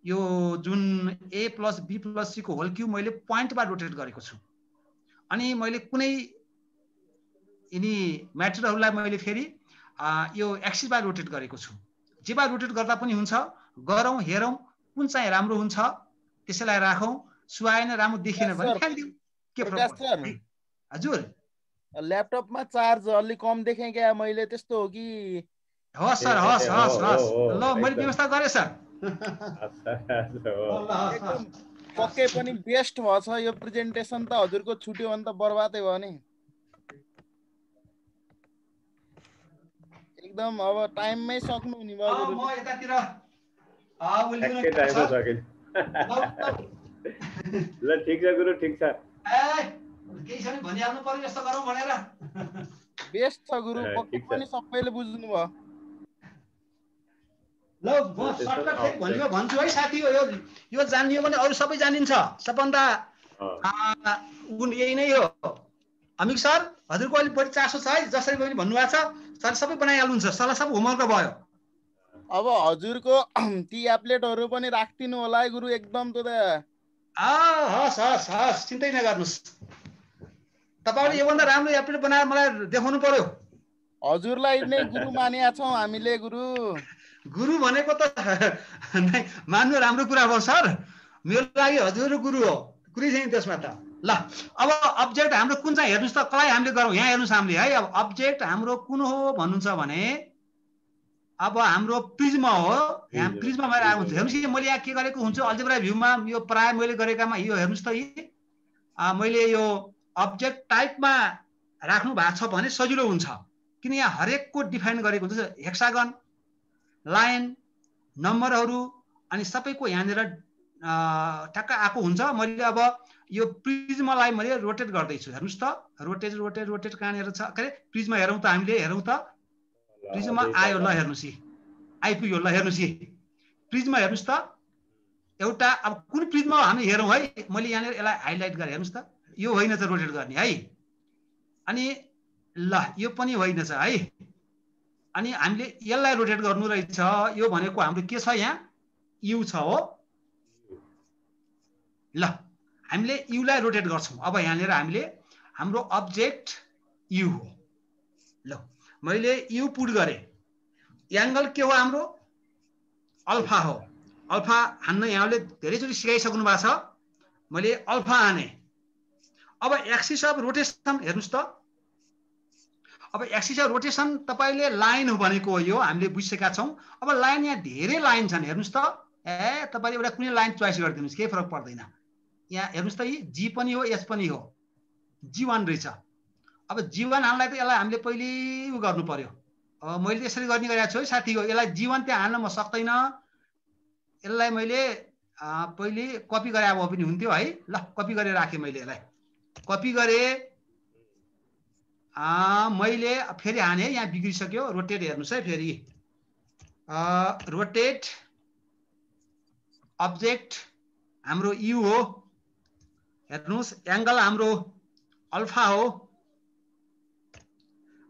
यो जुन A + B + C को होल क्युब मैले पोइन्टबाट रोटेट गरेको छु। अनि मैले कुनै यिनी म्याटरहरूलाई मैले फेरि यो एक्सिसबाट रोटेट गरेको छु। जेबाट रोटेट गर्दा पनि हुन्छ। गरौँ, हेरौँ कुन चाहिँ राम्रो हुन्छ, त्यसैलाई राखौँ। सुहाएन, राम्रो देखिएन भने फ्यालिदिउँ। के फरक पर्छ? हजुर ल्यापटपमा चार्ज अलि कम देखेँ क्या मैले, त्यस्तो हो कि? हस् सर, हस् हस् हस्। ल मैले व्यवस्था गरेँ सर। पक्कै पनि बेस्ट भएछ यो प्रेजेन्टेसन त। हजुरको छुट्यो भने त बर्बादै भयो नि एकदम। अब टाइममै सक्नु नि भयो गुरु। म यतातिर ल ठिक छ गुरु, ठिक छ। केही छ नि भनिहाल्नु पर्यो यस्तो गरौँ भनेर। बेस्ट छ गुरु, पक्कै पनि सबैले बुझ्नु भयो। ल म सर्टकट फेरि भनियो भन्छु है साथी। यो जानियो भने अरू सबै जानिन्छ। सबभन्दा यही नै हो। अमिक सर हजुरको अलिक बढी चासो छ है, जसरी पनि भन्नुभएको छ। सर सबै बनाइहाल्नुहुन्छ, सरलाई सब होमवर्क भयो। अब हजुरको ती एप्लेटहरू पनि राखिदिनु होला है गुरु एकदम। त्यो त हस् हस् हस्, चिन्तै नगर्नुहोस्। तपाईँले योभन्दा राम्रो एप्लेट बनाएर मलाई देखाउनु पर्यो। हजुरलाई नै गुरु मानिया छौँ हामीले। गुरु भनेको त मान्नु राम्रो कुरा हो सर। मेरो लागि हजुर गुरु हो, कुरै छैन त्यसमा त। ल अब अब्जेक्ट हाम्रो कुन चाहिँ हेर्नुहोस् त। कसलाई हामीले गरौँ यहाँ हेर्नुहोस् हामीले है। अब अब्जेक्ट हाम्रो कुन हो भन्नुहुन्छ भने अब हाम्रो प्रिज्म हो। यहाँ प्रिज्म भएर आएको हुन्छ। हेर्नुहोस् मैले यहाँ के गरेको हुन्छु अल्जेब्रा भ्यूमा। यो प्राय मैले गरेकामा यो हेर्नुहोस् त। मैले यो अब्जेक्ट टाइपमा राख्नु भएको छ भने सजिलो हुन्छ, किन यहाँ हरेकको डिफाइन गरेको हुन्छ। हेक्सागन, लाइन, नम्बरहरू अनि सबैको यहाँनिर ठ्याक्क आएको हुन्छ। मैले अब यो प्रिज्मलाई मैले रोटेट गर्दैछु। हेर्नुहोस् त, रोटेट रोटेट रोटेट कहाँनिर छ? के अरे प्रिज्म हेरौँ त, हामीले हेरौँ त। प्रिज्ममा आयो, ल हेर्नुहोस् यी आइपुग्यो। ल हेर्नुहोस् यी प्रिज्म हेर्नुहोस् त। एउटा अब कुन प्रिज्म हामी हेरौँ है। मैले यहाँनिर यसलाई हाइलाइट गरेँ, हेर्नुहोस् त। यो होइन त रोटेट गर्ने है। अनि ल यो पनि होइन छ है। अनि हामीले यसलाई रोटेट गर्नु रहेछ। यो भनेको हाम्रो के छ यहाँ? यु छ हो। ल हामीले युलाई रोटेट गर्छौँ। अब यहाँनिर हामीले हाम्रो अब्जेक्ट यु हो। ल मैले यु पुट गरेँ, एङ्गल के हो हाम्रो अल्फा हो। अल्फा हान्न यहाँले धेरैचोटि सिकाइसक्नु भएको छ, मैले अल्फा हाने। अब एक्सिस अफ रोटेसन हेर्नुहोस् त, अब एक्सिस अफ रोटेसन तपाईँले लाइन हो भनेको हो, यो हामीले बुझिसकेका छौँ। अब लाइन यहाँ धेरै लाइन छन्, हेर्नुहोस् त। तपाईँले एउटा कुनै लाइन चोइस गरिदिनुहोस्, केही फरक पर्दैन। यहाँ हेर्नुहोस् त, यी जी पनि हो एच पनि हो, G1 रहेछ। अब G1 हान्नलाई त यसलाई हामीले पहिले उ गर्नु पर्यो। मैले यसरी गर्ने गरेको छु है साथी हो। यसलाई G1 त्यहाँ हान्न म सक्दैन, यसलाई मैले पहिले कपी गरे भए पनि हुन्थ्यो है। ल कपी गरेर राखेँ मैले, यसलाई कपी गरेँ। मैले फेरि हाने, यहाँ बिग्रिसक्यो। रोटेट हेर्नुहोस् है, फेरि रोटेट अब्जेक्ट हाम्रो यु हो, हेर्नुहोस् एङ्गल हाम्रो अल्फा हो,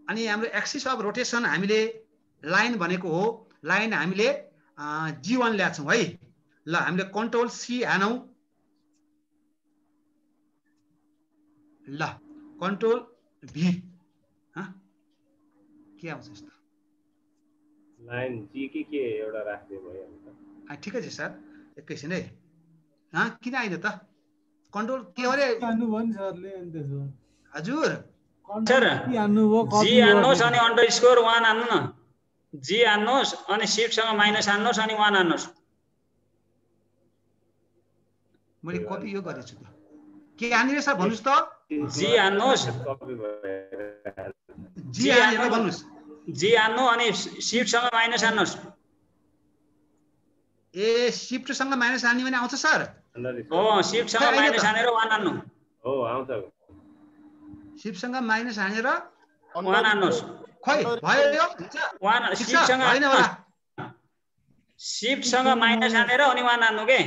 अनि हाम्रो एक्सिस अफ रोटेसन हामीले लाइन भनेको हो, लाइन हामीले G1 ल्याएको छौँ है। ल हामीले कन्ट्रोल सी हानौँ, ल कन्ट्रोल भी के आउँछ यस्तो लाइन जी के एउटा राख्ने भयो। ठिकै छ सर, एकैछिन है। किन आइदियो त कन्ट्रोल के हो रे हजुर सर? जी हान्नुहोस् अनि अन्डरस्कोर 1 हान्नु न। जी हान्नुहोस् अनि शिफ्टसँग माइनस हान्नुहोस् अनि 1 हान्नुहोस्। मैले कपी यो गरेछु त, के हान्ने सर भन्नुहोस् त? जी हान्नुहोस्, जी हानेर भन्नुहोस्। जी हान्नु अनि शिफ्टसँग माइनस हान्नुहोस्। ए शिफ्टसँग माइनस हान्ने भने आउँछ सर? शिफ्टसँग माइनस हानेर 1 हान्नु। हो आउँछ। शिफ्टसँग माइनस हानेर 1 हान्नुहोस्। खै भयो यो 1 शिफ्टसँग हैन होला, शिफ्टसँग माइनस हानेर अनि 1 हान्नु के।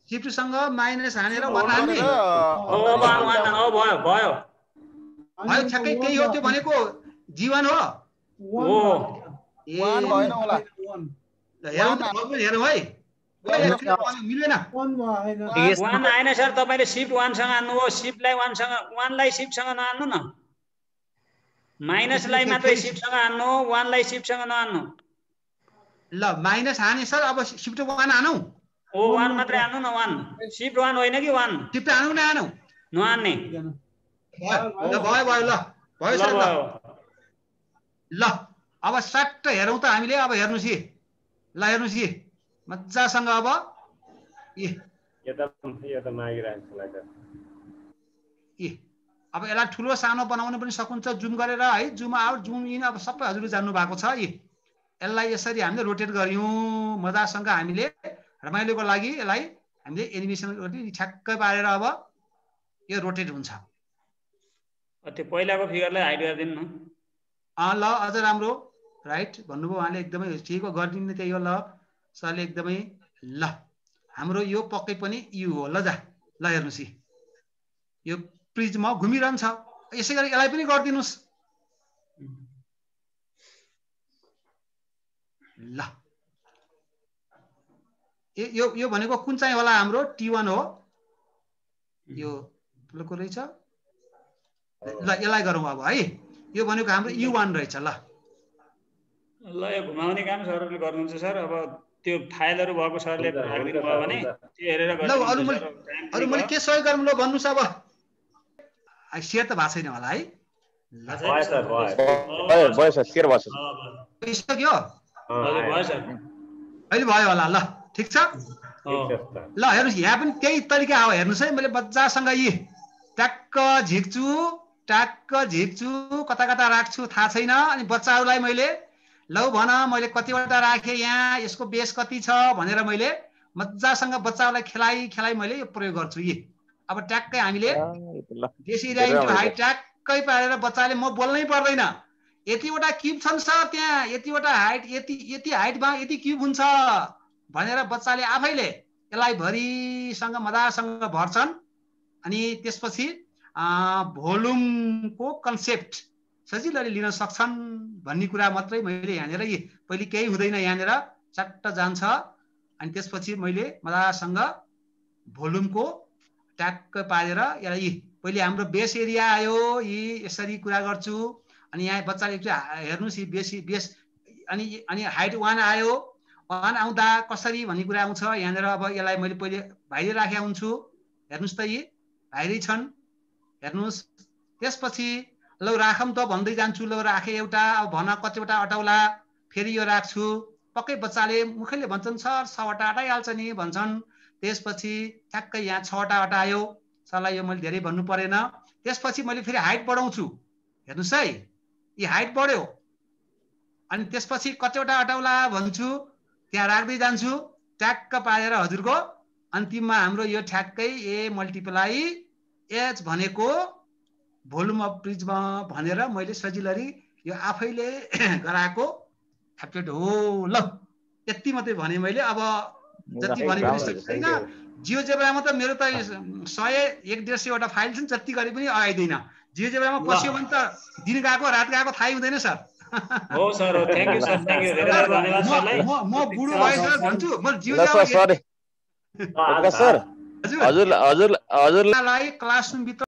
शिफ्टसँग माइनस हानेर 1 हान्ने। हो भयो भयो भयो ठ्याक्कै त्यही हो। त्यो भनेको G1 हो। ए 1 भएन होला। हेरौँ त, हेरौँ है। मिलेन 1 आएन सर। तपाईले शिफ्ट 1 सँग हान्नु हो, शिफ्टलाई 1 सँग, 1 लाई शिफ्टसँग नहान्नु न। माइनसलाई मात्रै शिफ्टसँग हान्नु, 1 लाई शिफ्टसँग नहान्नु। ल माइनस हाने सर, अब शिफ्ट 1 हानौँ। 1 मात्रै हान्नु न। 1 शिफ्ट 1 होइन कि 1 शिफ्ट हानौँ न हानौँ नहान्ने। ल भयो भयो, ल भयो सर। ल अब सट्ट हेरौँ त हामीले। अब हेर्नुहोस् यी, ल हेर्नुहोस् यी मजासँग। अब अब यसलाई ठुलो सानो बनाउन पनि सकिन्छ जुम गरेर है। जुम आउट जुम इन अब सबै हजुरले जान्नु भएको छ। यसलाई यसरी हामीले रोटेट गर्यौँ मजासँग। हामीले रमाइलोको लागि यसलाई हामीले एनिमेसन ठ्याक्कै पारेर अब यो रोटेट हुन्छ। त्यो पहिलाको फिगरलाई हाइड गरिदिनु न। ल अझ राम्रो, राइट भन्नुभयो उहाँले, एकदमै ठिक हो। गरिदिनु त्यही हो। ल सरले एकदमै। ल हाम्रो यो पक्कै पनि यु हो। ल जा, ल हेर्नुहोस् यो प्रिज्म घुमिरहन्छ। यसै गरी यसलाई पनि गरिदिनुहोस्। ल यो भनेको कुन चाहिँ होला? हाम्रो T1 हो। यो ठुलोको रहेछ। ल यसलाई गरौँ अब है। यो भनेको हाम्रो U1 रहेछ। ल यो घुमाउने काम सरले गर्नुहुन्छ सर। अब त्यो फाइलहरु भएको सरले राखिदिनु भयो भने त्यो हेरेर गर्नु। ल अरु मैले के सहयोग गरौँ ल भन्नुस्। अब शेयर त भएको छैन होला है? भयो सर, भयो सर, शेयर भयो सर। सक्यो? हजुर भयो सर। अहिले भयो होला। ल ठीक छ। ल हेर्नुस्, यहाँ पनि त्यही तरिका हो। हेर्नुस् है, मैले मजासँग यी ट्याक्क झिक्छु, ट्याक्क झिक्छु, कता कता राख्छु थाहा छैन। अनि बच्चाहरूलाई मैले लौ भन मैले कतिवटा राखेँ यहाँ, यसको बेस कति छ भनेर मैले मजासँग बच्चाहरूलाई खेलाइ मैले यो प्रयोग गर्छु। यी अब ट्याक्कै हामीले बेसी इन्टु हाइट ट्याक्कै पारेर बच्चाले म बोल्नै पर्दैन। यतिवटा क्युब छन् सर त्यहाँ, यतिवटा हाइट, यति हाइटमा यति क्युब हुन्छ भनेर बच्चाले आफैले यसलाई भरिसँग मजासँग भर्छन्। अनि त्यसपछि भोल्युमको कन्सेप्ट सजिलैले लिन सक्छन् भन्ने कुरा मात्रै मैले यहाँनिर पहिले केही हुँदैन, यहाँनिर चट्ट जान्छ। अनि त्यसपछि मैले मजासँग भोल्युमको ट्याक्क पारेर यसलाई पहिले हाम्रो बेस एरिया आयो, यी यसरी कुरा गर्छु, अनि यहाँ बच्चाले हेर्नुहोस् यी बेस अनि हाइट 1 आयो, 1 आउँदा कसरी भन्ने कुरा आउँछ यहाँनिर। अब यसलाई मैले पहिले बाहिर राखेका हुन्छु, हेर्नुहोस् त यी बाहिरै छन्, हेर्नुहोस्। त्यसपछि ल राखौँ त भन्दै जान्छु, ल राखेँ एउटा, अब भन कतिवटा अटाउला, फेरि यो राख्छु। पक्कै बच्चाले मुखैले भन्छन् सर 6वटा अटाइहाल्छ नि भन्छन्। त्यसपछि ठ्याक्कै यहाँ 6वटा अटायो, सरलाई यो मैले धेरै भन्नु परेन। त्यसपछि मैले फेरि हाइट बढाउँछु, हेर्नुहोस् है यी हाइट बढ्यो, अनि त्यसपछि कतिवटा अटाउला भन्छु, त्यहाँ राख्दै जान्छु, ट्याक्क पारेर हजुरको अन्तिममा हाम्रो यो ठ्याक्कै ए मल्टिप्लाई एच भनेको भोल्युम अफ प्रिज्म भनेर मैले सजिलरी यो आफैले गराएको एप्टेड हो। ल यति मात्रै भने मैले, अब जति भने पनि छैन। जियोजेब्रामा त मेरो त 100-150 फाइल छन्, जति गरे पनि आइदैन। जियोजेब्रामा पस्यो भने त दिन गएको रात गएको थाहै हुँदैन सर। हो सर, हो, thank you sir, thank you, धेरै धेरै धन्यवाद सरलाई। म बुढो भएछ भन्छु, म जियोजेब्रा सर हजुरलाई क्लासरुम भित्र